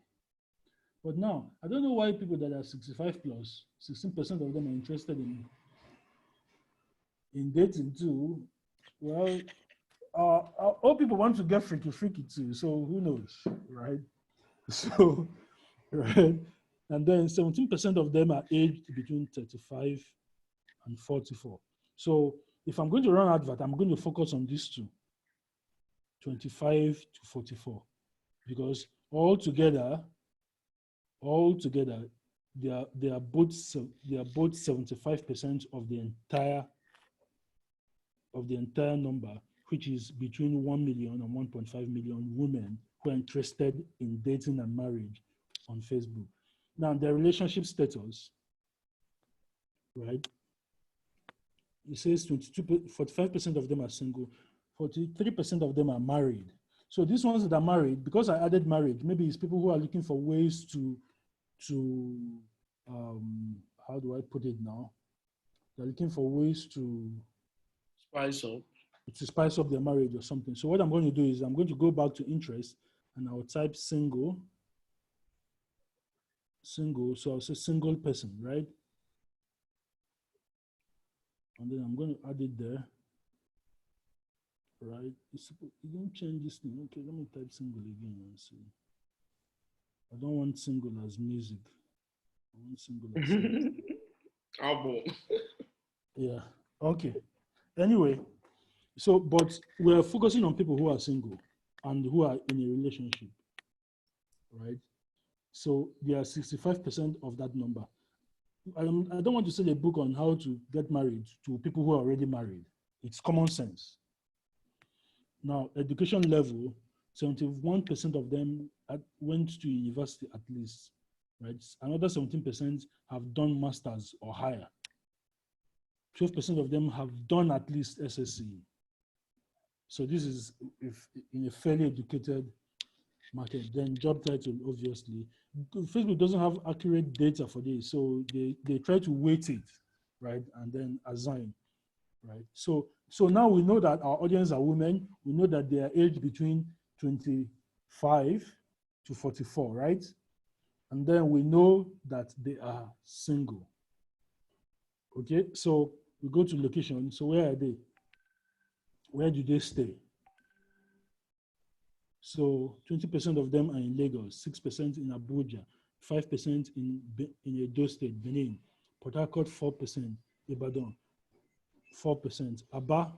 But now, I don't know why people that are 65 plus, 16% of them are interested in dating too. Well, all people want to get freaky too, so who knows, right? So, right, and then 17% of them are aged between 35 and 44. So if I'm going to run advert, I'm going to focus on these two, 25 to 44, because all together, they are both 75% of the entire number, which is between 1 million and 1.5 million women who are interested in dating and marriage on Facebook. Now, their relationship status, right? It says 45% of them are single, 43% of them are married. So these ones that are married, because I added marriage, maybe it's people who are looking for ways to how do I put it now? They're looking for ways to spice up their marriage or something. So what I'm going to do is I'm going to go back to interest and I'll type single. So I'll say single person, right? And then I'm going to add it there, right? You don't change this thing. Okay, let me type single again and see. I don't want single as music. I want single as album. Yeah. Okay. Anyway, so but we're focusing on people who are single and who are in a relationship, right? So they are 65% of that number. I don't want to sell a book on how to get married to people who are already married. It's common sense. Now, education level, 71% of them went to university at least, right? Another 17% have done masters or higher. 12% of them have done at least SSC. So this is if in a fairly educated market. Then job title, obviously. Facebook doesn't have accurate data for this, so they try to weight it, right, and then assign, right? So now we know that our audience are women. We know that they are aged between 25 to 44, right? And then we know that they are single. Okay, so we go to location. So where are they? Where do they stay? So 20% of them are in Lagos, 6% in Abuja, 5% in Edo State, Benin, Port Harcourt 4%, Ibadan 4%, Aba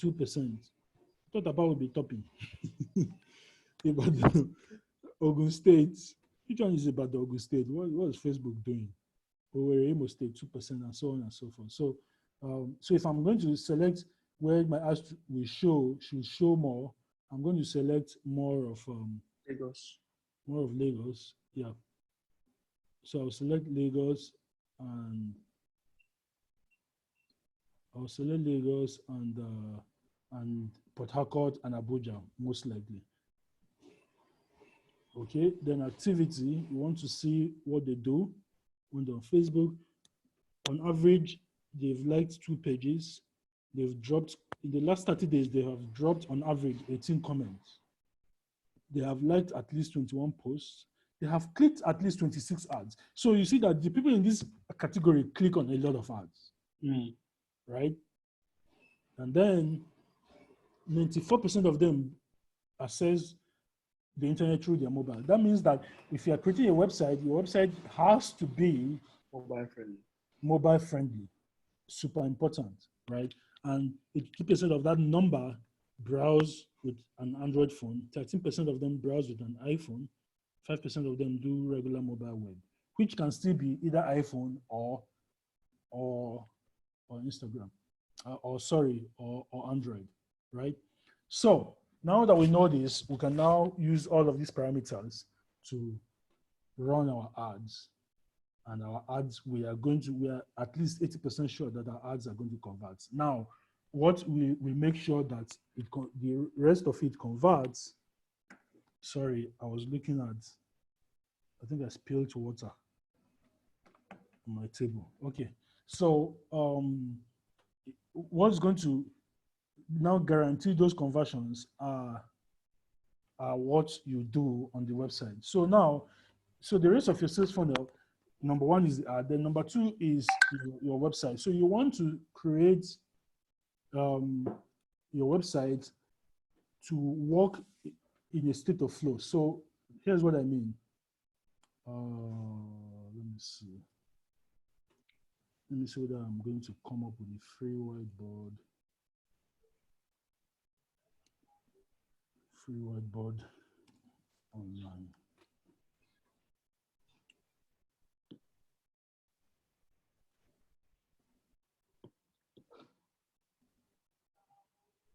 2%. I thought Aba would be topping. Ibadan, Ogun State Which one is about the Ogun State? What is Facebook doing? Owerri, Imo State, 2%, and so on and so forth. So if I'm going to select where my ads will should show more, I'm going to select more of Lagos. Lagos. Yeah. So I'll select Lagos and and Port Harcourt and Abuja, most likely. Okay, then activity, you want to see what they do. Went on Facebook. On average, they've liked 2 pages. They've dropped, in the last 30 days, they have dropped on average 18 comments. They have liked at least 21 posts. They have clicked at least 26 ads. So you see that the people in this category click on a lot of ads, right? And then 94% of them access the internet through their mobile. That means that if you are creating a website, your website has to be mobile friendly. Super important, right? And 82% of that number browse with an Android phone, 13% of them browse with an iPhone, 5% of them do regular mobile web, which can still be either iPhone or Instagram, or Android, right? So now that we know this, we can now use all of these parameters to run our ads. And our ads, we are at least 80% sure that our ads are going to convert. Now, what we make sure that the rest of it converts. Sorry, I was looking at, I think I spilled water on my table. Okay, so what's going to now guarantee those conversions are what you do on the website. So now, the rest of your sales funnel, number one is then number two is your website. So you want to create your website to work in a state of flow. So here's what I mean. Let me see. Let me see whether I'm going to come up with a free whiteboard. Free whiteboard online.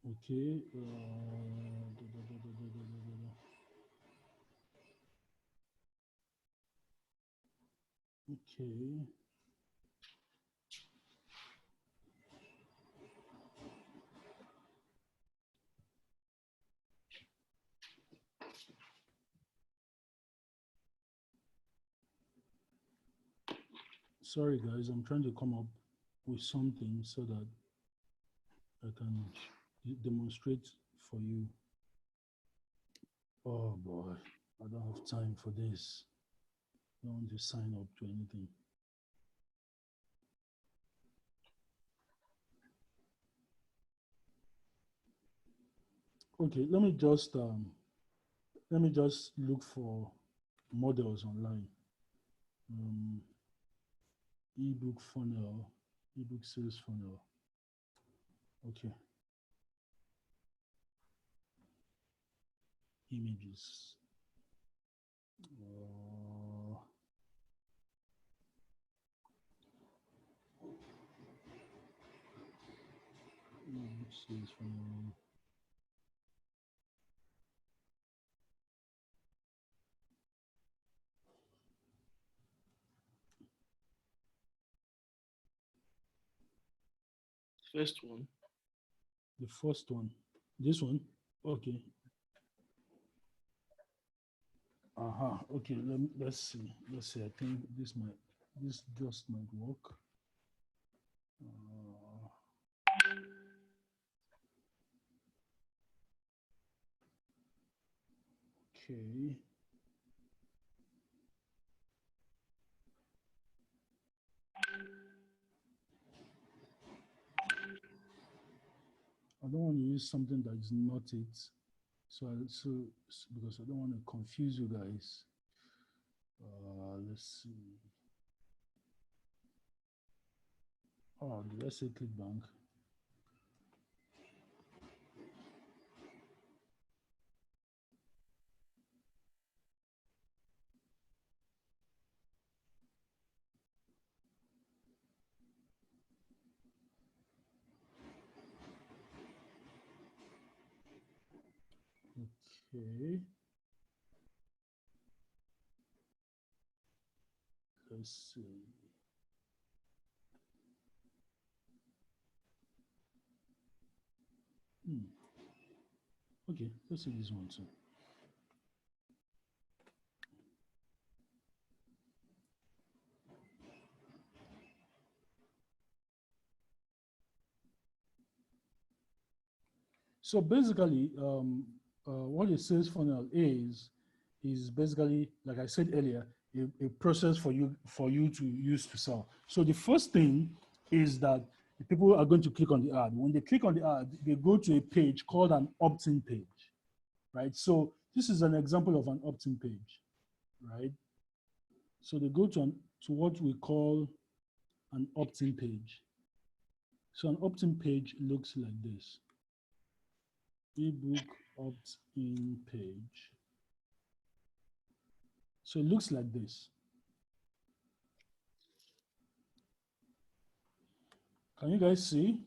Okay. Okay. Sorry, guys, I'm trying to come up with something so that I can demonstrate for you. Oh boy, I don't have time for this. I don't want to sign up to anything. Okay, let me just look for models online. Ebook funnel, ebook sales funnel. Okay. Images. Ebook sales funnel. First one. The first one. This one? Okay. Okay, let's see. I think this just might work. Okay. I don't want to use something that is not it. Because I don't want to confuse you guys. Let's see. Oh, did I say ClickBank? Okay. Let's see. Okay, let's see this one too. So basically, what a sales funnel is basically, like I said earlier, a process for you to use to sell. So the first thing is that the people are going to click on the ad. When they click on the ad, they go to a page called an opt-in page, right? So this is an example of an opt-in page, right? So they go to what we call an opt-in page. So an opt-in page looks like this. Ebook opt-in page. So it looks like this. Can you guys see?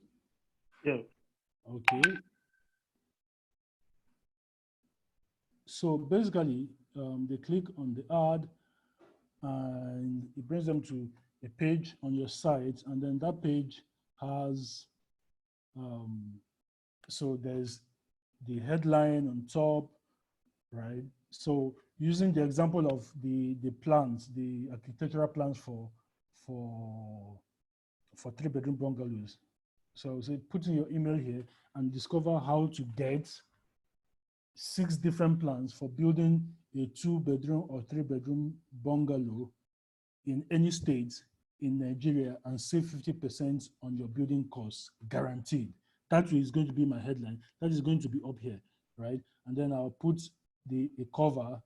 Yeah. Okay. So basically, they click on the ad and it brings them to a page on your site. And then that page has, so there's the headline on top, right? So using the example of the plans, the architectural plans for 3-bedroom bungalows. So say put in your email here and discover how to get 6 different plans for building a 2-bedroom or 3-bedroom bungalow in any state in Nigeria and save 50% on your building costs, guaranteed. That is going to be my headline. That is going to be up here, right? And then I'll put a cover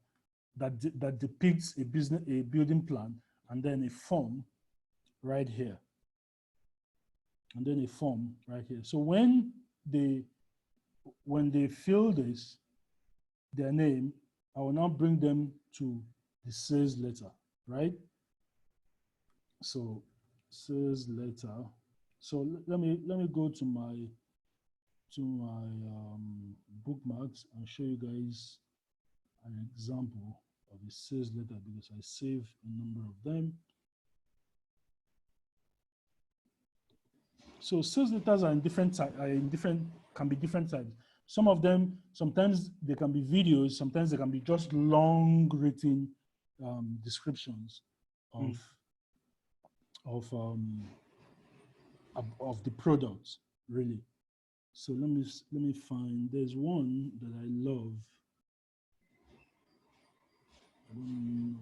that depicts a building plan, and then a form right here, and then a form right here. So when they fill this, their name, I will now bring them to the sales letter, right? So sales letter. So let me go to my bookmarks and show you guys an example of a sales letter because I save a number of them. So sales letters are in different can be different types. Some of them, sometimes they can be videos, sometimes they can be just long written descriptions of the product, really. So let me find. There's one that I love. I don't know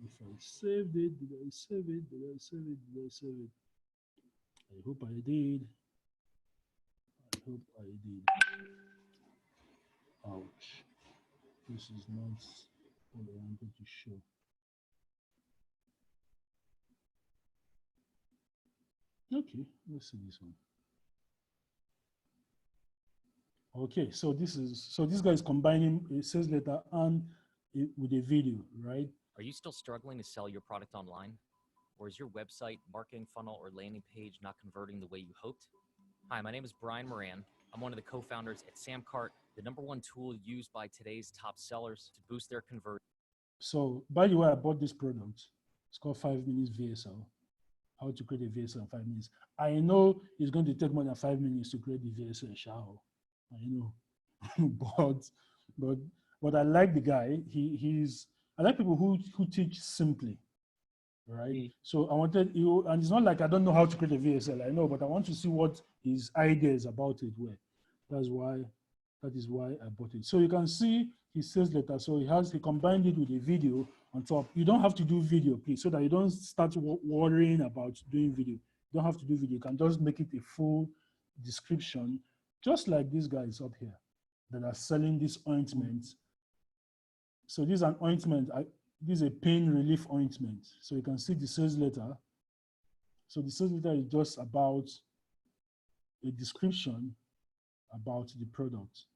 if I saved it. Did I save it? Did I save it? Did I save it? I hope I did. I hope I did. Ouch. This is not what I wanted to show. Okay, let's see this one. Okay, so this guy is combining a sales letter and with a video, right? Are you still struggling to sell your product online? Or is your website, marketing funnel, or landing page not converting the way you hoped? Hi, my name is Brian Moran. I'm one of the co-founders at Samcart, the #1 tool used by today's top sellers to boost their conversion. So, by the way, I bought this product. It's called 5 Minutes VSL. How to create a VSL in 5 minutes. I know it's going to take more than 5 minutes to create the VSL, Shao. I know, but I like the guy. I like people who teach simply, right? So I wanted you, and it's not like I don't know how to create a VSL. I know, but I want to see what his ideas about it were. That is why I bought it. So you can see his sales letter. So he combined it with a video on top. You don't have to do video, please, so that you don't start worrying about doing video. You don't have to do video. You can just make it a full description, just like these guys up here that are selling this ointment. So this is an ointment. This is a pain relief ointment. So you can see the sales letter. So the sales letter is just about a description about the product.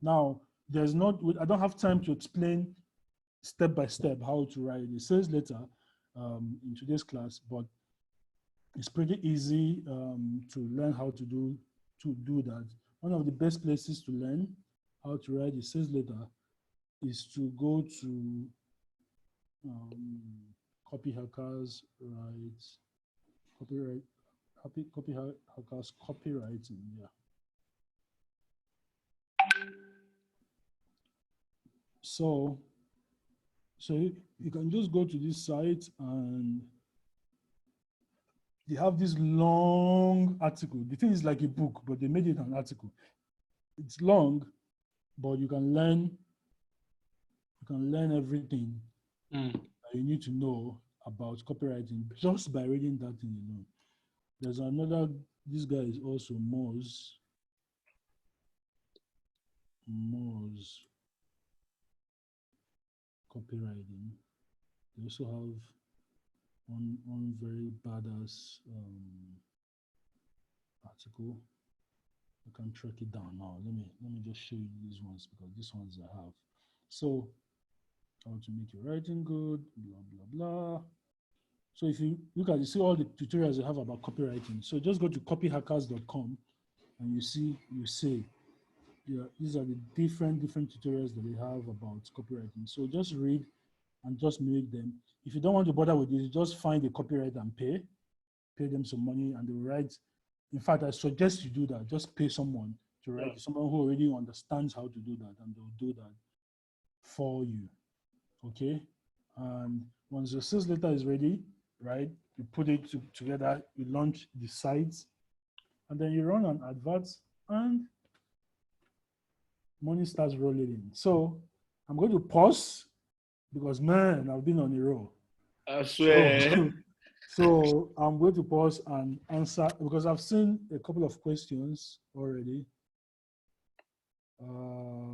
Now, I don't have time to explain step by step how to write a sales letter in today's class, but it's pretty easy to learn how to do that. One of the best places to learn how to write a sales letter is to go to copy hackers, right? Copyright, copy hackers, copywriting, yeah. So you can just go to this site and they have this long article. The thing is like a book, but they made it an article. It's long, but you can learn everything that you need to know about copywriting just by reading that thing alone. There's another, this guy is also Moz copywriting. They also have one very badass article. I can track it down now. Let me just show you these ones because these ones I have. So how to make your writing good, blah blah blah. So if you look at, you see all the tutorials they have about copywriting. So just go to copyhackers.com and you see, yeah, these are the different tutorials that they have about copywriting. So just read and just make them. If you don't want to bother with this, just find a copywriter and pay them some money and they will write. In fact, I suggest you do that. Just pay someone to write, someone who already understands how to do that, and they'll do that for you. Okay? And once your sales letter is ready, right, you put it together, you launch the sites, and then you run an advert, and money starts rolling in. So I'm going to pause because, man, I've been on a roll. I swear. So I'm going to pause and answer because I've seen a couple of questions already.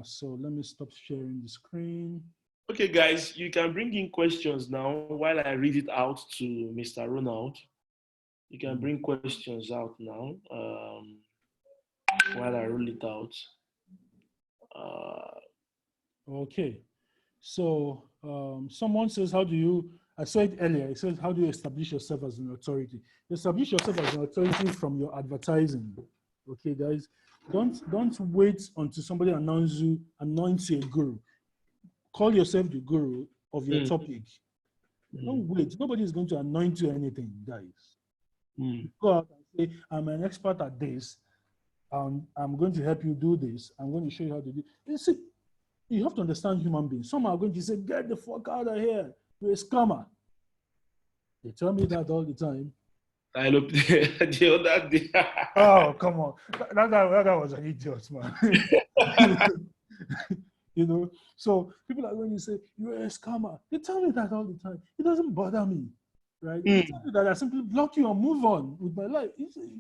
So let me stop sharing the screen. Okay, guys, you can bring in questions now while I read it out to Mr. Ronald. You can bring questions out now while I roll it out. Okay. So someone says, how do you, I said it earlier, it says, how do you establish yourself as an authority? You establish yourself as an authority from your advertising. Okay, guys, don't wait until somebody anoints you a guru. Call yourself the guru of your topic. Don't wait. Nobody is going to anoint you anything, guys. Go out and say, I'm an expert at this. I'm going to help you do this. I'm going to show you how to do it. You see, you have to understand human beings. Some are going to say, get the fuck out of here. You're a scammer. They tell me that all the time. I looked the other day. Oh, come on. That guy was an idiot, man. You know, so people are going to say, you're a scammer. They tell me that all the time. It doesn't bother me, right? They tell me that I simply block you and move on with my life.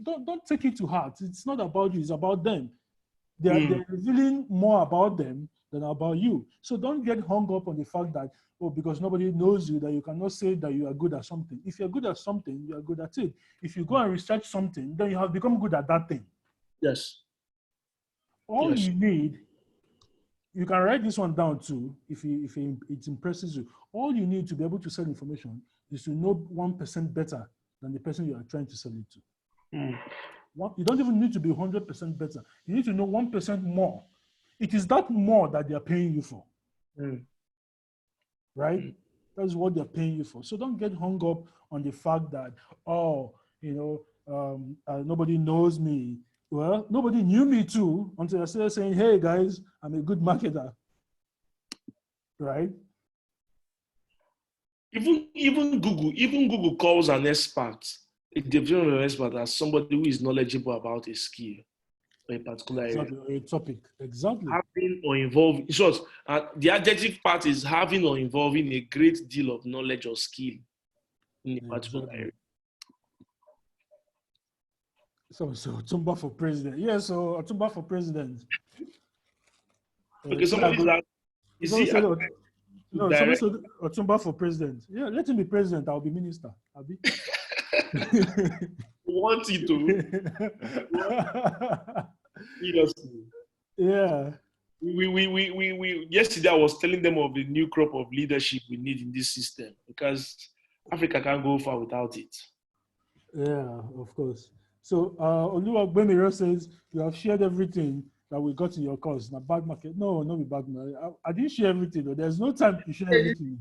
Don't take it to heart. It's not about you. It's about them. They're revealing more about them than about you. So don't get hung up on the fact that, oh, because nobody knows you, that you cannot say that you are good at something. If you're good at something, you are good at it. If you go and research something, then you have become good at that thing. Yes. All you need, you can write this one down too, if it impresses you. All you need to be able to sell information is to know 1% better than the person you are trying to sell it to. You don't even need to be 100% better. You need to know 1% more. It is that more that they are paying you for. Right? That's what they're paying you for. So don't get hung up on the fact that, oh, you know, nobody knows me. Well, nobody knew me too until I started saying, hey guys, I'm a good marketer. Right? Even Google calls an expert, a definition of an expert, as somebody who is knowledgeable about a skill or a particular area. A topic. Exactly. Having or involving, in short, the adjective part is having or involving a great deal of knowledge or skill in a particular area. So Otumba for president. Yeah, so Otumba for president. Okay, somebody said, is he no, somebody said Otumba for president. Yeah, let him be president. I'll be minister. I'll be. Want it to. Yeah. We yesterday I was telling them of the new crop of leadership we need in this system because Africa can't go far without it. Yeah, of course. So Oluwagbemiro says you have shared everything that we got in your course. Now, bad market. No, no, be bad market. I didn't share everything. Though. There's no time to share everything.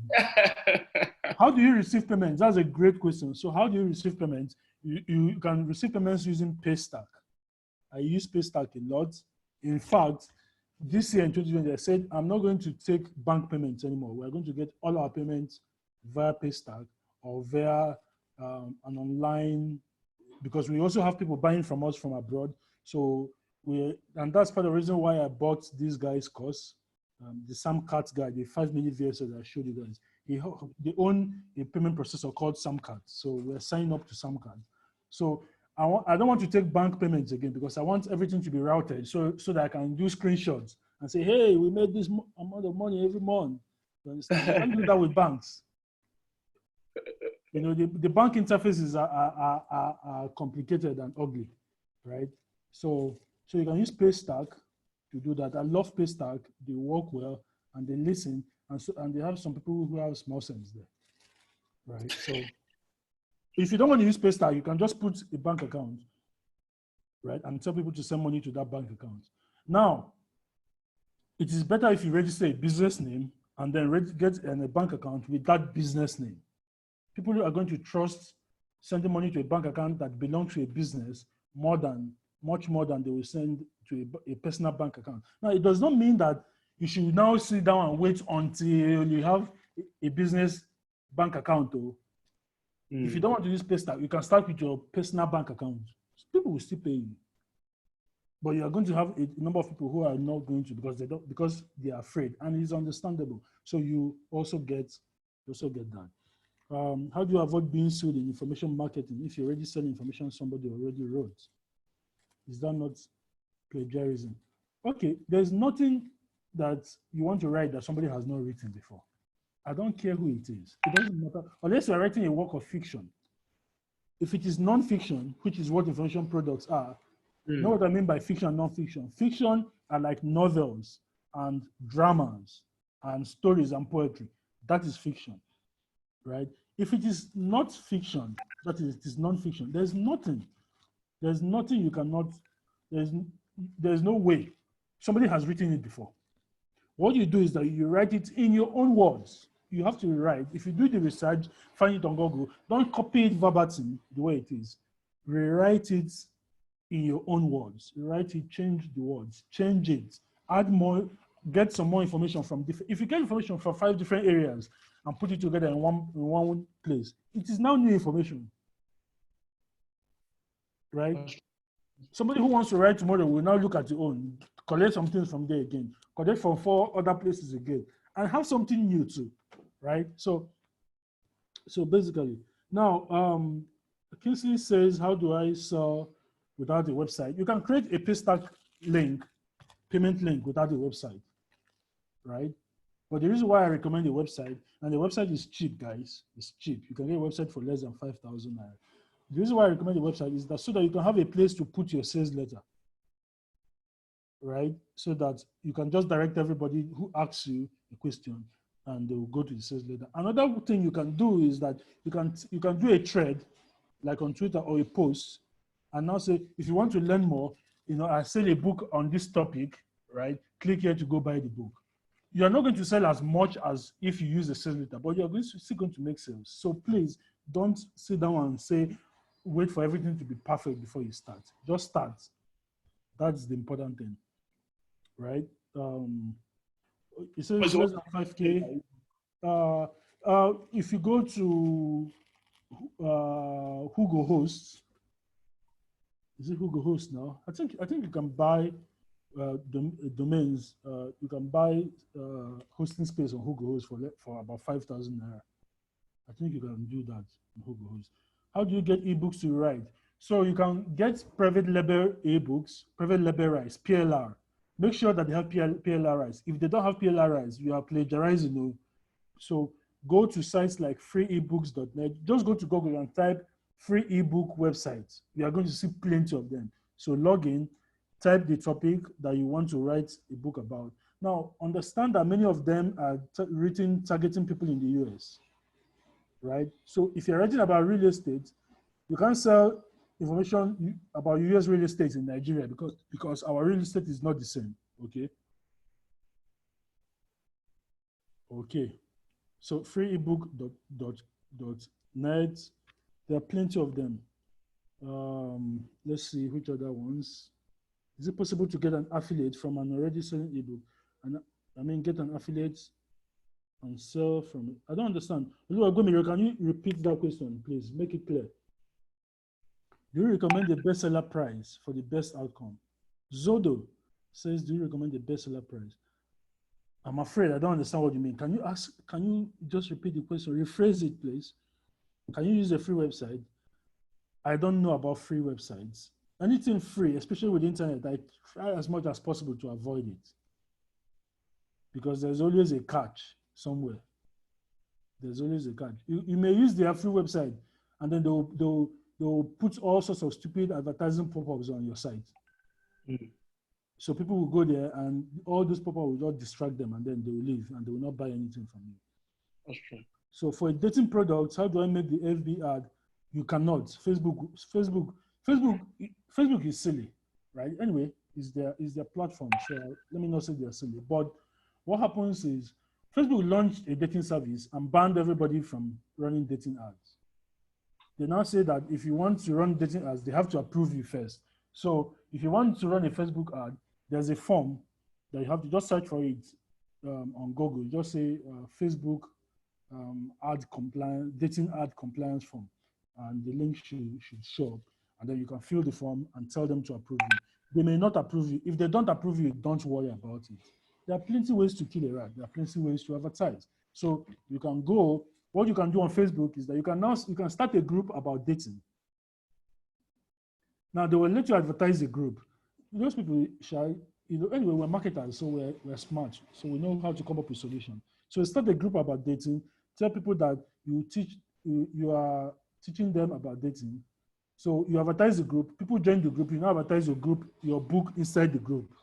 How do you receive payments? That's a great question. So how do you receive payments? You can receive payments using Paystack. I use Paystack a lot. In fact, this year in 2020, I said, I'm not going to take bank payments anymore. We're going to get all our payments via Paystack or via an online, because we also have people buying from us from abroad. So and that's part of the reason why I bought this guy's course, the Sam Katz guy, the 5 minute VSO that I showed you guys. They own a payment processor called Sam Katz. So we're signing up to Sam Katz. So I don't want to take bank payments again because I want everything to be routed so that I can do screenshots and say, hey, we made this amount of money every month. You understand? You can't do that with banks. You know, the bank interfaces are complicated and ugly, right? So you can use Paystack to do that. I love Paystack. They work well and they listen, and they have some people who have small sense there, right? So if you don't want to use Paystack, you can just put a bank account, right, and tell people to send money to that bank account. Now, it is better if you register a business name and then get a bank account with that business name. People are going to trust sending money to a bank account that belongs to a business much more than they will send to a personal bank account. Now, it does not mean that you should now sit down and wait until you have a business bank account. If you don't want to use Paystack, you can start with your personal bank account. People will still pay you. But you are going to have a number of people who are not going to because they are afraid, and it's understandable. So you also get that. How do you avoid being sued in information marketing if you're already selling information somebody already wrote? Is that not plagiarism? Okay, there's nothing that you want to write that somebody has not written before. I don't care who it is. It doesn't matter. Unless you're writing a work of fiction. If it is non-fiction, which is what information products are, you know what I mean by fiction and non-fiction? Fiction are like novels and dramas and stories and poetry. That is fiction, right? If it is not fiction, that is, it is non-fiction, there's nothing you cannot, there's no way. Somebody has written it before. What you do is that you write it in your own words. You have to rewrite. If you do the research, find it on Google, don't copy it verbatim the way it is. Rewrite it in your own words. Rewrite it, change the words, change it, add more, get some more information from different. If you get information from 5 different areas and put it together in one place, it is now new information, right? Somebody who wants to write tomorrow will now look at your own, collect some things from there again, collect from 4 other places again, and have something new too, right? So basically, now, Kingsley says, how do I sell without a website? You can create a Paystack link, payment link without a website, right? But the reason why I recommend a website, and the website is cheap, guys, it's cheap. You can get a website for less than 5,000 naira. The reason why I recommend a website is that so that you can have a place to put your sales letter, right? So that you can just direct everybody who asks you a question and they will go to the sales letter. Another thing you can do is that you can do a thread like on Twitter or a post and now say, if you want to learn more, I sell a book on this topic, right? Click here to go buy the book. You're not going to sell as much as if you use a sales letter, but you're still going to make sales. So please don't sit down and say, wait for everything to be perfect before you start. Just start. That's the important thing, right? It says less than 5K. If you go to Hugo Hosts, is it Hugo Hosts now? I think you can buy domains. You can buy hosting space on Hugo Hosts for about 5,000 naira. I think you can do that on Hugo Hosts. How do you get ebooks to write? So you can get private label ebooks, private label rights, PLR. Make sure that they have PLR rights. If they don't have PLR rights, you are plagiarizing. So go to sites like freeebooks.net. Just go to Google and type free ebook websites. You are going to see plenty of them. So log in, type the topic that you want to write a book about. Now, understand that many of them are written targeting people in the US, right? So if you're writing about real estate, you can't sell information about US real estate in Nigeria because our real estate is not the same. Okay. Okay. So freeebook.net. There are plenty of them. Let's see which other ones. Is it possible to get an affiliate from an already selling ebook? And I mean, get an affiliate and sell from it. I don't understand. Oluwagomiro, can you repeat that question, please? Make it clear. Do you recommend the bestseller price for the best outcome? Zodo says, do you recommend the bestseller price? I'm afraid I don't understand what you mean. Can you just repeat the question? Rephrase it, please. Can you use a free website? I don't know about free websites. Anything free, especially with the internet, I try as much as possible to avoid it. Because there's always a catch somewhere. There's always a catch. You may use their free website and then they'll put all sorts of stupid advertising pop-ups on your site. Mm. So people will go there and all those pop-ups will just distract them and then they will leave and they will not buy anything from you. That's true. So for a dating product, how do I make the FB ad? You cannot. Facebook is silly, right? Anyway, is their platform. So let me not say they're silly. But what happens is Facebook launched a dating service and banned everybody from running dating ads. They now say that if you want to run dating ads, they have to approve you first. So if you want to run a Facebook ad, there's a form that you have to just search for it on Google. Just say Facebook ad compliance, dating ad compliance form, and the link should show up. And then you can fill the form and tell them to approve you. They may not approve you. If they don't approve you, don't worry about it. There are plenty of ways to kill a rat. There are plenty of ways to advertise. So you can go. What you can do on Facebook is that you can start a group about dating. Now they will let you advertise the group. Those people shy, anyway, we're marketers, so we're smart. So we know how to come up with solutions. So start a group about dating, tell people that you are teaching them about dating. So you advertise the group, people join the group, you now advertise your book inside the group.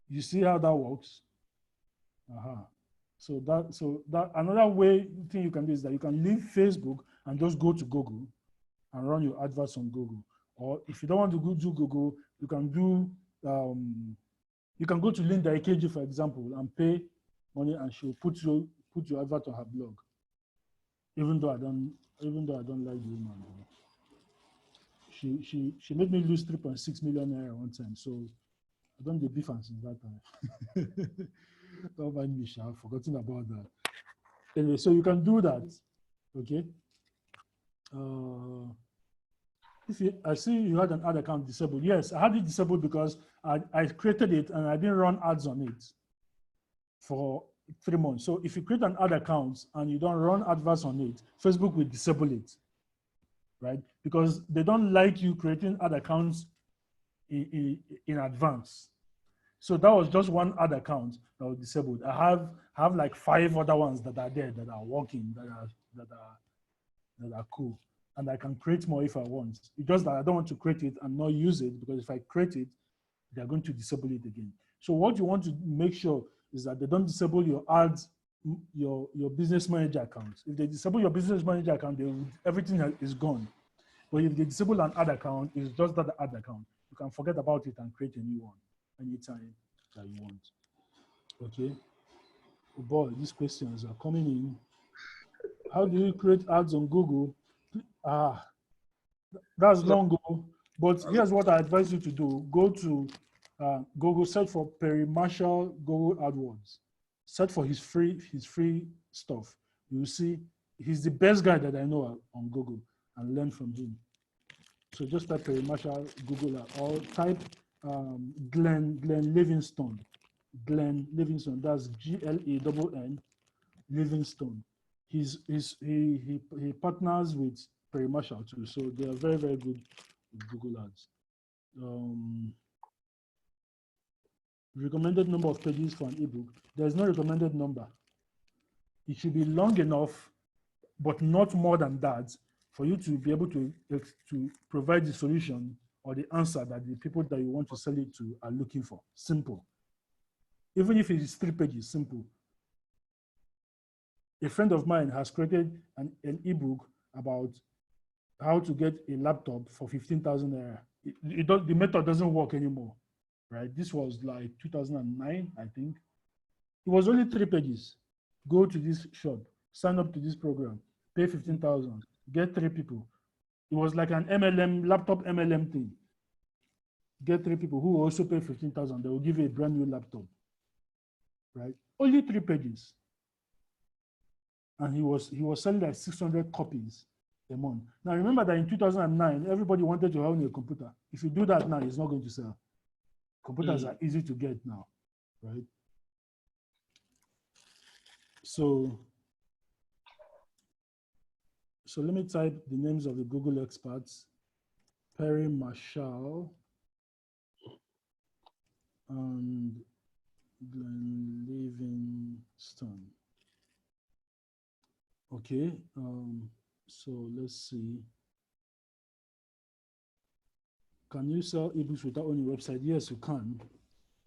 You see how that works? So that another thing you can do is that you can leave Facebook and just go to Google and run your adverts on Google. Or if you don't want to go do Google, you can go to Linda Ikeji, for example, and pay money, and she'll put your advert on her blog. Even though I don't like the woman. She made me lose 3.6 million naira one time. So I don't do beef since that time. Don't mind me, I've forgotten about that. Anyway, so you can do that. Okay. I see you had an ad account disabled. Yes, I had it disabled because I created it and I didn't run ads on it for 3 months. So if you create an ad account and you don't run adverts on it, Facebook will disable it, right? Because they don't like you creating ad accounts in advance. So that was just one ad account that was disabled. I have like 5 other ones that are there that are working, that are cool. And I can create more if I want. It's just that I don't want to create it and not use it, because if I create it, they're going to disable it again. So what you want to make sure is that they don't disable your ads, your business manager account. If they disable your business manager account, everything is gone. But if they disable an ad account, it's just that ad account. You can forget about it and create a new one anytime that you want. Okay. Oh boy, these questions are coming in. How do you create ads on Google? That's long ago. But here's what I advise you to do. Go to Google, search for Perry Marshall Google AdWords. Search for his free stuff. You'll see he's the best guy that I know on Google, and learn from him. So just type Perry Marshall Google, or type Glenn Livingstone. Glenn Livingstone. That's GLENN Livingstone. He partners with Perry Marshall too, so they are very, very good with Google Ads. Recommended number of pages for an ebook. There's no recommended number. It should be long enough, but not more than that, for you to be able to provide the solution or the answer that the people that you want to sell it to are looking for. Simple. Even if it is 3 pages, simple. A friend of mine has created an ebook about how to get a laptop for 15,000 naira. The method doesn't work anymore, right? This was like 2009, I think. It was only 3 pages. Go to this shop, sign up to this program, pay 15,000, get 3 people. It was like an MLM, laptop MLM thing. Get 3 people who will also pay 15,000. They will give you a brand new laptop, right? Only 3 pages. And he was selling like 600 copies a month. Now remember that in 2009, everybody wanted to own a computer. If you do that now, it's not going to sell. Computers are easy to get now, right? So let me type the names of the Google experts. Perry Marshall and Glenn Livingston. Okay, so let's see. Can you sell ebooks without owning a website? Yes, you can.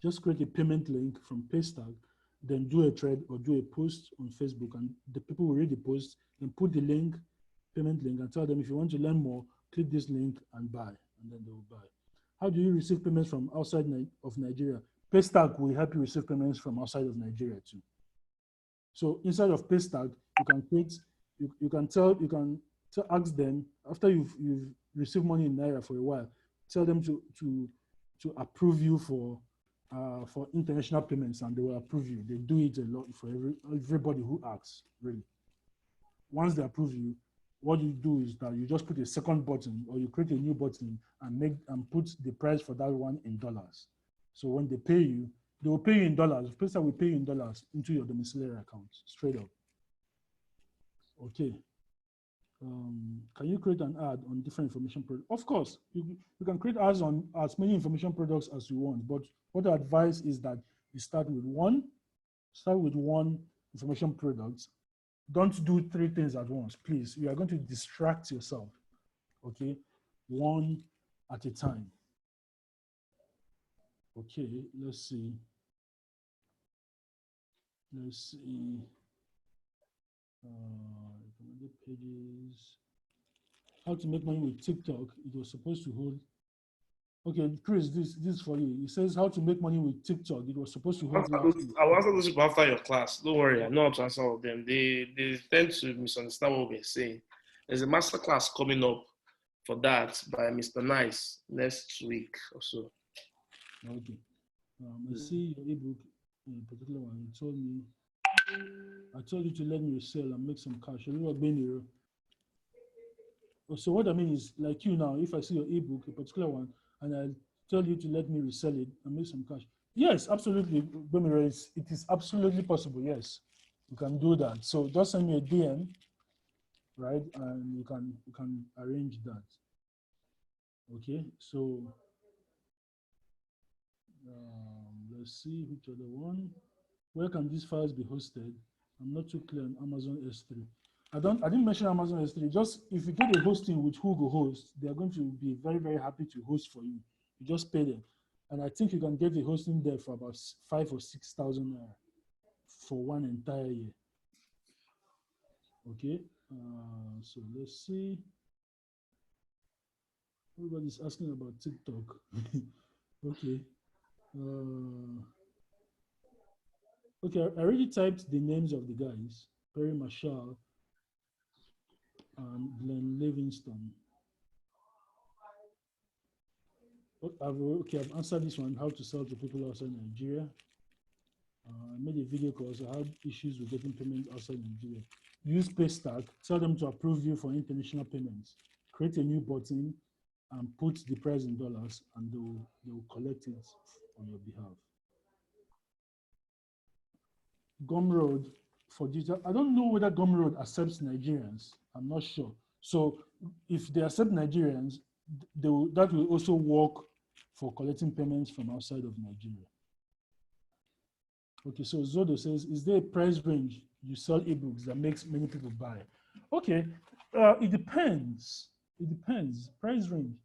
Just create a payment link from Paystack, then do a thread or do a post on Facebook, and the people will read the post and put the link, payment link, and tell them if you want to learn more, click this link and buy, and then they will buy. How do you receive payments from outside of Nigeria? Paystack will help you receive payments from outside of Nigeria too. So inside of Paystack, you can create, you can ask them after you've received money in Naira for a while, tell them to approve you for international payments, and they will approve you. They do it a lot for everybody who asks, really. Once they approve you, what you do is that you just put a second button, or you create a new button and put the price for that one in dollars. So when they pay you, they will pay you in dollars. Paystack will pay you in dollars into your domiciliary account, straight up. Okay. Can you create an ad on different information products? Of course, you can create ads on as many information products as you want, but what I advise is that you start with one information product. Don't do 3 things at once, please. You are going to distract yourself, okay? One at a time. Okay, let's see. Recommended pages. How to make money with TikTok. It was supposed to hold. Okay, Chris, this is for you. It says how to make money with TikTok. It was supposed to hold last week. I'll answer those people after your class. Don't worry, I know how to answer all of them. They tend to misunderstand what we're saying. There's a master class coming up for that by Mr. Nice next week or so. Okay. I see your ebook in a particular one. You told me, I told you to let me resell and make some cash. So what I mean is, like you now, if I see your ebook, a particular one, and I tell you to let me resell it and make some cash. Yes, absolutely, it is absolutely possible. Yes, you can do that. So just send me a DM, right, and you can arrange that. Okay, so let's see which other one. Where can these files be hosted? I'm not too clear on Amazon S3. I didn't mention Amazon S3. Just if you get a hosting with Google Host, they are going to be very, very happy to host for you. You just pay them. And I think you can get a hosting there for about 5,000 or 6,000 for one entire year. Okay, so let's see. Everybody's asking about TikTok. Okay. Okay, I already typed the names of the guys. Perry Marshall and Glenn Livingston. I've answered this one, how to sell to people outside Nigeria. I made a video course. I had issues with getting payment outside Nigeria. Use Paystack, tell them to approve you for international payments. Create a new button and put the price in dollars, and they will collect it on your behalf. Gumroad for digital. I don't know whether Gumroad accepts Nigerians. I'm not sure. So if they accept Nigerians, that will also work for collecting payments from outside of Nigeria. Okay, so Zodo says, is there a price range you sell ebooks that makes many people buy? Okay, it depends. It depends. Price range.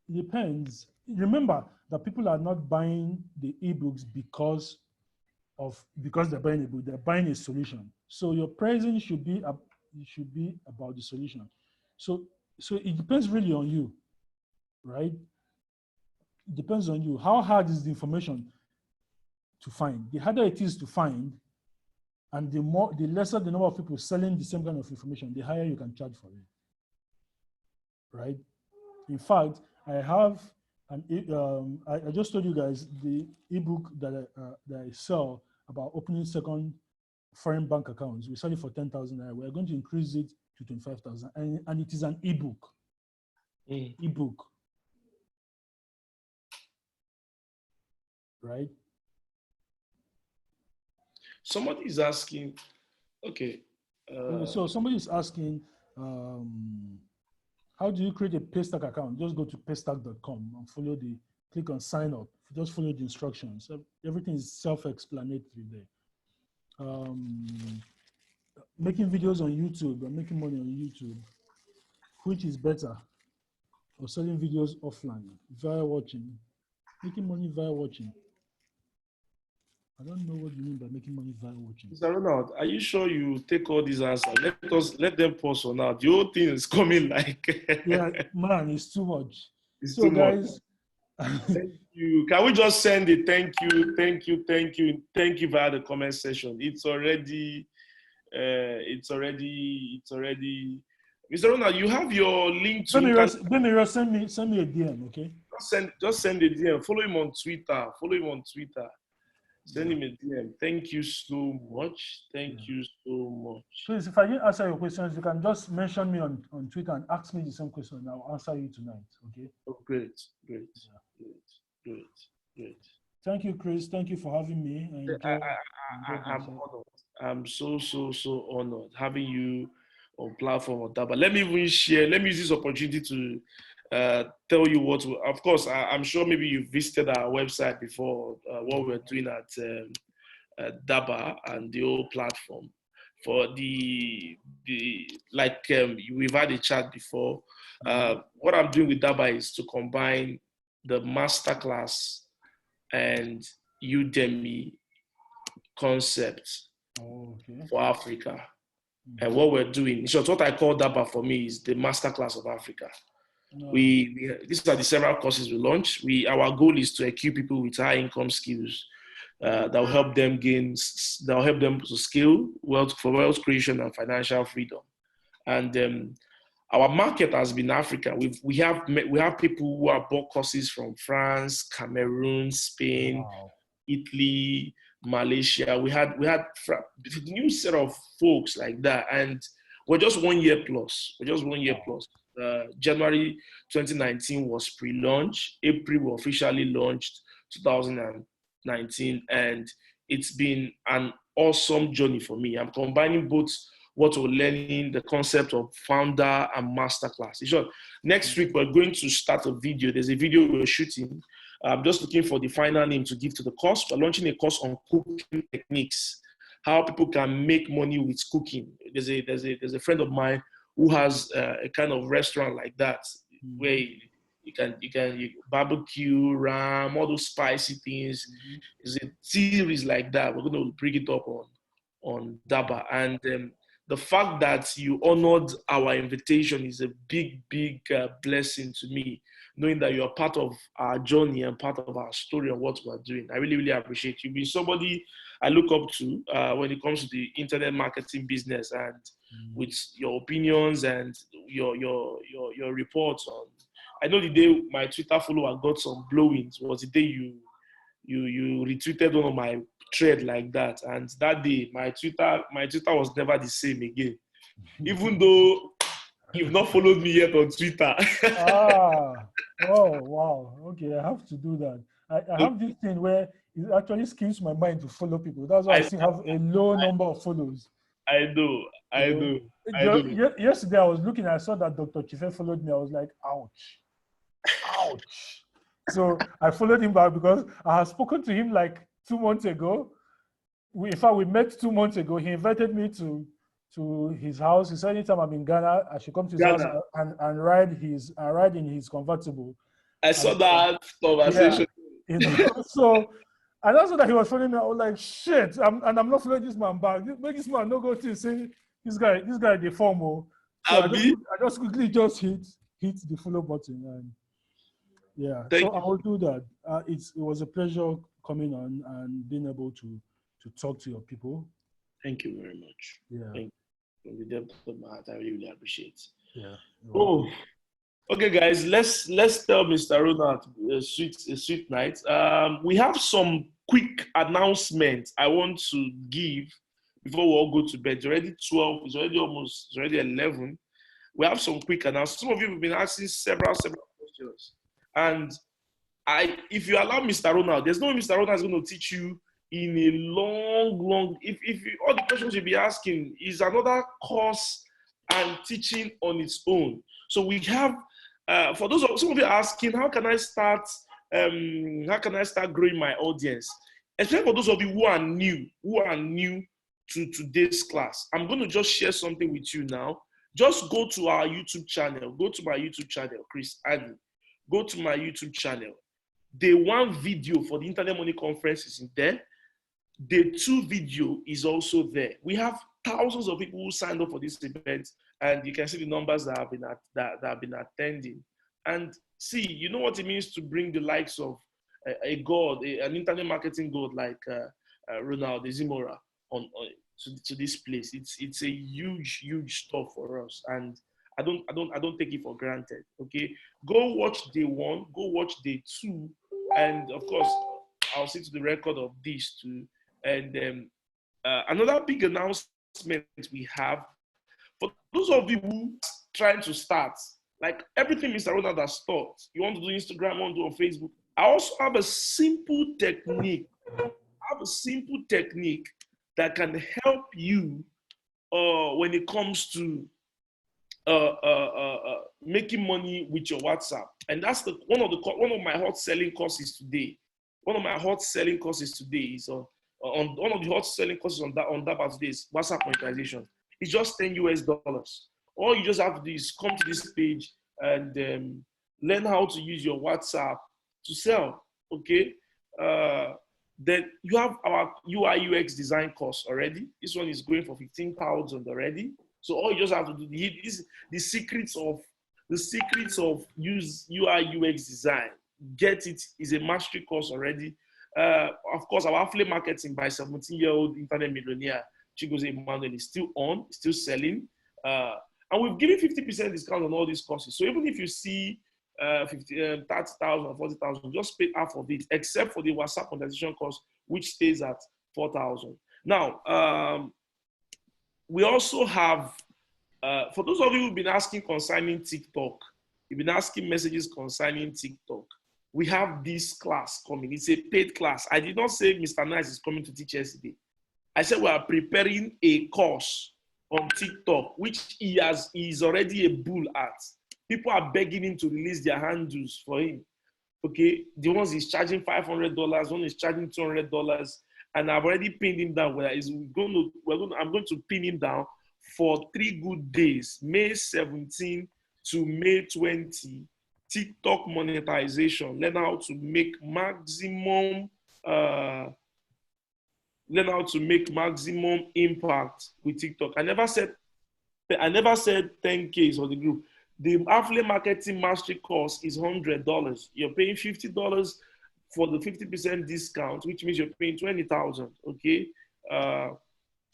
It depends. Remember that people are not buying the ebooks because they're buying a book. They're buying a solution. So your pricing should be about the solution. So So it depends really on you, right? It depends on you. How hard is the information to find? The harder it is to find, and the lesser the number of people selling the same kind of information, the higher you can charge for it, right? In fact, I have I just told you guys the ebook that I sell about opening second foreign bank accounts. We sell it for 10,000 naira. We're going to increase it to 25,000, and it is an ebook. Ebook, right? Somebody is asking, okay. So somebody is asking, how do you create a Paystack account? Just go to paystack.com and click on sign up. Just follow the instructions. Everything is self-explanatory there. Making videos on YouTube and making money on YouTube, which is better? Or selling videos offline via watching, making money via watching. I don't know what you mean by making money via watching. Mr. Ronald, are you sure you take all these answers? Let them pause for now. The whole thing is coming like yeah, man, it's too much. It's so too guys, much. Thank you. Can we just send a thank you via the comment section? It's already. Mr. Ronald, you have your link to. Bemiro, send me a DM, okay? Just send a DM. Follow him on Twitter. Send him a DM. Thank you so much. Thank you so much. Please, if I didn't answer your questions, you can just mention me on Twitter and ask me the same question, and I'll answer you tonight, okay? Oh, great. Thank you, Chris. Thank you for having me. I'm honored. I'm so honored having you on platform of that. But let me use this opportunity to tell you what, of course, I'm sure maybe you visited our website before, what we're doing at Daba and the whole platform. For we've had a chat before. What I'm doing with Daba is to combine the masterclass and Udemy concept for Africa. And what we're doing, in short, what I call Daba for me is the masterclass of Africa. These are the several courses we launch. Our goal is to equip people with high income skills that will help them to scale wealth creation and financial freedom. And our market has been Africa. We have people who have bought courses from France, Cameroon, Spain, Italy, Malaysia. We had a new set of folks like that, and we're just 1 year plus. January 2019 was pre-launch. April we officially launched 2019, and it's been an awesome journey for me. I'm combining both what we're learning, the concept of founder and masterclass. In short, next week we're going to start a video. There's a video we're shooting. I'm just looking for the final name to give to the course. We're launching a course on cooking techniques, how people can make money with cooking. There's a friend of mine who has a kind of restaurant like that, where you can barbecue, ram, all those spicy things. It's a series like that. We're going to bring it up on Daba. And the fact that you honored our invitation is a big blessing to me, knowing that you're part of our journey and part of our story and what we're doing. I really appreciate you. Being somebody I look up to when it comes to the internet marketing business, and with your opinions and your reports on. I know the day my Twitter follower got some blowings was the day you retweeted one of my thread like that, and that day my Twitter was never the same again. Even though you've not followed me yet on Twitter. Oh wow, okay, I have to do that. I have this thing where it actually skips my mind to follow people. That's why I still have a low number of follows. I know. Yesterday I was looking, I saw that Dr. Chife followed me. I was like, ouch. So I followed him back because I had spoken to him like 2 months ago. We met 2 months ago. He invited me to his house. He said anytime I'm in Ghana, I should come to his house and ride in his convertible. I saw that conversation. Yeah, so, and also that he was following me, I was like, shit, I'm not following this man back. Make this man no go to say this guy the formal. So Abi, I just quickly just hit the follow button, and yeah. thank So I will do that. It was a pleasure coming on and being able to talk to your people. you very much. Yeah, Thank you from the depth of my heart. I really appreciate it. yeah. You're Oh, welcome. okay, guys. Let's tell Mr. Ronald a sweet night. We have some quick announcements I want to give before we all go to bed. It's already 12. It's already 11. We have some quick announcements. Some of you have been asking several questions, and if you allow Mr. Ronald, there's no way Mr. Ronald is going to teach you in a long. If you, all the questions you'll be asking is another course and teaching on its own. So we have, for those of some of you are asking, how can I start? How can I start growing my audience? Especially for those of you who are new to today's class. I'm going to just share something with you now. Just go to our YouTube channel. Go to my YouTube channel, Chris Addy. Go to my YouTube channel. Day 1 video for the Internet Money Conference is in there. Day 2 video is also there. We have thousands of people who signed up for this event, and you can see the numbers that have been attending. And see, you know what it means to bring the likes of a god, an internet marketing god like Ronald Adedamola to this place. It's a huge stuff for us, and I don't take it for granted. Okay, go watch day 1, go watch day 2, and of course I'll see to the record of this too. And another big announcement we have for those of you who are trying to start, like everything Mr. Ronald has taught. You want to do Instagram, you want to do on Facebook. I also have a simple technique. That can help you when it comes to making money with your WhatsApp, and that's one of my hot selling courses today. One of my hot selling courses today is on one of the hot selling courses on that today is WhatsApp monetization. It's just $10. All you just have to do is come to this page and learn how to use your WhatsApp to sell. Okay. Then you have our UI UX design course already. This one is going for 15,000 already. So all you just have to do is the secrets of use UI UX design. Get it is a mastery course already. Of course, our affiliate marketing by 17-year-old internet millionaire Chigozie Emmanuel is still on, still selling. And we've given 50% discount on all these courses. So even if you see 30,000 or 40,000, just pay half of it, except for the WhatsApp monetization course, which stays at 4,000. Now, we also have, for those of you who've been asking concerning TikTok, you've been asking messages concerning TikTok, we have this class coming. It's a paid class. I did not say Mr. Nice is coming to teach yesterday. I said we are preparing a course on TikTok, which he is already a bull at. People are begging him to release their handles for him. Okay, the ones he's charging $500, one is charging $200, and I've already pinned him down. I'm going to pin him down for 3 good days, May 17 to May 20. TikTok monetization. Learn how to make maximum. Learn how to make maximum impact with TikTok. I never said 10K is for the group. The affiliate marketing mastery course is $100. You're paying $50 for the 50% discount, which means you're paying $20,000. Okay.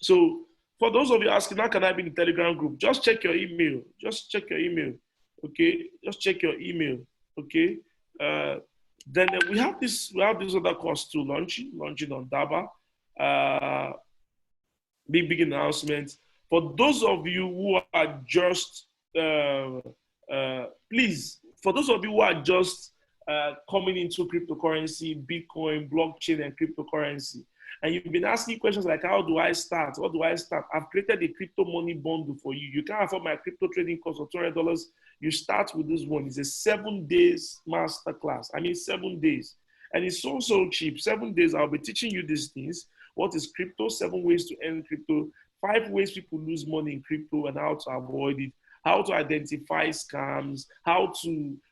So for those of you asking, how can I be in the Telegram group? Just check your email. Okay. Just check your email. Okay. Then we have this other course too, launching on Daba. Big announcement. For those of you who are just please, for those of you who are just coming into cryptocurrency, Bitcoin, blockchain, and cryptocurrency, and you've been asking questions like, how do I start? What do I start? I've created a crypto money bundle for you. You can't afford my crypto trading course of $200. You start with this one. It's a 7 days masterclass. 7 days. And it's so cheap. 7 days, I'll be teaching you these things. What is crypto? 7 ways to earn crypto. 5 ways people lose money in crypto and how to avoid it. How to identify scams.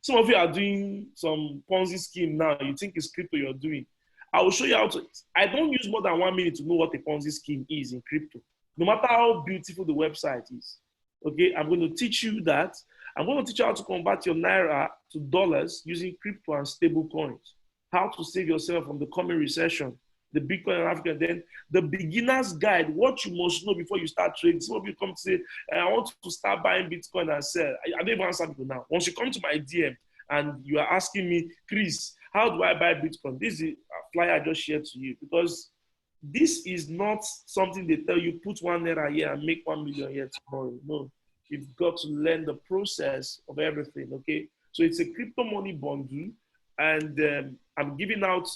Some of you are doing some Ponzi scheme now. You think it's crypto you're doing. I will show you how to. I don't use more than 1 minute to know what a Ponzi scheme is in crypto. No matter how beautiful the website is. Okay, I'm going to teach you that. I'm going to teach you how to convert your naira to dollars using crypto and stable coins. How to save yourself from the coming recession, the Bitcoin in Africa. Then the beginner's guide, what you must know before you start trading. Some of you come to say, I want to start buying Bitcoin and sell. I don't even answer people now. Once you come to my DM and you are asking me, Chris, how do I buy Bitcoin? This is a flyer I just shared to you, because this is not something they tell you, put 1 naira here and make 1 million here tomorrow. No, you've got to learn the process of everything, okay? So it's a crypto money bundle, and I'm giving out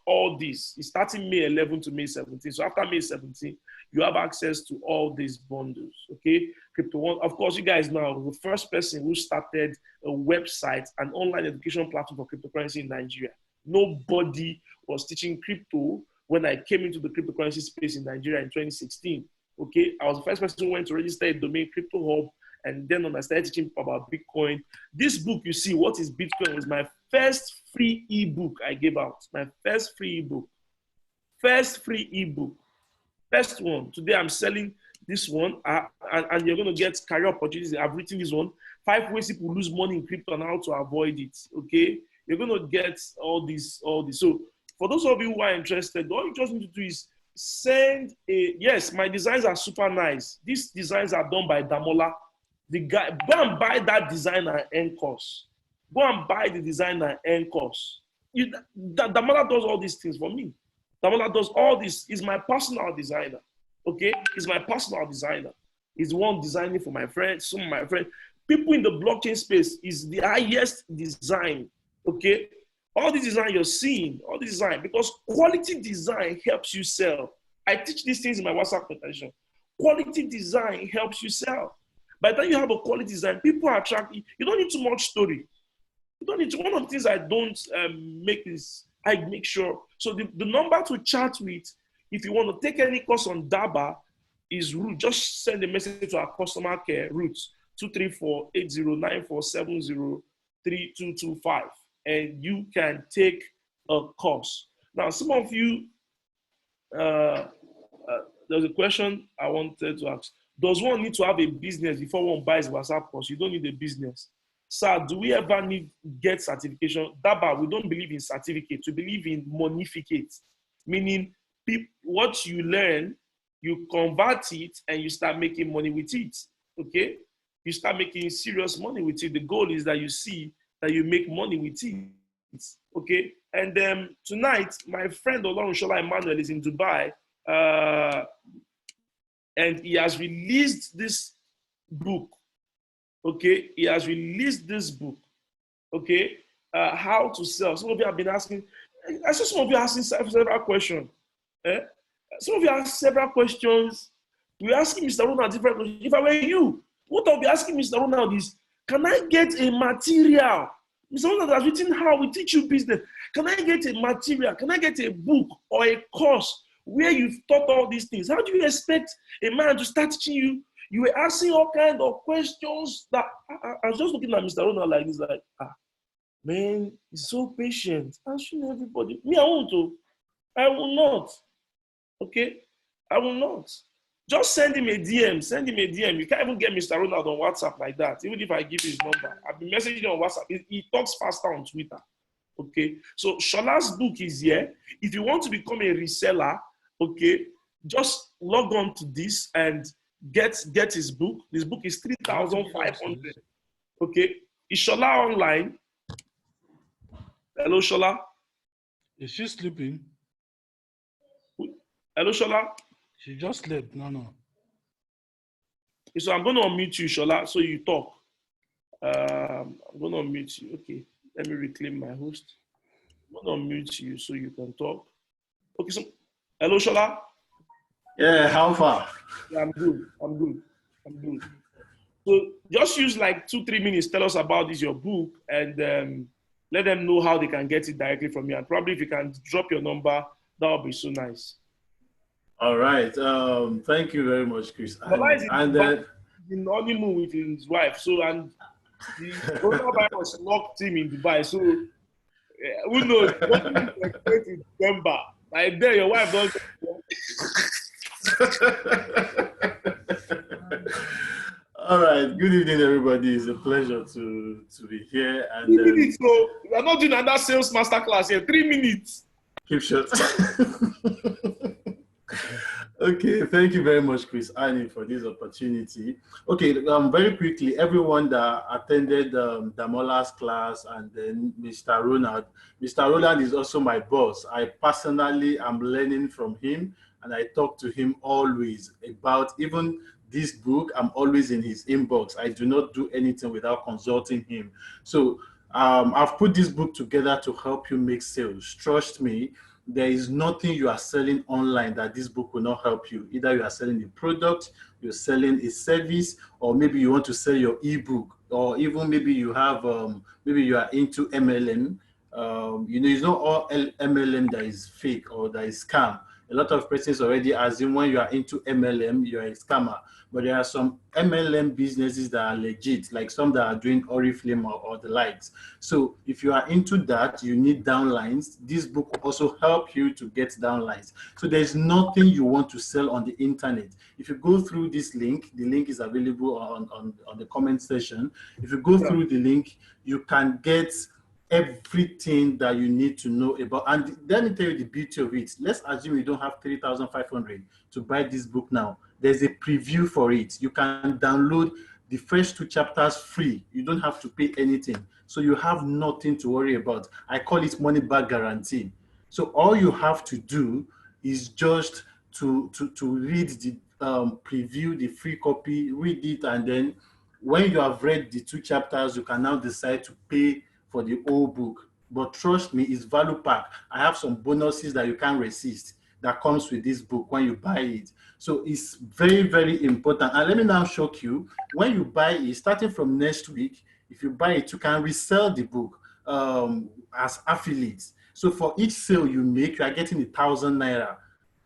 all this. It's starting May 11 to May 17. So after May 17, you have access to all these bundles, okay? Crypto One, of course, you guys know the first person who started a website, an online education platform for cryptocurrency in Nigeria. Nobody was teaching crypto when I came into the cryptocurrency space in Nigeria in 2016. Okay, I was the first person who went to register a domain, Crypto Hub, and then when I started teaching about Bitcoin. This book, you see, What is Bitcoin, was my first free ebook I gave out. My first free ebook. First free ebook. First one. Today I'm selling this one, and you're going to get career opportunities. I've written this one. 5 ways people lose money in crypto and how to avoid it. Okay, you're going to get all this. So for those of you who are interested, all you just need to do is send a, yes, my designs are super nice. These designs are done by Adedamola. The guy, go and buy that designer end course. Go and buy the designer end course. Adedamola does all these things for me. Adedamola does all this. He's my personal designer. Okay, he's my personal designer. He's one designing for my friends, some of my friends. People in the blockchain space is the highest design. Okay, all the design you're seeing, all the design, because quality design helps you sell. I teach these things in my WhatsApp presentation. Quality design helps you sell. By the time you have a quality design, people are attracted. You don't need too much story. You don't need to. One of the things I don't make is I make sure. So the number to chat with, if you want to take any course on DABA, is root. Just send a message to our customer care, root 234-809470-3225. And you can take a course. Now, some of you, there's a question I wanted to ask. Does one need to have a business before one buys WhatsApp course? You don't need a business. Sir, do we ever need get certification? DABA, we don't believe in certificates. We believe in monificates, meaning what you learn, you convert it and you start making money with it, okay? You start making serious money with it. The goal is that you see that you make money with it, okay? And tonight, my friend Ronald Emmanuel is in Dubai, and he has released this book, okay? He has released this book, okay? How to sell. Some of you have been asking, I saw some of you asking several questions. Some of you asked several questions. We're asking Mr. Ronald different questions. If I were you, what I'll be asking Mr. Ronald is, can I get a material? Mr. Ronald has written how we teach you business. Can I get a material? Can I get a book or a course where you've taught all these things? How do you expect a man to start teaching you? You were asking all kinds of questions that I was just looking at Mr. Ronald like this, like, man, he's so patient. Answering everybody. Me, I won't. I will not. Okay? I will not. Just send him a DM. Send him a DM. You can't even get Mr. Ronald on WhatsApp like that, even if I give his number. I've been messaging him on WhatsApp. He talks faster on Twitter. Okay? So Shola's book is here. If you want to become a reseller, okay, just log on to this and get his book. This book is 3,500. Okay? Is Shola online? Hello, Shola? Is she sleeping? Hello, Shola? She just slept. No. So I'm going to unmute you, Shola, so you talk. I'm going to unmute you. Okay. Let me reclaim my host. I'm going to unmute you so you can talk. Okay, so hello, Shola? Yeah, how far? Yeah, I'm good. So just use like 2-3 minutes. Tell us about this, your book, and let them know how they can get it directly from you. And probably if you can drop your number, that would be so nice. All right. Thank you very much, Chris. And then in honeymoon with his wife. So, and the coronavirus locked him in Dubai. So who knows? What do you expect in December? Like there, your wife does. All right. Good evening, everybody. It's a pleasure to be here. And 3 minutes, so we are not doing another sales masterclass here. 3 minutes. keep short. Okay, thank you very much, Chris Annie, for this opportunity. Okay, very quickly, everyone that attended Damola's class and then Mr. Ronald. Mr. Ronald is also my boss. I personally am learning from him, and I talk to him always about even this book. I'm always in his inbox. I do not do anything without consulting him. So I've put this book together to help you make sales. Trust me, there is nothing you are selling online that this book will not help you. Either you are selling a product, you're selling a service, or maybe you want to sell your ebook, or even maybe you have, maybe you are into MLM. It's not all MLM that is fake or that is scam. A lot of persons already assume when you are into MLM, you're a scammer. But there are some MLM businesses that are legit, like some that are doing Oriflame or the likes. So if you are into that, you need downlines. This book will also help you to get downlines. So there's nothing you want to sell on the internet. If you go through this link, the link is available on the comment section. If you go through the link, you can get everything that you need to know about. And let me tell you the beauty of it. Let's assume you don't have 3,500 to buy this book now. There's a preview for it. You can download the first 2 chapters free. You don't have to pay anything. So you have nothing to worry about. I call it money back guarantee. So all you have to do is just to read the preview, the free copy, read it, and then when you have read the 2 chapters, you can now decide to pay for the whole book. But trust me, it's value pack. I have some bonuses that you can't resist that comes with this book when you buy it. So it's very, very important. And let me now shock you. When you buy it, starting from next week, if you buy it, you can resell the book as affiliates. So for each sale you make, you are getting 1,000 naira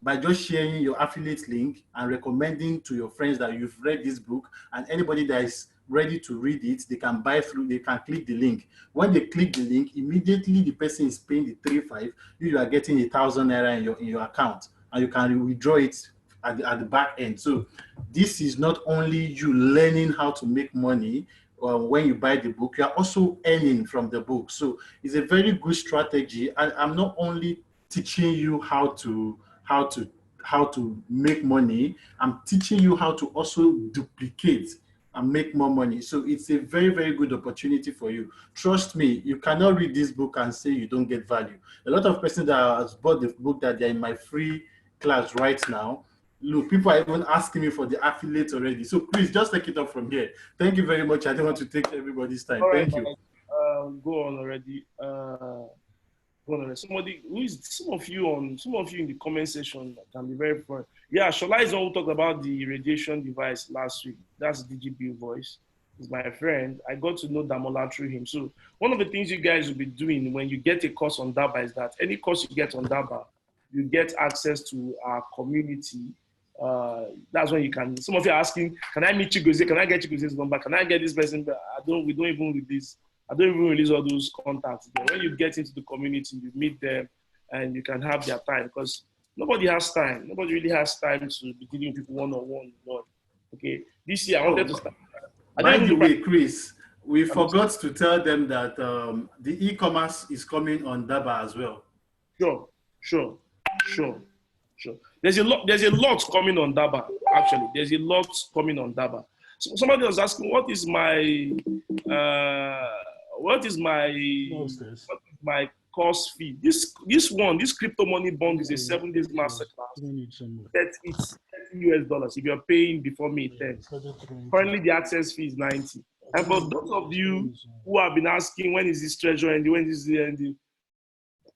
by just sharing your affiliate link and recommending to your friends that you've read this book, and anybody that is ready to read it, they can buy through, they can click the link. When they click the link, immediately the person is paying the 3,500, you are getting 1,000 naira in your account, and you can withdraw it at the back end. So this is not only you learning how to make money when you buy the book, you are also earning from the book. So it's a very good strategy. And I'm not only teaching you how to make money, I'm teaching you how to also duplicate and make more money. So it's a very, very good opportunity for you. Trust me, you cannot read this book and say you don't get value. A lot of persons that have bought the book that they're in my free class right now, look, people are even asking me for the affiliate already. So please just take it up from here. Thank you very much. I don't want to take everybody's time. Thank you. Go on already. Somebody who is some of you in the comment section can be very fun. Yeah, Shola is one who talked about the radiation device last week. That's DGB voice. He's my friend. I got to know Damola through him. So one of the things you guys will be doing when you get a course on DABA is that any course you get on DABA, you get access to our community. That's when you can. Some of you are asking, can I meet Chigozie? Can I get Chigozee's number? Can I get this person? We don't even release. I don't even release all those contacts. But when you get into the community, you meet them and you can have their time, because nobody has time. Nobody really has time to be dealing with people one-on-one. Okay. This year I wanted to start. By the way, Chris, we forgot to tell them that the e-commerce is coming on Daba as well. Sure. There's a lot coming on Daba. Actually, there's a lot coming on Daba. So somebody was asking, what is my course fee? This crypto money bond is a 7 days masterclass. It's $30. If you're paying before May 10th. Currently the access fee is 90. And for those of you who have been asking, when is this treasure ending? When is the ending?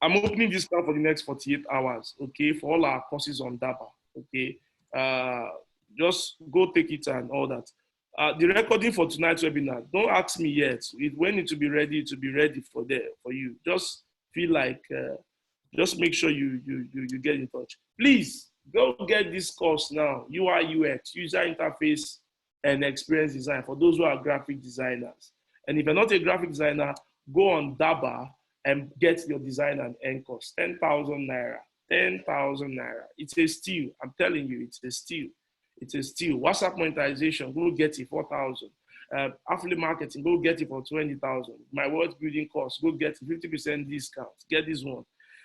I'm opening this account for the next 48 hours, okay, for all our courses on DABA, okay? Just go take it and all that. The recording for tonight's webinar, don't ask me yet. When it will be ready for you. Just feel like, just make sure you get in touch. Please, go get this course now, UI UX, user interface and experience design, for those who are graphic designers. And if you're not a graphic designer, go on DABA and get your design and end course, 10,000 naira. 10,000 naira. It's a steal. I'm telling you, it's a steal. It's a steal. WhatsApp monetization, go get it 4,000. Affiliate marketing, go get it for 20,000. My words building course, go get 50% discount. Get this one.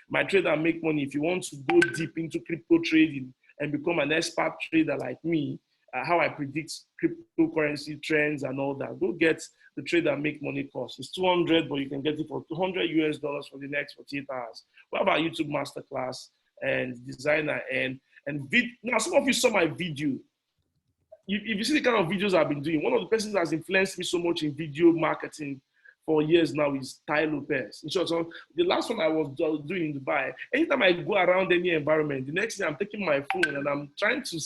My trader make money. If you want to go deep into crypto trading and become an expert trader like me, how I predict cryptocurrency trends and all that, go get the trader make money course. It's 200, but you can get it for $200 for the next 48 hours. What about YouTube masterclass and designer and now some of you saw my video. If you see the kind of videos I've been doing, one of the persons that has influenced me so much in video marketing for years now is Ty Lopez. In short, so the last one I was doing in Dubai, anytime I go around any environment, the next thing I'm taking my phone and I'm trying to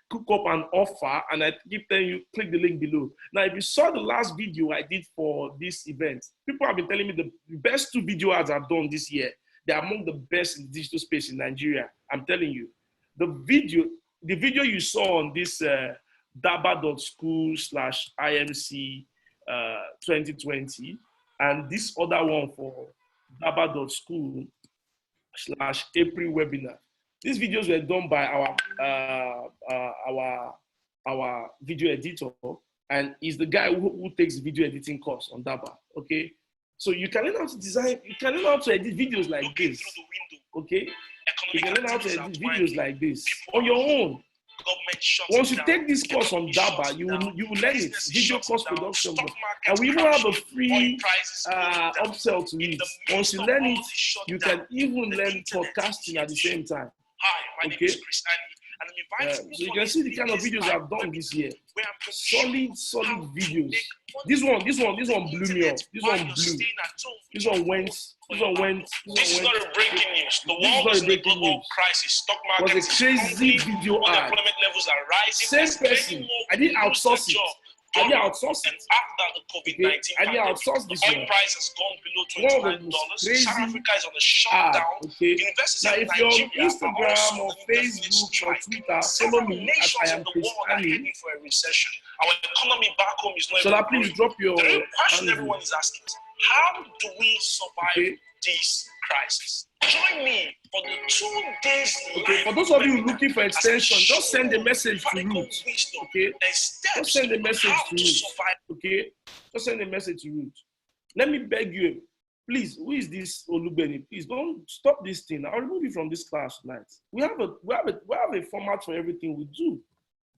cook up an offer, and I keep telling you, click the link below. Now, if you saw the last video I did for this event, people have been telling me the best 2 video ads I've done this year. They're among the best in the digital space in Nigeria. I'm telling you. The video you saw on this daba.school/IMC 2020, and this other one for daba.school/April webinar. These videos were done by our video editor, and he's the guy who takes the video editing course on Daba. Okay, so you can learn how to design, you can learn how to edit videos like this. Okay, you can learn how to edit videos like this on your own. Once you take this course on Daba, you will learn it, video course production, and we even have a free upsell to it. Once you learn it, you can even learn podcasting at the same time. Okay, so you can see the kind of videos I've done this year. Solid videos. This one blew me up. This one blew. This one went. This is not a breaking news. The world is in a global crisis. Stock market was a crazy video ad. Unemployment levels are rising. Same person. I didn't outsource it. And after the COVID-19 pandemic, the oil price has gone below $29. South Africa is on a shutdown. Investors in Nigeria, Instagram or Facebook or Twitter, follow me as I am Chris Annie. For a recession. Our economy back home is not. Shall I please drop your? The question everyone is asking is, how do we survive this crisis? Join me for the 2 days. Okay, for those of you looking for extension, just send a message to Root. Okay, just send a message to Root. Okay, just send a message to Root. Let me beg you, please. Who is this Olubeni? Please don't stop this thing. I'll remove you from this class tonight. We have a format for everything we do.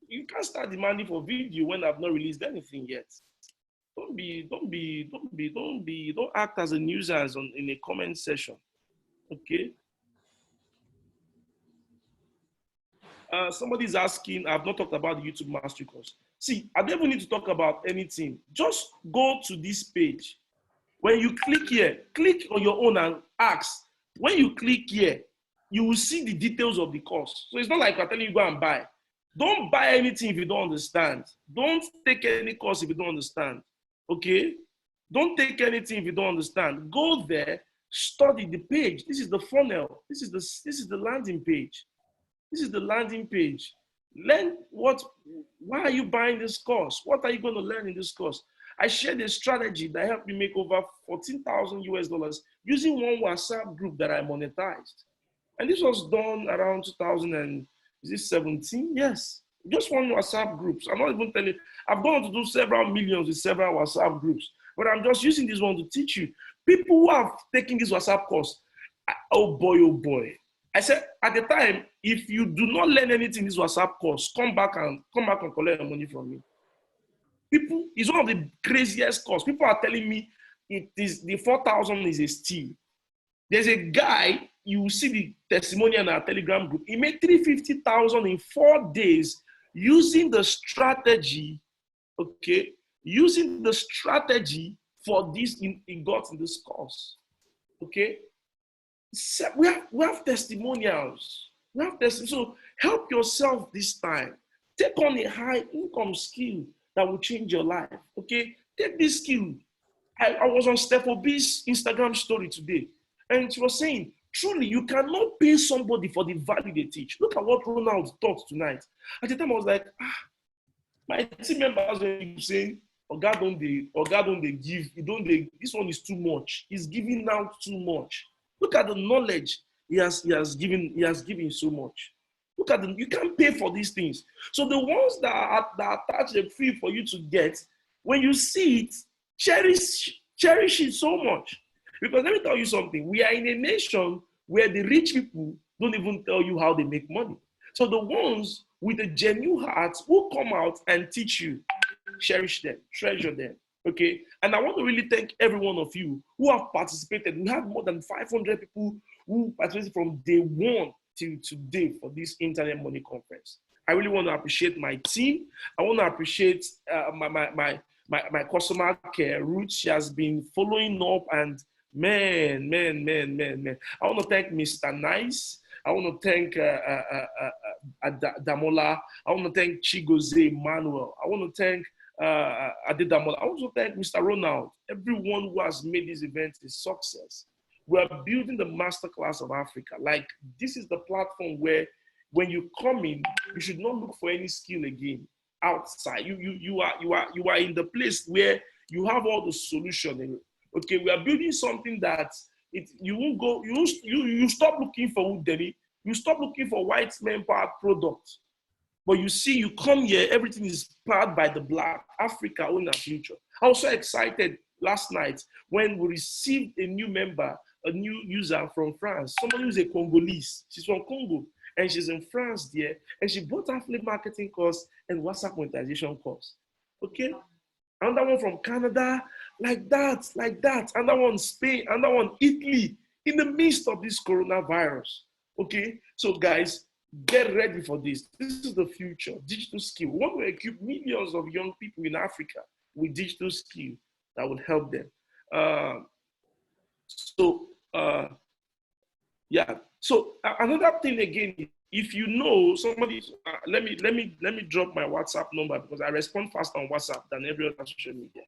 You can't start demanding for video when I've not released anything yet. Don't act as a nuisance in a comment session. Okay. Somebody's asking, I've not talked about the YouTube Mastery course. See, I don't even need to talk about anything. Just go to this page. When you click here, click on your own and ask. When you click here, you will see the details of the course. So it's not like I'm telling you go and buy. Don't buy anything if you don't understand. Don't take any course if you don't understand. Okay? Don't take anything if you don't understand. Go there. Study the page. This is the funnel. This is the landing page. This is the landing page. Learn why are you buying this course? What are you going to learn in this course? I shared a strategy that helped me make over $14,000 using one WhatsApp group that I monetized. And this was done around 2017? Yes. Just one WhatsApp group. So I'm not even telling you. I've gone to do several millions with several WhatsApp groups, but I'm just using this one to teach you. People who have taken this WhatsApp course, oh boy. I said at the time, if you do not learn anything in this WhatsApp course, come back and collect your money from me. People, it's one of the craziest courses. People are telling me the 4,000 is a steal. There's a guy, you will see the testimonial in our Telegram group. He made 350,000 in 4 days using the strategy, okay? Using the strategy for this, he got in this course, okay? So we have testimonials. So help yourself this time. Take on a high income skill that will change your life, okay? Take this skill. I was on Steph Obi's Instagram story today, and she was saying, truly, you cannot pay somebody for the value they teach. Look at what Ronald taught tonight. At the time, I was like, my team members were saying, God don't they give, this one is too much. He's giving out too much. Look at the knowledge he has given so much. Look at them. You can't pay for these things. So the ones that are attached and free for you to get, when you see it, cherish it so much. Because let me tell you something. We are in a nation where the rich people don't even tell you how they make money. So the ones with a genuine heart will come out and teach you. Cherish them, treasure them. Okay. And I want to really thank every one of you who have participated. We had more than 500 people who participated from day one till today for this Internet Money Conference. I really want to appreciate my team. I want to appreciate my customer care, Ruth. She has been following up, and man. I want to thank Mr. Nice. I want to thank Adedamola. I want to thank Chigoze Emmanuel. I want to thank Adedamola. I want to thank Mr. Ronald. Everyone who has made this event a success. We are building the masterclass of Africa. Like, this is the platform where when you come in, you should not look for any skill again outside. You are in the place where you have all the solution. Okay, we are building something that you won't go. You stop looking for Udemy. You stop looking for white man powered products. But you see, you come here, everything is powered by the Black Africa own our future. I was so excited last night when we received a new member, a new user from France, somebody who's a Congolese. She's from Congo and she's in France there, and she bought affiliate marketing course and WhatsApp monetization course. Okay? Another one from Canada, like that. Another one Spain, another one Italy, in the midst of this coronavirus. Okay? So guys, get ready for this. This is the future, digital skill. We want to equip millions of young people in Africa with digital skill that will help them. So another thing again, if you know somebody, let me drop my WhatsApp number because I respond faster on WhatsApp than every other social media.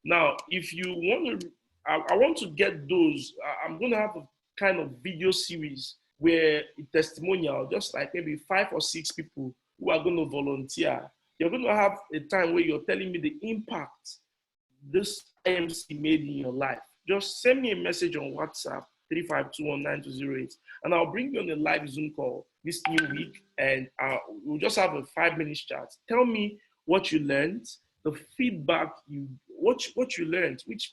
Now, if you want to, I want to get those. I'm going to have a kind of video series where a testimonial, just like maybe 5 or 6 people who are going to volunteer. You're going to have a time where you're telling me the impact this IMC made in your life. Just send me a message on WhatsApp, 35219208, and I'll bring you on a live Zoom call this new week, and we'll just have a 5-minute chat. Tell me what you learned, the feedback what you learned, which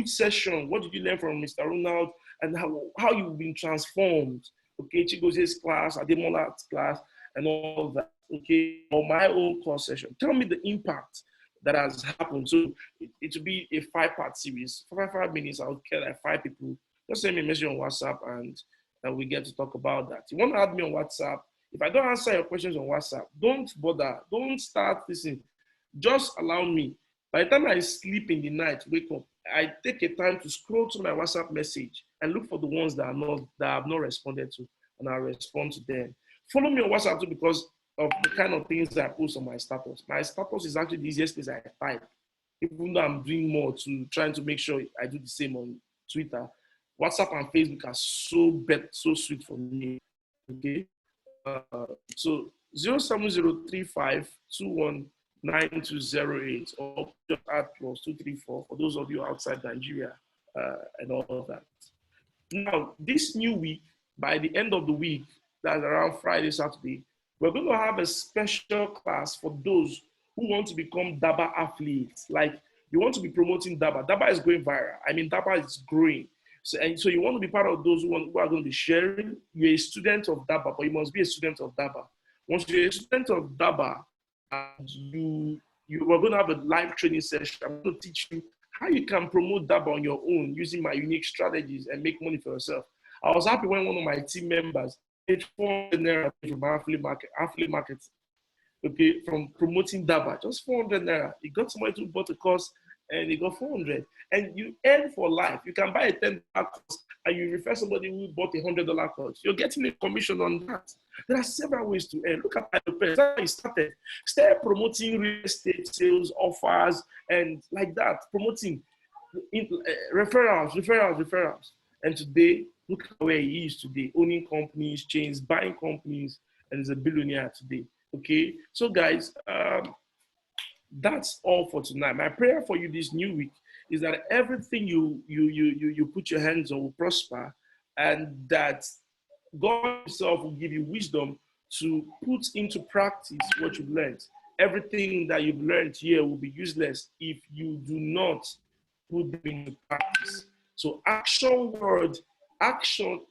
session, what did you learn from Mr. Ronald, and how you've been transformed. Okay, Chigoze's class, Ademola's class, and all that. Okay, or my own course session. Tell me the impact that has happened. So it will be a 5-part series. For 5 minutes, I'll get like 5 people. Just send me a message on WhatsApp and we get to talk about that. You want to add me on WhatsApp? If I don't answer your questions on WhatsApp, don't bother. Don't start listening. Just allow me. By the time I sleep in the night, wake up, I take a time to scroll through my WhatsApp message and look for the ones that I have not responded to, and I'll respond to them. Follow me on WhatsApp too because of the kind of things that I post on my status. My status is actually the easiest place I type, even though I'm doing more to trying to make sure I do the same on Twitter. WhatsApp and Facebook are so sweet for me. Okay, so 07035219208 or just add +234 for those of you outside Nigeria and all of that. Now, this new week, by the end of the week, that's around Friday, Saturday, we're going to have a special class for those who want to become DABA affiliates. Like, you want to be promoting DABA. DABA is going viral. I mean, DABA is growing. So you want to be part of those who are going to be sharing. You're a student of DABA, but you must be a student of DABA. Once you're a student of DABA, you are going to have a live training session. I'm going to teach you how you can promote DABA on your own using my unique strategies and make money for yourself. I was happy when one of my team members paid 400 naira from affiliate marketing. Okay, from promoting DABA, just 400 naira. He got somebody who bought a course and he got 400. And you earn for life. You can buy a $10 course and you refer somebody who bought a $100 course. You're getting a commission on that. There are several ways to earn. Look at the page. That's how you started. Start promoting real estate sales offers and like that. Promoting referrals. And today, look at where he is today. Owning companies, chains, buying companies, and is a billionaire today. Okay, so guys, that's all for tonight. My prayer for you this new week is that everything you put your hands on will prosper, and that God Himself will give you wisdom to put into practice what you've learned. Everything that you've learned here will be useless if you do not put them into practice. So action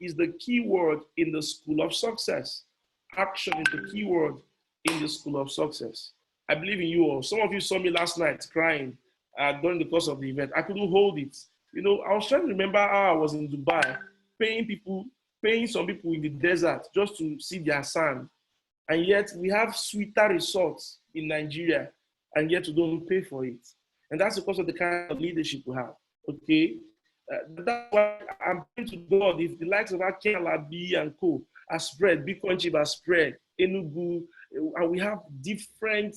is the key word in the school of success. Action is the key word in the school of success. I believe in you all. Some of you saw me last night crying during the course of the event. I couldn't hold it. You know, I was trying to remember how I was in Dubai, paying some people in the desert just to see their sand. And yet we have sweeter resorts in Nigeria, and yet we don't pay for it. And that's because of the kind of leadership we have. Okay? That's why I'm praying to God, if the likes of Akin Alabi and co are spread, Bitcoin Chip are spread, Enugu, and we have different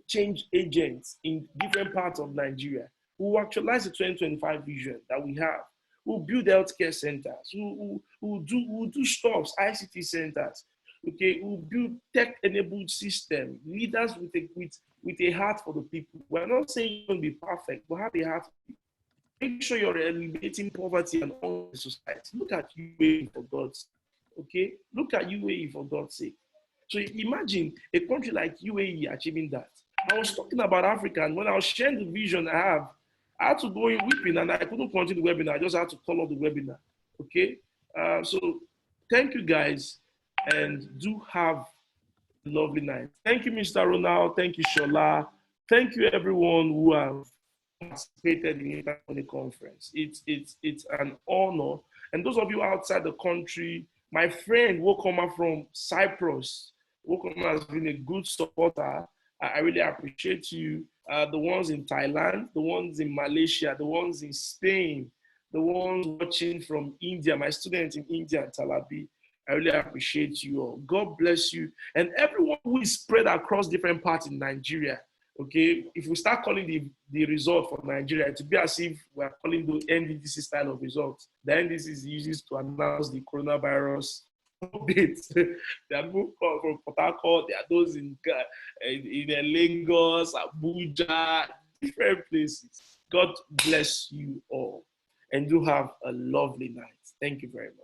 change agents in different parts of Nigeria who actualize the 2025 vision that we have, who build healthcare centers, who do shops, ICT centers, okay, who build tech-enabled system, leaders with a heart for the people. We're not saying you're going to be perfect, but have a heart for people. Make sure you're eliminating poverty and all the society. Look at UAE for God's sake. Okay? Look at UAE for God's sake. So imagine a country like UAE achieving that. I was talking about Africa, and when I was sharing the vision I had to go in weeping, and I couldn't continue the webinar. I just had to call off the webinar. Okay? So thank you guys, and do have a lovely night. Thank you, Mr. Ronald. Thank you, Shola. Thank you, everyone who have participated in the conference. It's an honor. And those of you outside the country, my friend Wokoma from Cyprus, Wokoma has been a good supporter. I really appreciate you. The ones in Thailand, the ones in Malaysia, the ones in Spain, the ones watching from India, my students in India and Talabi, I really appreciate you all. God bless you. And everyone who is spread across different parts in Nigeria, okay, if we start calling the result for Nigeria, it will be as if we are calling the NDDC style of results. The NDDC uses to announce the coronavirus updates. There are people from Port Harcourt, there are those in Lagos, Abuja, different places. God bless you all, and do have a lovely night. Thank you very much.